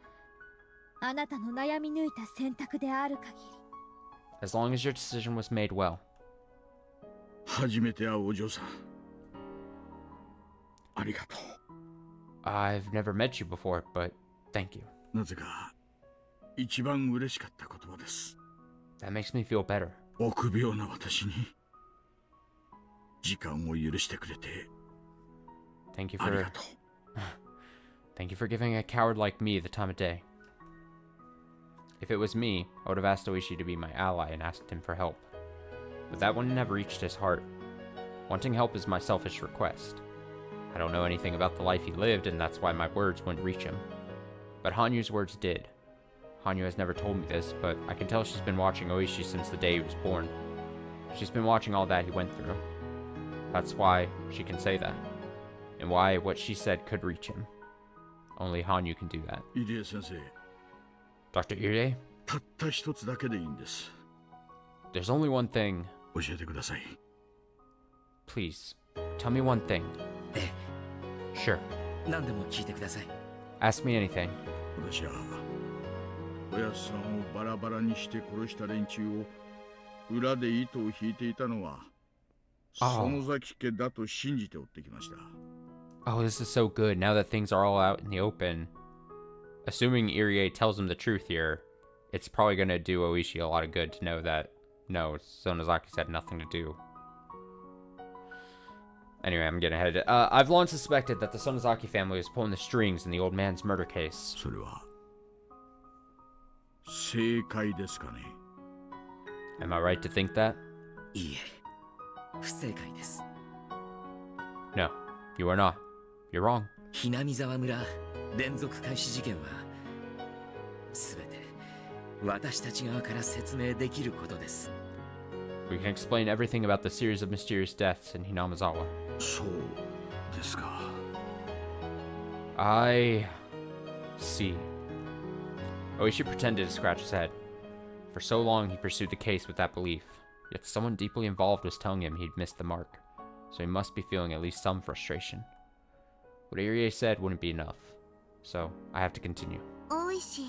あなたの悩み抜いた選択である限り。 As long as your decision was made well. 初めて会うお嬢さん、ありがと I've never met you before, but thank you. う。なぜか一番嬉しかった言葉です。 That makes me feel better. 臆病な私に時間を許してくれて Thank you あり for がとう。 Thank you for giving a coward like me the time of day. If it was me, I would have asked Ooishi to be my ally and asked him for help. But that wouldn't have reached his heart. Wanting help is my selfish request. I don't know anything about the life he lived, and that's why my words wouldn't reach him. But Hanyu's words did. Hanyu has never told me this, but I can tell she's been watching Ooishi since the day he was born. She's been watching all that he went through. That's why she can say that. And why what she said could reach him. Only Hanyu can do that. 入江先生、 Dr. Irie, たった一つだけでいいんです。 there's only one thing. 教えてください。 Please, tell me one thing. え Sure. え、何でも聞いてください。 Ask me anything. 私はおやつさんをバラバラにして殺した連中を裏で糸を引いていたのは園崎家だと信じて追ってきました。 Oh, this is so good now that things are all out in the open. Assuming Irie tells him the truth here, it's probably going to do Ooishi a lot of good to know that, no, Sonozaki's had nothing to do. Anyway, I'm getting ahead. I've long suspected that the Sonozaki family was pulling the strings in the old man's murder case. それは正解ですかね。 Am I right to think that? いいえ、不正解です。 No, you are not. You're wrong. ひなみ沢村連続開始事件はすべて私たち側から説明できることです。 We can explain everything about the series of mysterious deaths in Hinamizawa. そうですか。 I see. Ooishi pretended to scratch his head. For so long he pursued the case with that belief, yet someone deeply involved was telling him he'd missed the mark, so he must be feeling at least some frustration. What Irie said wouldn't be enough, so I have to continue. 大石、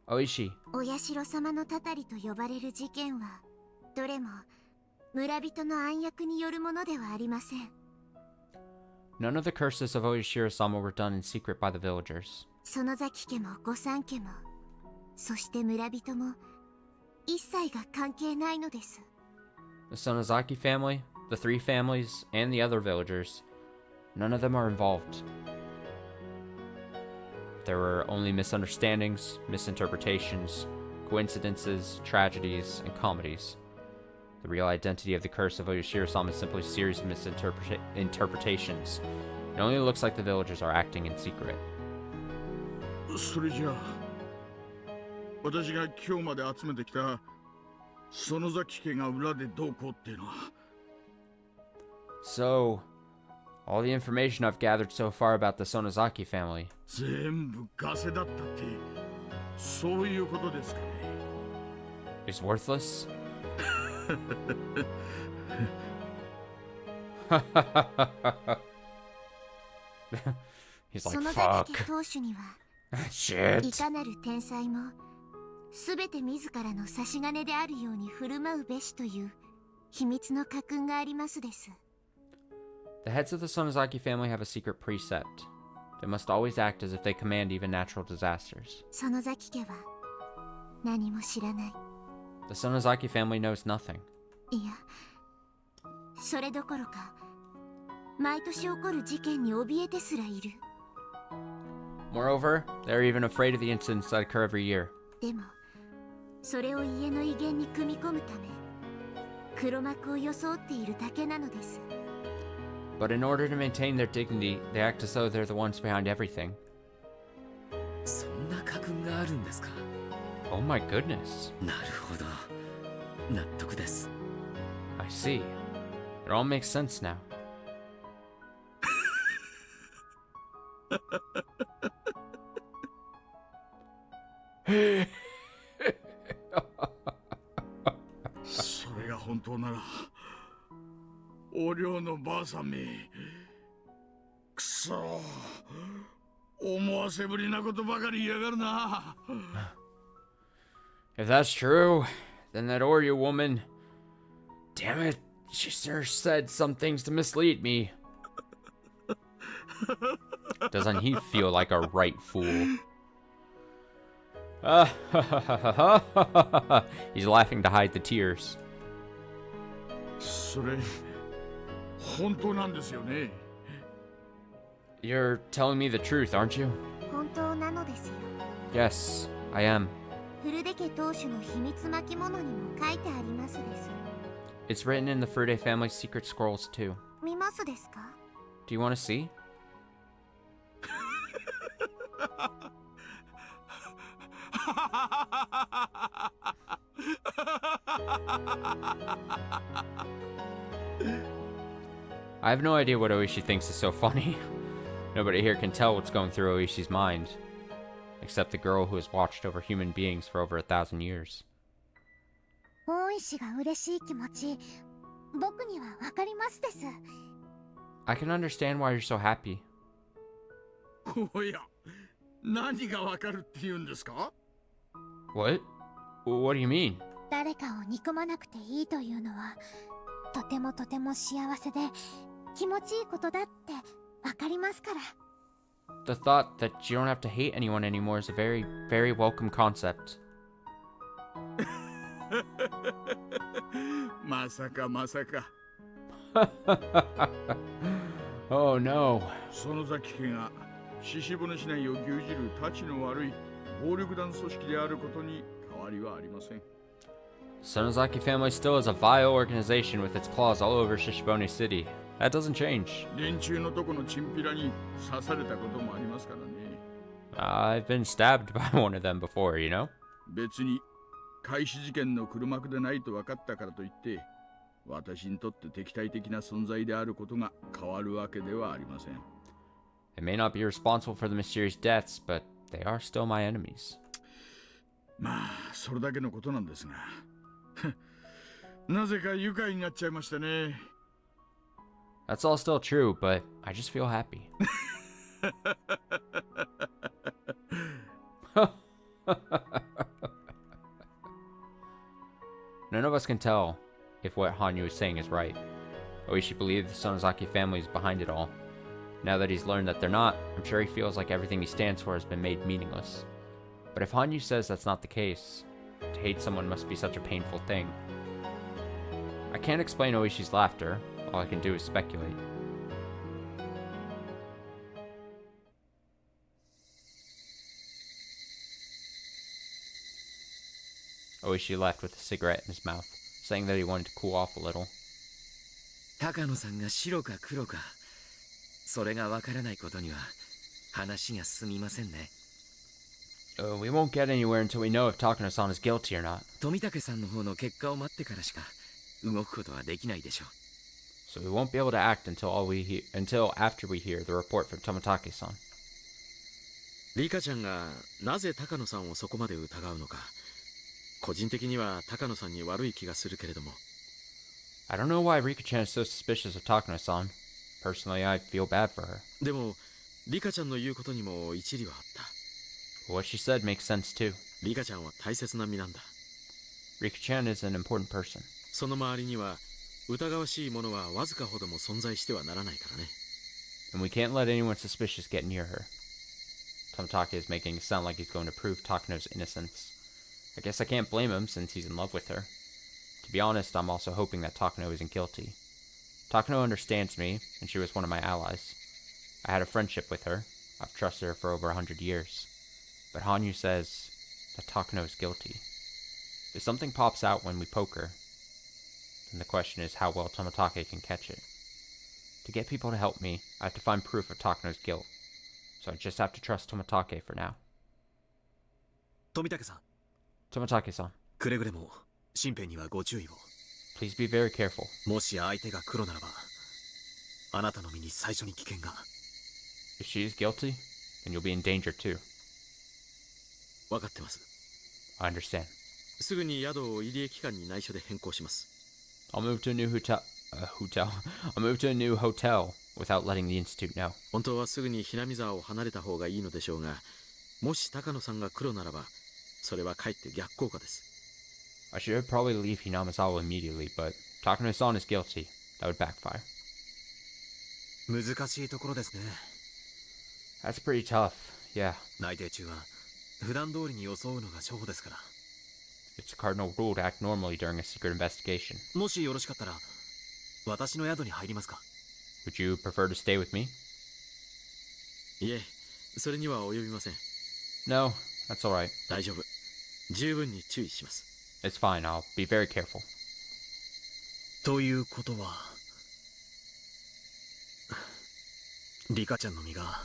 Ooishi, お社様のたたりと呼ばれる事件はどれも村人の暗躍によるものではありません。 none of the curses of Oishiro-sama were done in secret by the villagers. 園崎家も御三家も、そして村人も、一切が関係ないのです。The Sonozaki family, the three families, and the other villagers, none of them are involved. There were only misunderstandings, misinterpretations, coincidences, tragedies, and comedies. The real identity of the curse of Oyoshiro-sama is simply a series of misinterpretations. It only looks like the villagers are acting in secret. それじゃあ私が今日まで集めてきた園崎家が裏でどうこうっていうのは So, all the information I've gathered so far about the Sonozaki family. 全部ガセだったってそういうことですかね Is worthless? He's like, 園 fuck. 崎家当主には、い Shit. かなる天才も、すべて自らの差し金であるように振る舞うべしという秘密の家訓がありますです。The heads of the Sonozaki family have a secret precept. They must always act as if they command even natural disasters. 園崎家は何も知らない。The Sonozaki family knows nothing. いや、それどころか、毎年起こる事件に怯えてすらいる。Moreover, they're even afraid of the incidents that occur every year. でも、それを家の威厳に組み込むため、黒幕を装っているだけなのです。But in order to maintain their dignity, they act as though they're the ones behind everything. そんな家訓があるんですか。 Oh my goodness. なるほど。納得です。 I see. It all makes sense now. それが本当ならお寮のばあさんめくそ思わせぶりなことばかり言いやがるな If that's true, then that Oreo woman... Damn it, she sure said some things to mislead me. Doesn't he feel like a right fool? He's laughing to hide the tears. それ本当なんですよね You're telling me the truth, aren't you? 本当なのですよ。 Yes, I am. 古出家当主の秘密巻物にも書いてありますです。 It's written in the Furude family's secret scrolls, too. 見ますですか？ Do you want to see? I have no idea what Ooishi thinks is so funny. Nobody here can tell what's going through Oishi's mind. Except the girl who has watched over human beings for over 1,000 years. 大石が嬉しい気持ち、僕にはわかりますです。 I can understand why you're so happy. おや何がわかるって言うんですか What? What do you mean? 誰かを憎まなくていいというのは、とてもとても幸せで気持ちいいことだってわかりますから。 The thought that you don't have to hate anyone anymore is a very, very welcome concept. まさかまさか Oh no. 園崎家が獅子骨市内を牛耳るたちの悪い暴力団組織であることに変わりはありません Sonozaki family still is a vile organization with its claws all over Shishibone City. That doesn't change. 連中のとこのチンピラに刺されたこともありますからね I've been stabbed by one of them before, you know? 別に開始事件の黒幕でないと分かったからといって私にとって敵対的な存在であることが変わるわけではありません They may not be responsible for the mysterious deaths, but they are still my enemies. まあそれだけのことなんですがなぜか愉快になっちゃいましたね That's all still true, but I just feel happy. None of us can tell if what Hanyu is saying is right. Oishi believes the Sonozaki family is behind it all. Now that he's learned that they're not, I'm sure he feels like everything he stands for has been made meaningless. But if Hanyu says that's not the case, to hate someone must be such a painful thing. I can't explain Ooishi's laughter. All I can do is speculate. Ooishi left with a cigarette in his mouth, saying that he wanted to cool off a little. 高野さんが白か黒か、それがわからないことには話が進みませんね。We won't get anywhere until we know if Takano-san is guilty or not. 富武さんの方の結果を待ってからしか動くことはできないでしょう。So we won't be able to act until after we hear the report from Tomitake-san. リカちゃんがなぜ高野さんをそこまで疑うのか、個人的には高野さんに悪い気がするけれども。I don't know why Rika-chan is so suspicious of Takano-san. Personally, I feel bad for her. でもリカちゃんの言うことにも一理はあった。What she said makes sense too. リカちゃんは大切な身なんだ。Rika-chan is an important person. その周りには疑わしいものはわずかほども存在してはならないからね。And we can't let anyone suspicious get near her. Tomitake is making it sound like he's going to prove Takano's innocence. I guess I can't blame him since he's in love with her. To be honest, I'm also hoping that Takano isn't guilty. Takano understands me, and she was one of my allies. I had a friendship with her. I've trusted her for over 100 years. But Hanyu says that Takano is guilty. If something pops out when we poke her, then the question is how well Tomitake can catch it. To get people to help me, I have to find proof of Takano's guilt. So I just have to trust Tomitake for now. 富武さん、 Tomitake-san, くれぐれも身辺にはご注意を。 please be very careful. もし相手が黒ならば、あなたの身に最初に危険が。 If she is guilty, then you'll be in danger too. 分かってます。 I understand. すぐに宿を入江機関に内緒で変更します。 I'll move to a new hotel. I'll move to a new hotel without letting the institute know. 本当はすぐにひなみ沢を離れた方がいいのでしょうが、もし高野さんが黒ならば、それはかえって逆効果です。 I should probably leave Hinamizawa immediately, but Takano-san is guilty. That would backfire. 難しいところですね。 That's pretty tough. Yeah, 内定中は普段通りに装うのが処方ですから。 it's a cardinal rule to act normally during a secret investigation. もしよろしかったら、私の宿に入りますか？ Would you prefer to stay with me? いえ、それには及びません。 No, that's alright. 大丈夫。十分に注意します。 It's fine. I'll be very careful. ということは、リカちゃんの身が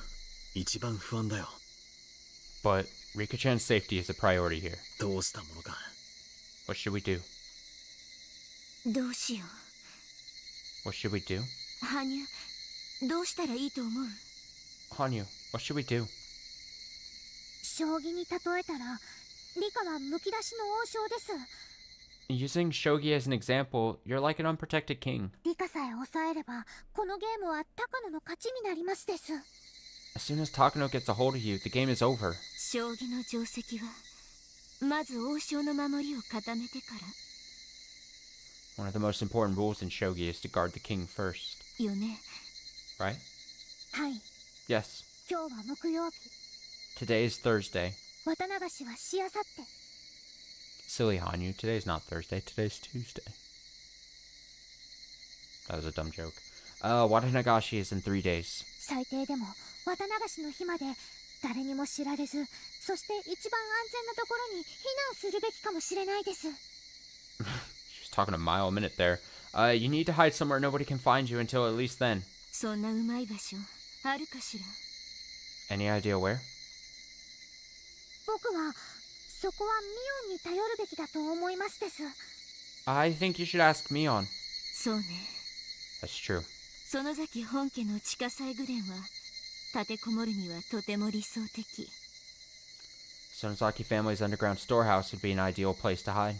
一番不安だよ。 But Rika-chan's safety is a priority here. どうしたものか。 What should we do? どうしよ What should we do? う。羽生、どうしたらいいと思う？ Hanyu, what should we do? 将棋に例えたらリカはむき出しの王将です。 Using shogi as an example, you're like an unprotected king. リカさえ抑えればこのゲームは高野の勝ちになりますです。 As soon as Takano gets a hold of you, the game is over. 将棋の定石はまず王将の守りを固めてから One of the most important rules in shogi is to guard the king first. よね。 Right? はい、 Yes. 今日は木曜日。 Today is Thursday. 綿流しはしあさって。 Silly Hanyu, today's not Thursday, today's Tuesday. That was a dumb joke. Watanagashi is in 3 days. 最低でも綿流しの日まで誰にも知られず、そして一番安全なところに避難するべきかもしれないです。 She was talking a mile a minute there. You need to hide somewhere nobody can find you until at least then. そんなうまい場所あるかしら？ Any idea where? 僕はそこはミオンに頼るべきだと思いますです。 I think you should ask Mion. そうね。 That's true. 園崎本家の地下サイグレンは立てこもるにはとても理想的。 Sonozaki family's underground storehouse would be an ideal place to hide.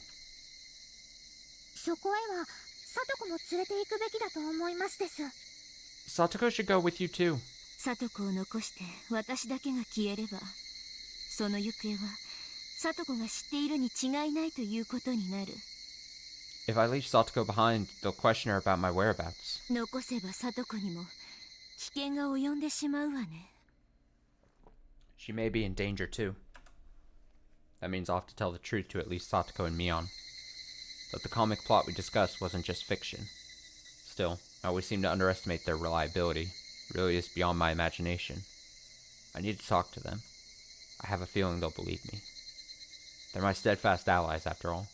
そこへは聡子も連れて行くべきだと思いますです。 Satoko should go with you too. 聡子を残して私だけが消えれば、その行方は聡子が知っているに違いないということになる。 If I leave Satoko behind, they'll question her about my whereabouts. 残せば聡子にも危険が及んでしまうわね。 She may be in danger too. That means I'll have to tell the truth to at least Satoko and Mion. But the comic plot we discussed wasn't just fiction. Still, I always seem to underestimate their reliability. It really is beyond my imagination. I need to talk to them. I have a feeling they'll believe me. They're my steadfast allies, after all.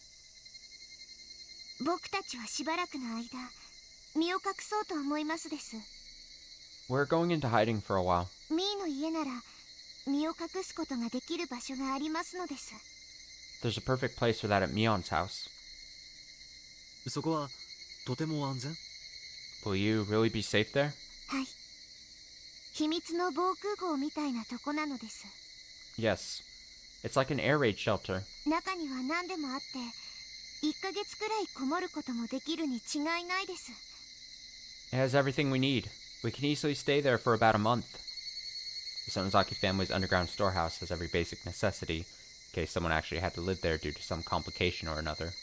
僕たちはしばらくの間身を隠そうと思いますです。 We're going into hiding for a while. ミーの家なら身を隠すことができる場所がありますのです。 There's a perfect place for that at Mion's house. そこはとても安全？ Will you really be safe there? はい。秘密の防空壕みたいなとこなのです。 Yes. It's like an air raid shelter. 中には何でもあって1ヶ月くらいこもることもできるに違いないです。 It has everything we need. We can easily stay there for about a month. The Sonozaki family's underground storehouse has every basic necessity, in case someone actually had to live there due to some complication or another.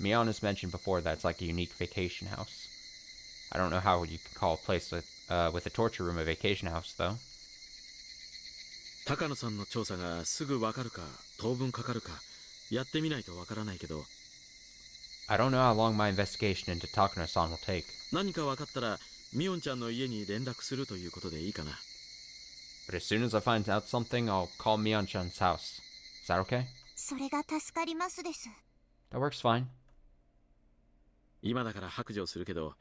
Mion has mentioned before that it's like a unique vacation house. I don't know how you can call a place with a torture room a vacation house, though. 高野さんの調査がすぐわかるか当分かかるかやってみないとわからないけど、 I don't know how long my investigation into Takano-san will take. 何かわかったらミオンちゃんの家に連絡するということでいいかな。 But as soon as I find out something, I'll call Mion-chan's house. Is that okay? それが助かりますです。 That works fine. 今だから白状するけど、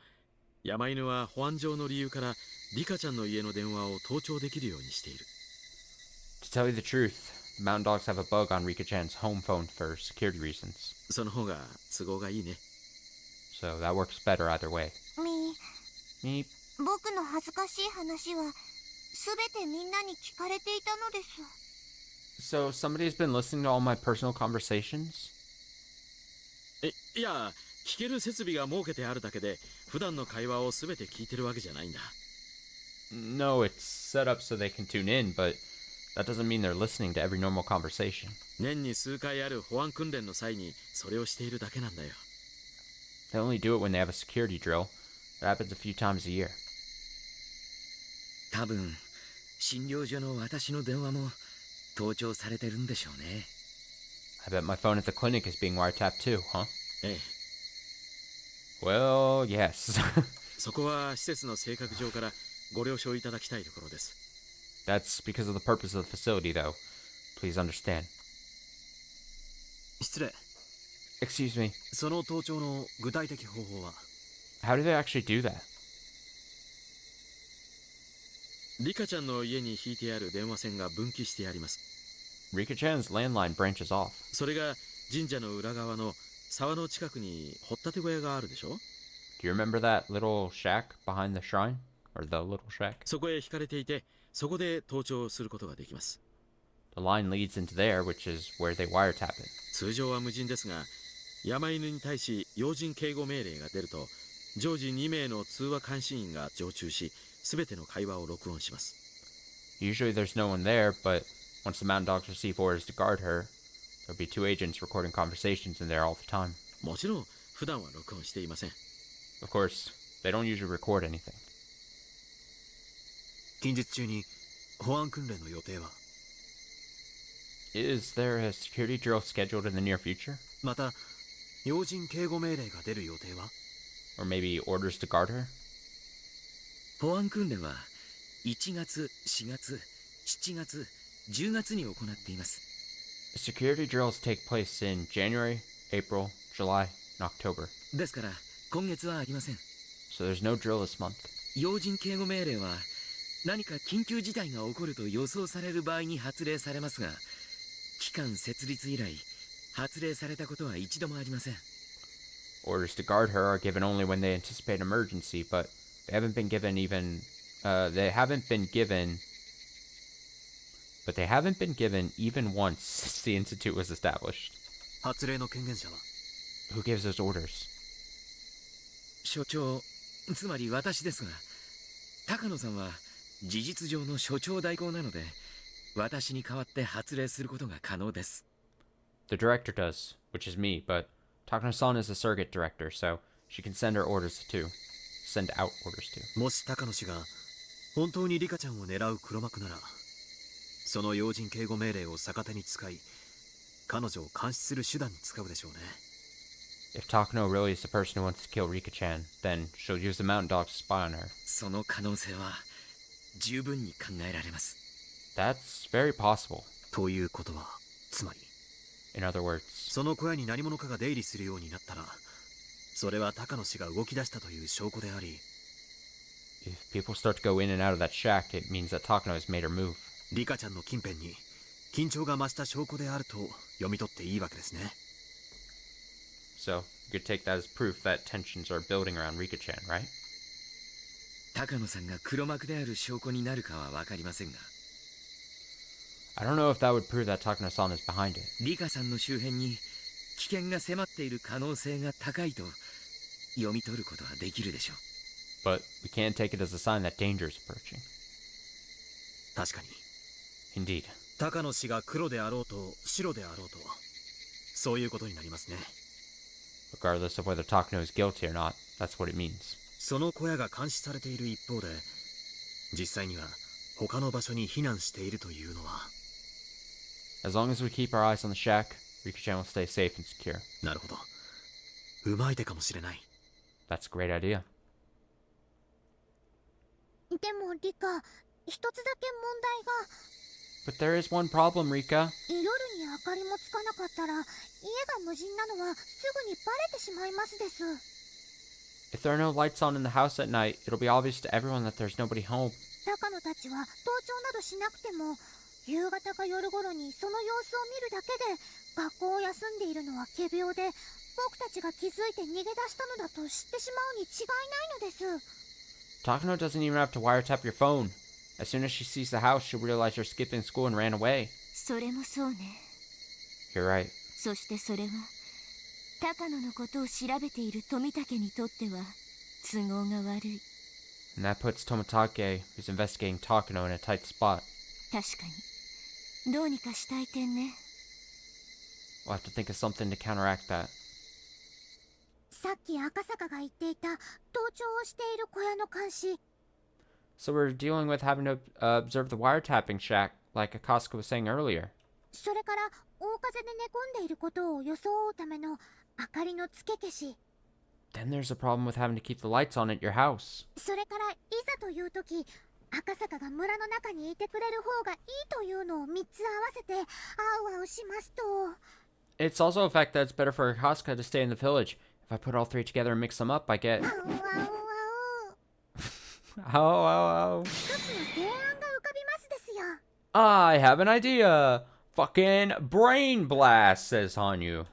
山犬は保安上の理由からリカちゃんの家の電話を盗聴できるようにしている。 To tell you the truth, the Mountain Dogs have a bug on Rika-chan's home phone for security reasons. その方が都合がいいね。 So that works better either way. ミー、 Meep. 僕の恥ずかしい話はすべてみんなに聞かれていたのです。 So somebody's been listening to all my personal conversations? いや、聞ける設備が設けてあるだけで普段の会話をすべて聞いてるわけじゃないんだ。 No, it's set up so they can tune in, but that doesn't mean they're listening to every normal conversation. 年に数回ある保安訓練の際にそれをしているだけなんだよ。 They only do it when they have a security drill. It happens a few times a year. 多分診療所の私の電話も盗聴されてるんでしょうね。 I bet my phone at the clinic is being wiretapped too, huh? ええ、 Well, yes. そこは施設の性格上からご了承いただきたいところです。 That's because of the purpose of the facility, though. Please understand. 失礼。 Excuse me. その盗聴の具体的方法は？ How do they actually do that? リカちゃんの家に引いてある電話線が分岐してあります。 Rika-chan's landline branches off. それが神社の裏側の沢の近くに掘ったて小屋があるでしょ。 Do you remember that little shack behind the shrine? Or the little shack? そこへ引かれていて、そこで盗聴することができます。 The line leads into there, which is where they wiretap it. 通常は無人ですが、山犬に対し要人警護命令が出ると、常時2名の通話監視員が常駐し、すべての会話を録音します。 Usually there's no one there, but once the mountain dogs receive orders to guard her, there'll be two agents recording conversations in there all the time. もちろん、普段は録音していません。 Of course, they don't usually record anything. 近日中に保安訓練の予定は？ Is there a security drill scheduled in the near future? また要人警護命令が出る予定は？ Or maybe orders to guard her? 保安訓練は1月、4月、7月、10月に行っています。 Security drills take place in January, April, July, and October. ですから今月はありません。 So there's no drill this month. 要人警護命令は何か緊急事態が起こると予想される場合に発令されますが、機関設立以来発令されたことは一度もありません。 Orders to guard her are given only when they anticipate emergency, but they haven't been given even once since the institute was established. 発令の権限者は？ Who gives those orders? 所長、つまり私ですが、高野さんは事実上の所長代行なので、私に代わって発令することが可能です。 The director does, which is me, but Takano-san is a surrogate director, so she can send out orders to. もし高野氏が本当にリカちゃんを狙う黒幕なら、その要人警護命令を逆手に使い、彼女を監視する手段に使うでしょうね。If Takano really is the person who wants to kill Rika-chan, then she'll use the mountain dog to spy on her. その可能性は十分に考えられます。 That's very possible. ということは、つまり In other words, その小屋に何者かが出入りするようになったら、それは高野氏が動き出したという証拠であり、 if people start to go in and out of that shack, it means that Takano has made her move. リカちゃんの近辺に緊張が増した証拠であると読み取っていいわけですね。 So, you could take that as proof that tensions are building around Rika-chan, right? 高野さんが黒幕である証拠になるかは分かりませんが、 I don't know if that would prove that Takano-san is behind it. リカさんの周辺に危険が迫っている可能性が高いと読み取ることはできるでしょう。 But we can't take it as a sign that danger is approaching. 確かに Indeed. 高野氏が黒であろうと白であろうと、そういうことになりますね。 Regardless of whether Takano is guilty or not, that's what it means. その小屋が監視されている一方で、実際には他の場所に避難しているというのは。 As long as we keep our eyes on the shack, Rika-chan will stay safe and secure. なるほど、うまい手かもしれない。 That's a great idea. でもリカ、一つだけ問題が。 But there is one problem, Rika. 夜に明かりもつかなかったら、家が無人なのはすぐにバレてしまいますです。 If there are no lights on in the house at night, it'll be obvious to everyone that there's nobody home. 高野たちは盗聴などしなくても、夕方か夜頃にその様子を見るだけで、学校を休んでいるのは仮病で、僕たちが気づいて逃げ出したのだと知ってしまうに違いないのです。 Takano doesn't even have to wiretap your phone. As soon as she sees the house, she'll realize you're skipping school and ran away. それもそうね。 You're right. そしてそれは高野のことを調べている富武にとっては都合が悪い。 And that puts Tomitake, who's investigating Takano, in a tight spot. 確かにどうにかしたい点ね。 We'll have to think of something to counteract that. さっき赤坂が言っていた盗聴をしている小屋の監視。 So we're dealing with having to observe the wiretapping shack, like Akasuka was saying earlier. それから大風で寝込んでいることを装うための明かりのつけ消し。 Then there's a problem with having to keep the lights on at your house. それからいざという時、赤坂が村の中にいてくれる方がいいというのを3つ合わせてあうあうしますと。 It's also a fact that it's better for Akasuka to stay in the village. If I put all three together and mix them up, I get... あうあうあう。 Oh. 一つの提案が浮かびますですよ。 I have an idea. Fucking brain blast, says Hanyu.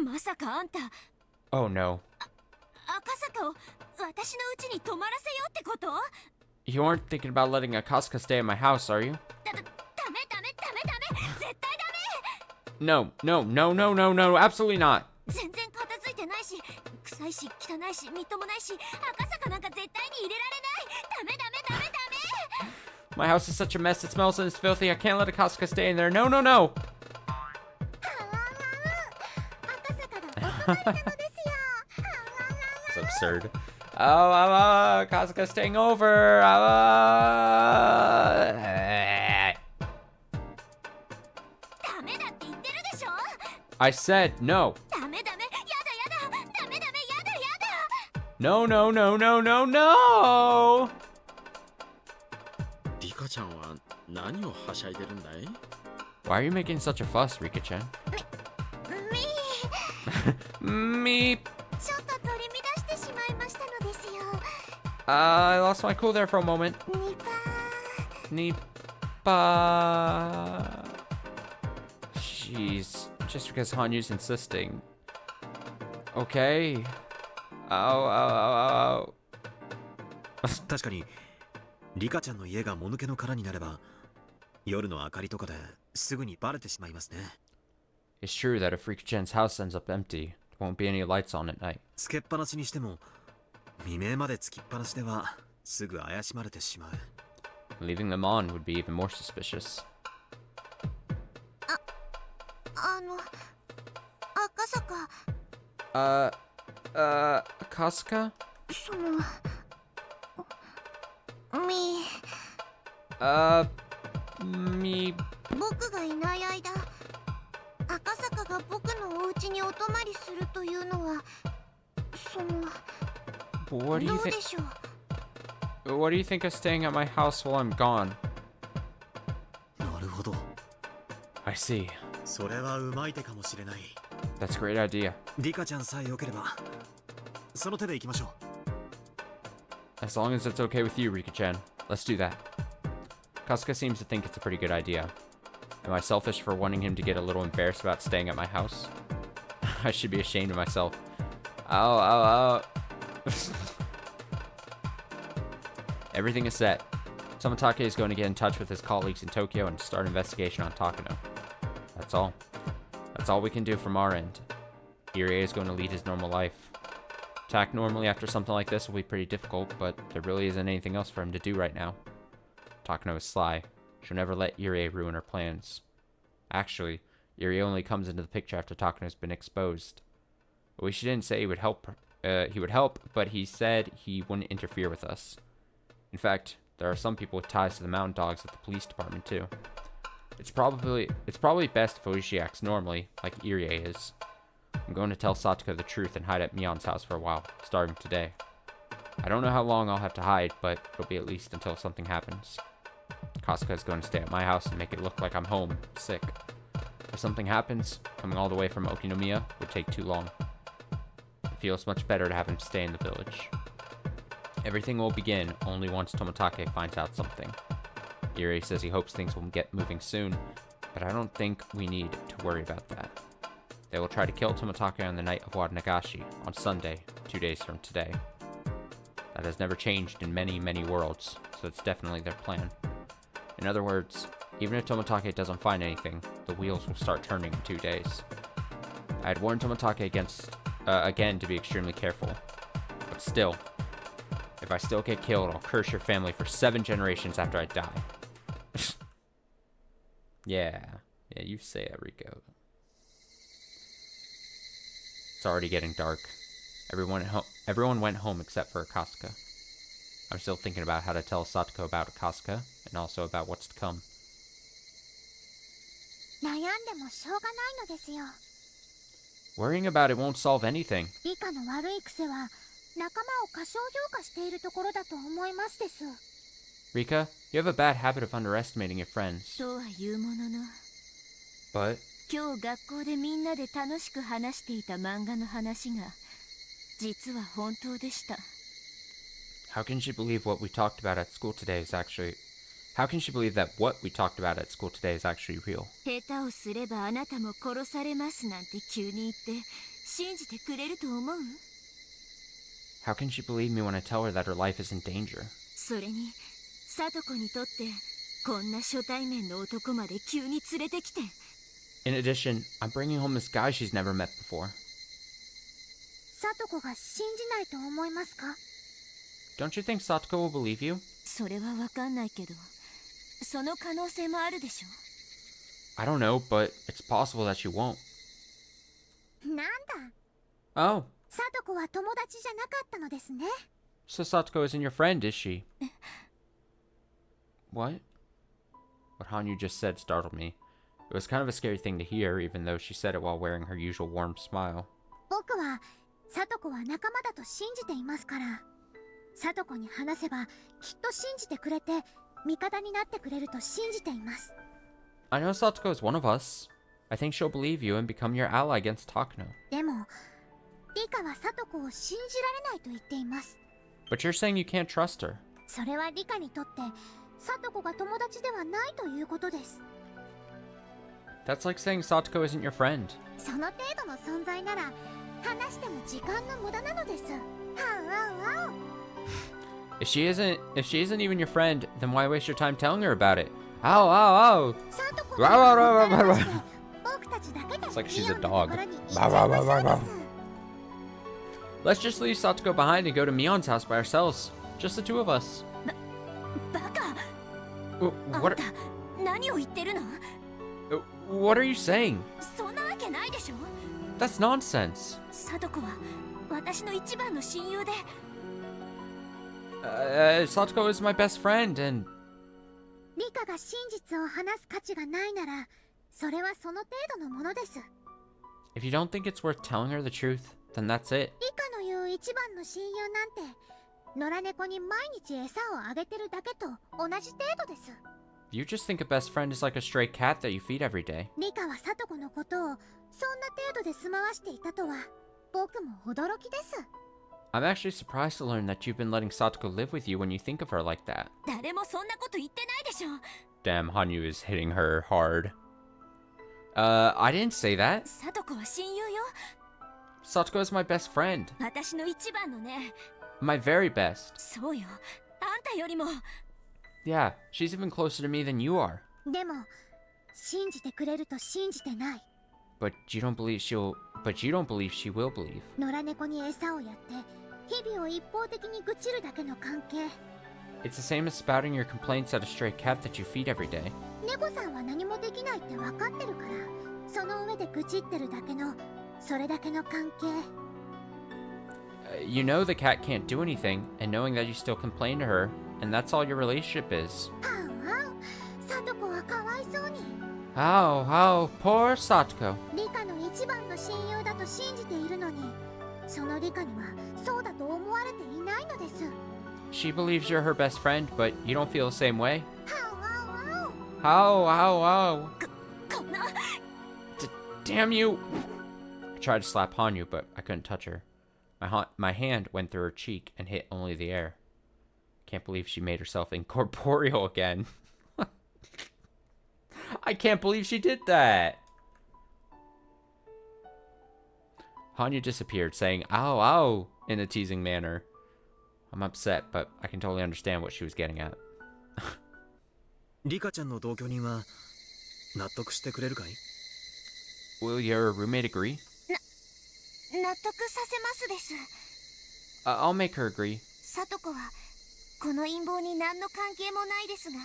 まさかあんた Oh no. 赤坂を私の家に泊まらせようってこと？ You aren't thinking about letting Akasuka stay at my house, are you? ダメ絶対ダメ。 No, absolutely not. 全然片付いてないし臭いし汚いしみっともないし赤坂なんか絶対に入れられない。ダメ。 My house is such a mess. It smells and it's filthy. I can't let Akasuka stay in there. No. 赤坂がお困りなのですよ。 It's absurd. Akasuka staying over. ダメだって言ってるでしょ。 I said no. ダメやだダメやだ。 No. リカちゃんは何をはしゃいでるんだい？ Why are you making such a fuss, Rika-chan? み Me. ちょっと取り乱してしまいましたのですよ。 I lost my cool there for a moment. ニパ Nipa. Jeez. Just because Hanyu's insisting. Okay. Ow. 確かにリカちゃんの家がもぬけの殻になれば、夜の明かりとかですぐにバレてしまいますね。 It's true that if Rika-chan's house ends up empty, there won't be any lights on at night. つけっぱなしにしても未明までつきっぱなしではすぐ怪しまれてしまう。 Leaving them on would be even more suspicious. 赤坂。Akasuka? そのみ Me. 僕がいない間赤坂が僕のお家にお泊まりするというのはその What do ど you うで think? しょう What do you think of staying at my house while I'm gone? なるほど。 I see. それはうまい手かもしれない。 That's a great idea. リカちゃんさえ良ければ、その手で行きましょう。 As long as it's okay with you, Rika-chan. Let's do that. Kasuga seems to think it's a pretty good idea. Am I selfish for wanting him to get a little embarrassed about staying at my house? I should be ashamed of myself. Ow. Everything is set. Toмотake is going to get in touch with his colleagues in Tokyo and start an investigation on Takano. That's all. That's all we can do from our end. Irie is going to lead his normal life. Attack normally after something like this will be pretty difficult, but there really isn't anything else for him to do right now. Takano is sly. She'll never let Irie ruin her plans. Actually, Irie only comes into the picture after Takano's been exposed. Ooishi didn't say he would help, but he said he wouldn't interfere with us. In fact, there are some people with ties to the mountain dogs at the police department too. It's probably best if Ooishi acts normally, like Irie is. I'm going to tell Satoko the truth and hide at Mion's house for a while, starting today. I don't know how long I'll have to hide, but it'll be at least until something happens. Kasuga is going to stay at my house and make it look like I'm home, sick. If something happens, coming all the way from Okinomiya would take too long. It feels much better to have him stay in the village. Everything will begin only once Toмотake finds out something. Irie says he hopes things will get moving soon, but I don't think we need to worry about that. They will try to kill Toмотake on the night of Wadnagashi, on Sunday, 2 days from today. That has never changed in many, many worlds, so it's definitely their plan. In other words, even if Toмотake doesn't find anything, the wheels will start turning in 2 days. I had warned Toмотake again to be extremely careful. But still, if I still get killed, I'll curse your family for 7 generations after I die. Yeah, you say it, Rico. It's already getting dark. Everyone went home except for Kasuga. I'm still thinking about how to tell Satoko about Kasuga, and also about what's to come. 悩んでもしょうがないのですよ Worrying about it won't solve anything. 理科の悪い癖は仲間を過小評価しているところだと思いますです Rika, you have a bad habit of underestimating your friends. とはいうものの But 今日学校でみんなで楽しく話していた漫画の話が実は本当でした how can she believe what we talked about at school today is actually... How can she believe that what we talked about at school today is actually real? 下手をすればあなたも殺されますなんて急に言って信じてくれると思う How can she believe me when I tell her that her life is in danger? それに聡子にとってこんな初対面の男まで急に連れてきて In addition, I'm bringing home this guy she's never met before. さとこが信じないと思いますか Don't you think Satoko will believe you? それはわかんないけどその可能性もあるでしょ I don't know, but it's possible that she won't. なんだ Oh, さとこは友達じゃなかったのですね so Satoko isn't your friend, is she? What? What Hanyu just said startled me. It was kind of a scary thing to hear, even though she said it while wearing her usual warm smile. 僕はさとこは仲間だと信じていますからさとこに話せばきっと信じてくれて味方になってくれると信じています I know Satoko is one of us. I think she'll believe you and become your ally against Takano. でもリカはさとこを信じられないと言っています But you're saying you can't trust her. それはリカにとってさとこが友達ではないということです That's like saying Satoko isn't your friend. その程度の存在なら話しても時間の無駄なのですはうはうはう If she isn't even your friend, then why waste your time telling her about it? Ow, ow, ow! さとこのことになりまして僕たちだけで It's like she's リ a オンの dog. ところに行っちゃいましょうです Let's just leave Satoko behind and go to Mion's house by ourselves. Just the two of us. バカ あん What? た何を言ってるの What are you saying? そんなわけないでしょ That's nonsense. 聡子は私の一番の親友で Satoko is my best friend, and リカが真実を話す価値がないなら、それはその程度のものです。 if you don't think it's worth telling her the truth, then that's it. リカの言う一番の親友なんて、野良猫に毎日餌をあげてるだけと同じ程度です。 You just think a best friend is like a stray cat that you feed every day. リカはサトコのことをそんな程度で済まわしていたとは、僕も驚きです。 I'm actually surprised to learn that you've been letting Satoko live with you when you think of her like that. 誰もそんなこと言ってないでしょ。 Damn, Hanyu is hitting her hard. I didn't say that. サトコは親友よ。 Satoko is my best friend. 私の一番のね。 My very best. そうよ。あんたよりも。 Yeah, she's even closer to me than you are. でも、信じてくれると信じてない。 But you don't believe she will believe. 野良猫に餌をやって、日々を一方的に愚痴るだけの関係。 It's the same as spouting your complaints at a stray cat that you feed every day. 猫さんは何もできないって分かってるから、その上で愚痴ってるだけの、それだけの関係。 You know the cat can't do anything, and knowing that you still complain to her, and that's all your relationship is. はうはう、サトコはかわいそうに。 How, poor Satoko. リカの一番の親友だと信じているのに、そのリカにはそうだと思われていないのです。 She believes you're her best friend, but you don't feel the same way. はうはう。 How? こんな。Damn you! I tried to slap Hanyu, but I couldn't touch her. My hand went through her cheek and hit only the air. Can't believe she made herself incorporeal again. I can't believe she did that! Hanyu disappeared, saying, ow, ow, in a teasing manner. I'm upset, but I can totally understand what she was getting at. リカちゃんの同居人は納得してくれるかい？ Will your roommate agree? 納得させますです。 I'll make her agree. サトコはこの陰謀に何の関係もないですが、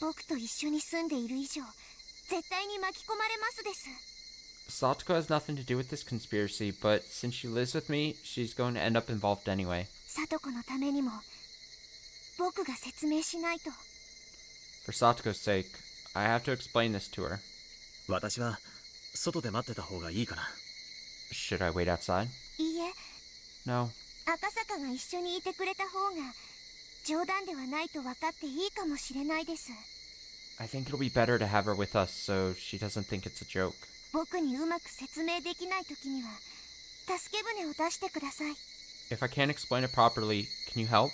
僕と一緒に住んでいる以上、絶対に巻き込まれますです。 Satoko has nothing to do with this conspiracy, but since she lives with me, she's going to end up involved anyway. サトコのためにも僕が説明しないと。 For Satoko's sake, I have to explain this to her. 私は外で待ってた方がいいかな。 Should I wait outside? いいえ、 No. 赤坂が一緒にいてくれた方が冗談ではないと分かっていいかもしれないです。 I think it'll be better to have her with us so she doesn't think it's a joke. 僕にうまく説明できないときには助け舟を出してください。 If I can't explain it properly, can you help?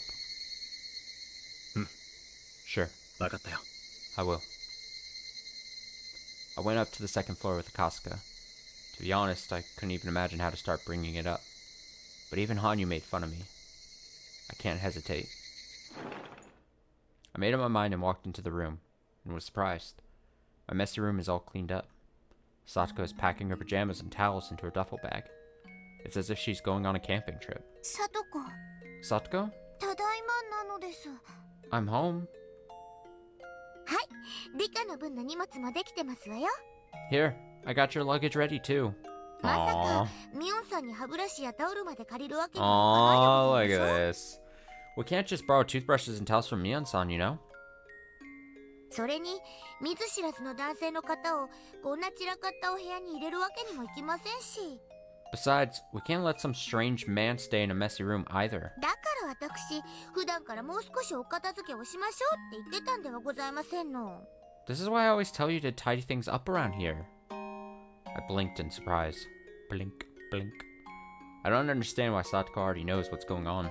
Sure, 分かったよ。 I will. I went up to the second floor with Akasuka. To be honest, I couldn't even imagine how to start bringing it up. But even Hanyu made fun of me. I can't hesitate. I made up my mind and walked into the room, and was surprised. My messy room is all cleaned up. Satoko is packing her pajamas and towels into her duffel bag. It's as if she's going on a camping trip. サトコ、 Satoko? ただいまなのです。 I'm home. はい、リカの分の荷物もできてますわよ。 Here, I got your luggage ready too. まさ Aww. かミオンさんに歯ブラシやタオルまで借りるわけにはいかない Aww, で look ござい at ましょ this. We can't just borrow toothbrushes and towels from Mion-san, you know? それに見ず知らずの男性の方をこんな散らかったお部屋に入れるわけにもいきませんし。 Besides, we can't let some strange man stay in a messy room either. だから私、普段からもう少しお片付けをしましょうって言ってたんではございませんの。 This is why I always tell you to tidy things up around here. I blinked in surprise. Blink, blink. I don't understand why Satoko already knows what's going on.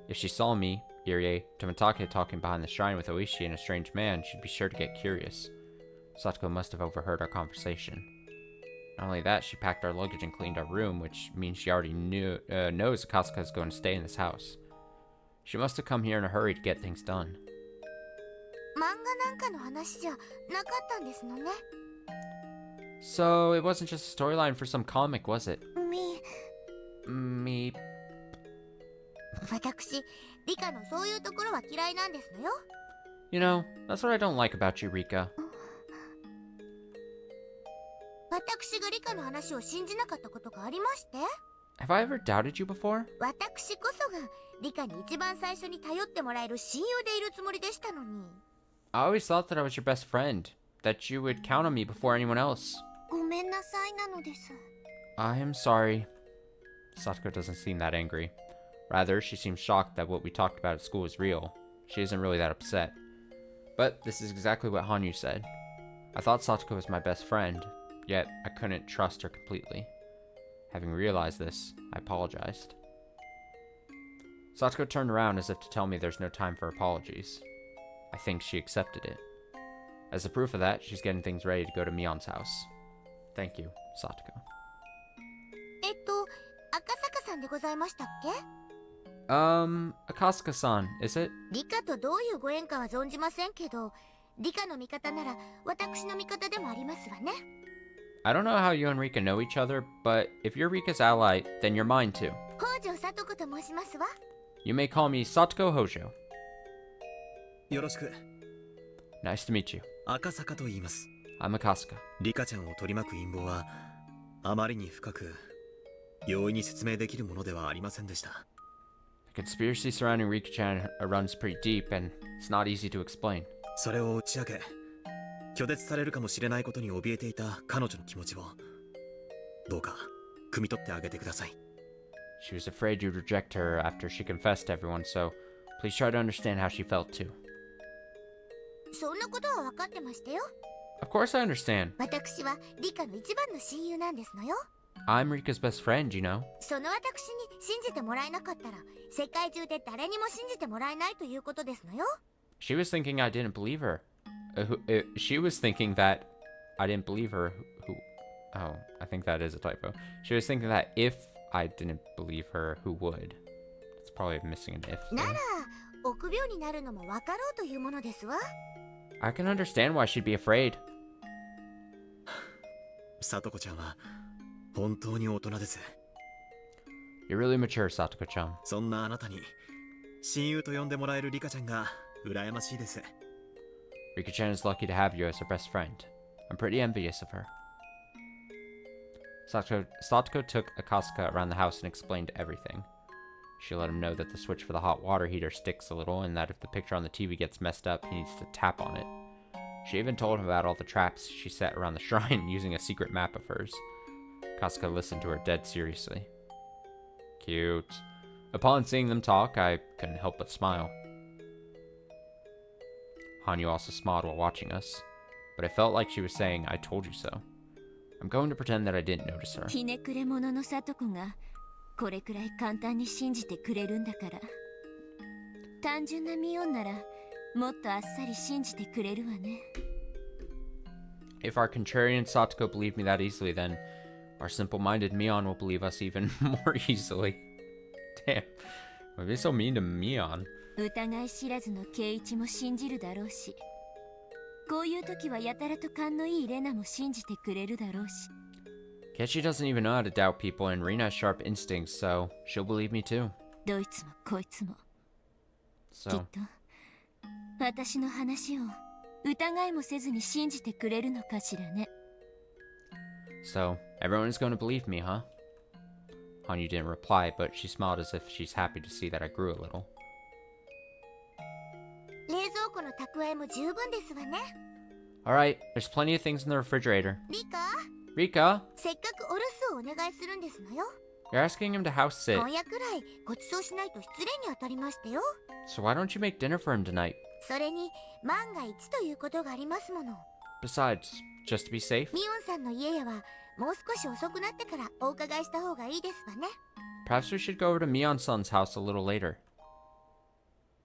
If she saw me, Irie, Tomitake talking behind the shrine with Ooishi and a strange man, she'd be sure to get curious. Satoko must have overheard our conversation. Not only that, she packed our luggage and cleaned our room, which means she already knows Akasuka is going to stay in this house. She must have come here in a hurry to get things done. 漫画なんかの話じゃなかったんですのね。 So, it wasn't just a storyline for some comic, was it? み、私、リカのそういうところは嫌いなんですのよ。 You know, that's what I don't like about you, Rika. 私がリカの話を信じなかったことがありまして。 Have I ever doubted you before? 私こそがリカに一番最初に頼ってもらえる親友でいるつもりでしたのに。 I always thought that I was your best friend, that you would count on me before anyone else. ごめんなさいなのです。 I am sorry. Satoko doesn't seem that angry. Rather, she seems shocked that what we talked about at school is real. She isn't really that upset. But this is exactly what Hanyu said. I thought Satoko was my best friend, yet I couldn't trust her completely. Having realized this, I apologized. Satoko turned around as if to tell me there's no time for apologies. I think she accepted it. As a proof of that, she's getting things ready to go to Mion's house. Thank you, Satoko. 赤坂さんでございましたっけ？ Akasuka-san, is it? リカとどういうご縁かは存じませんけど、リカの味方なら私の味方でもありますわね。 I don't know how you and Rika know each other, but if you're Rika's ally, then you're mine too. 北条さと子と申しますわ。 You may call me Satoko Hojo. よろしく。 Nice to meet you. 赤坂と言います。 I'm Akasuka. リカちゃんを取り巻く陰謀はあまりに深く容易に説明できるものではありませんでした。 The conspiracy surrounding Rika-chan runs pretty deep, and it's not easy to explain. それを打ち明け拒絶されるかもしれないことに怯えていた彼女の気持ちをどうか汲み取ってあげてください。 She was afraid you'd reject her after she confessed to everyone, so please try to understand how she felt too. そんなことは分かってましたよ。 Of course I understand. 私はリカの一番の親友なんですのよ。 I'm Rika's best friend, you know. その私に信じてもらえなかったら、世界中で誰にも信じてもらえないということですのよ。 She was thinking I didn't believe her. She was thinking that I didn't believe her. Oh, I think that is a typo. She was thinking that if I didn't believe her, who would? It's probably missing an if. なら、臆病になるのも分かろうというものですわ。 I can understand why she'd be afraid. さとこちゃんは本当に大人です。 You're really mature, Satoko-chan. そんなあなたに親友と呼んでもらえるリカちゃんが羨ましいです。 Rika-chan is lucky to have you as her best friend. I'm pretty envious of her. Satoko took Akasuka around the house and explained everything. She let him know that the switch for the hot water heater sticks a little and that if the picture on the TV gets messed up, he needs to tap on it. She even told him about all the traps she set around the shrine using a secret map of hers. Akasuka listened to her dead seriously. Cute. Upon seeing them talk, I couldn't help but smile. Hanyu also smiled while watching us, but it felt like she was saying, I told you so. I'm going to pretend that I didn't notice her. ひねくれ者のさと子がこれくらい簡単に信じてくれるんだから、単純なミオンならもっとあっさり信じてくれるわね。 If our contrarian Satoko believed me that easily, then our simple-minded Mion will believe us even more easily. Damn. Why are they so mean to Mion? 疑い知らずの圭一も信じるだろうし、こういう時はやたらと勘のいいレナも信じてくれるだろうし。 Guess she doesn't even know how to doubt people, and Rina has sharp instincts, so she'll believe me too. どいつもこいつもきっ So, と私の話を疑いもせずに信じてくれるのかしらね。 so everyone is going to believe me, huh? Hanyu didn't reply, but she smiled as if she's happy to see that I grew a little. 冷蔵庫の蓄えも十分ですわね。 Alright, there's plenty of things in the refrigerator. リカ、 Rika, せっかくお留守をお願いするんですのよ。 you're asking him to house sit, 今夜くらいご馳走しないと失礼に当たりましたよ。 so why don't you make dinner for him tonight? それに万が一ということがありますもの。 Besides, just to be safe, ミオンさんの家へはもう少し遅くなってからお伺いした方がいいですわね。 perhaps we should go over to Mion-san's house a little later.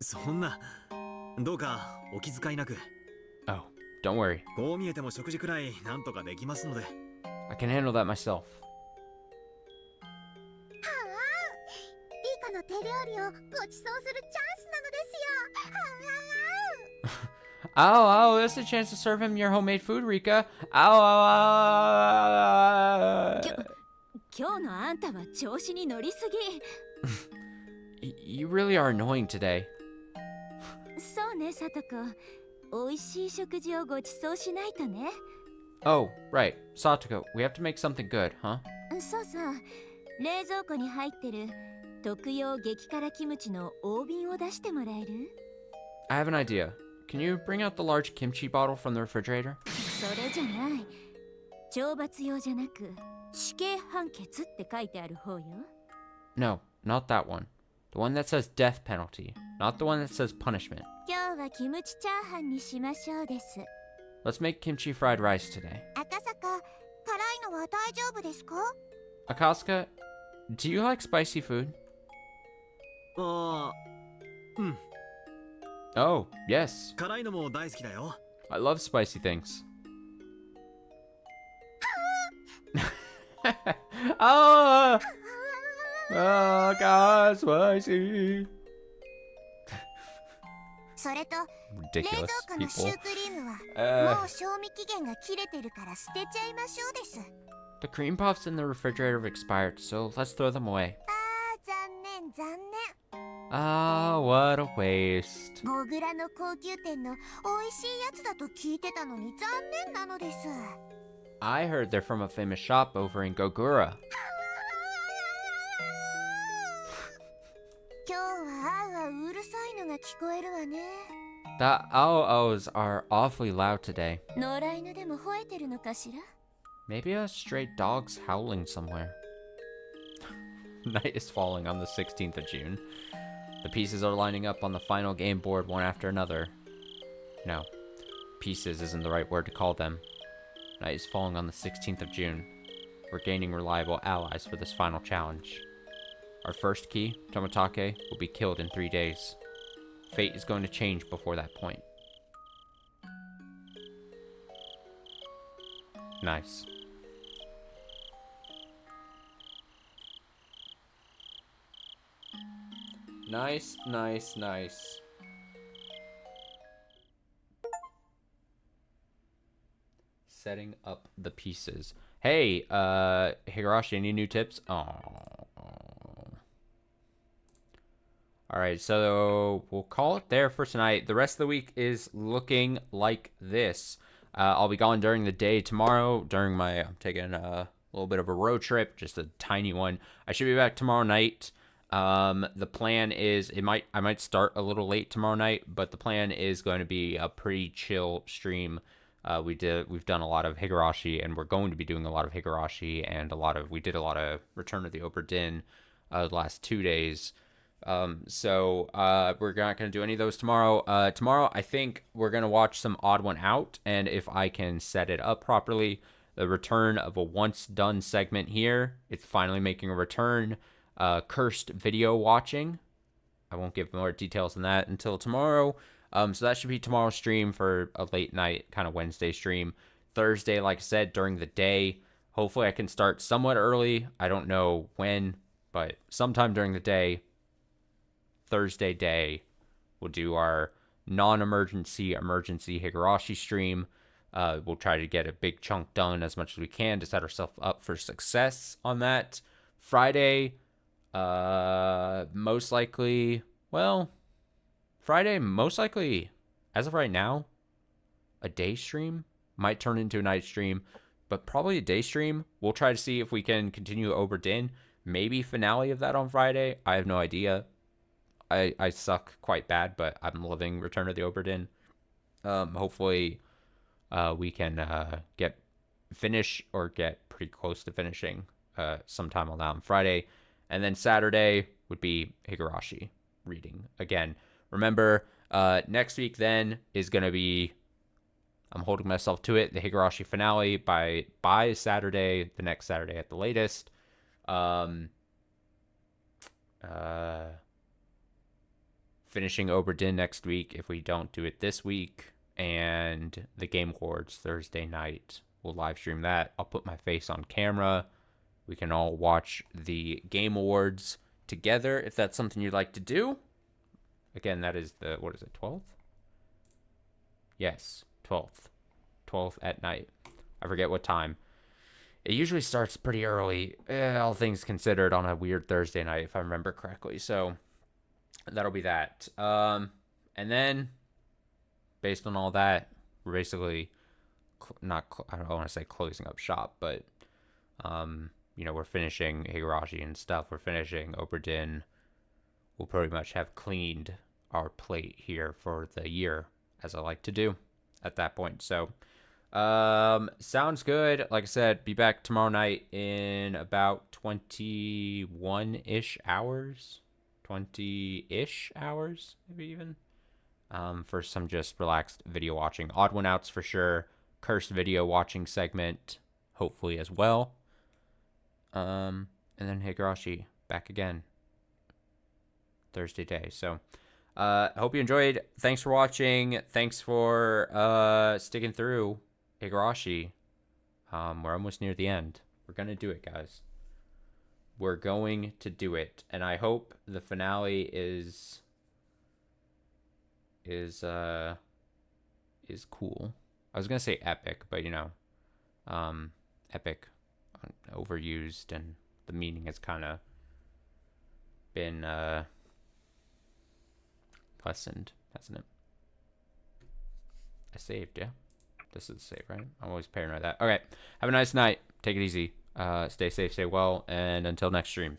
そんなどうかお気遣いなく。 Oh, don't worry. こう見えても食事くらいなんとかできますので。 I can handle that myself. はあ、リカの手料理をご馳走するチャンスなのですよ。Ow, ow, that's a chance to serve him your homemade food, Rika. Ow, ow, ow, ow. 今日のあんたは調子に乗りすぎ。 You really are annoying today. そうね、さと子。おいしい食事をご馳走しないとね。 Oh, right. Satoko, we have to make something good, huh? そうそう。冷蔵庫に入ってる特用激辛キムチの大瓶を出してもらえる？ I have an idea. Can you bring out the large kimchi bottle from the refrigerator? それじゃない。懲罰用じゃなく死刑判決って書いてある方よ。 No, not that one. The one that says death penalty, not the one that says punishment. 今日はキムチチャーハンにしましょうです。 Let's make kimchi fried rice today. 赤坂、辛いのは大丈夫ですか？ Akaska, do you like spicy food? ああ、うん。 Oh, yes. 辛いのも大好きだよ。 I love spicy things. Ah! Oh, God, spicy. それと冷蔵 Ridiculous 庫のシュ people. ークリームは Uh, もう賞味期限が切れてるから捨てちゃいましょうです。 the cream puffs in the refrigerator have expired, so let's throw them away. 残念残念。 Ah, what a waste. モグラの高級店の美味しいやつだと聞いてたのに残念なのです。 I heard they're from a famous shop over in Gogura. 今日はあうあううるさいのが聞こえるわね。 The ao-os are awfully loud today. 野良犬でも吠えてるのかしら？ Maybe a stray dog's howling somewhere. Night is falling on the 16th of June. The pieces are lining up on the final game board one after another. No, pieces isn't the right word to call them. Night is falling on the 16th of June. We're gaining reliable allies for this final challenge. Our first key, Tomatake, will be killed in 3 days. Fate is going to change before that point. Nice. Nice, nice, nice. Setting up the pieces. Hey, Higurashi, any new tips? Oh. Alright, so we'll call it there for tonight. The rest of the week is looking like this. I'll be gone during the day tomorrow. I'm taking a little bit of a road trip, just a tiny one. I should be back tomorrow night. The plan is I might start a little late tomorrow night, but the plan is going to be a pretty chill stream. We've done a lot of Higurashi, and we're going to be doing a lot of Higurashi, and we did a lot of Return of the Obra Dinn the last 2 days. So we're not going to do any of those tomorrow. Tomorrow, I think we're going to watch some Odd One Out, and if I can set it up properly, the return of a once done segment here. It's finally making a return. Cursed video watching. I won't give more details than that until tomorrow. So that should be tomorrow's stream for a late night kind of Wednesday stream. Thursday, like I said, during the day. Hopefully I can start somewhat early. I don't know when, but sometime during the day. Thursday day, we'll do our non-emergency Higurashi stream. We'll try to get a big chunk done as much as we can to set ourselves up for success on that. Friday, most likely, as of right now, a day stream might turn into a night stream, but probably a day stream. We'll try to see if we can continue Obra Dinn. Maybe finale of that on Friday. I have no idea. I suck quite bad, but I'm loving Return of the Obra Dinn. Hopefully, we can finish or get pretty close to finishing sometime on Friday. And then Saturday would be Higurashi reading. Again, remember, next week then is going to be, I'm holding myself to it, the Higurashi finale by Saturday, the next Saturday at the latest. Finishing Obra Dinn next week if we don't do it this week, and the Game Awards Thursday night. We'll live stream that. I'll put my face on camera. We can all watch the Game Awards together if that's something you'd like to do. Again, that is the, 12th? Yes, 12th. 12th at night. I forget what time. It usually starts pretty early, all things considered, on a weird Thursday night, if I remember correctly. So that'll be that. And then, based on all that, we're basically I don't want to say closing up shop, but we're finishing Higurashi and stuff. We're finishing Obra Dinn. we'll pretty much have cleaned our plate here for the year, as I like to do at that point. So, sounds good. Like I said, be back tomorrow night in about 21-ish hours. 20-ish hours, maybe even. For some just relaxed video watching. Odd one outs for sure. Cursed video watching segment, hopefully as well. And then Higurashi back again Thursday day. So hope you enjoyed. Thanks for watching. Thanks for sticking through Higurashi. We're almost near the end. We're gonna do it, guys. We're going to do it, and I hope the finale is cool. I was gonna say epic, but you know, epic overused, and the meaning has kind of been lessened, hasn't it? I saved, yeah. This is the save, right? I'm always paranoid of that. Okay, have a nice night. Take it easy. Stay safe, stay well, and until next stream.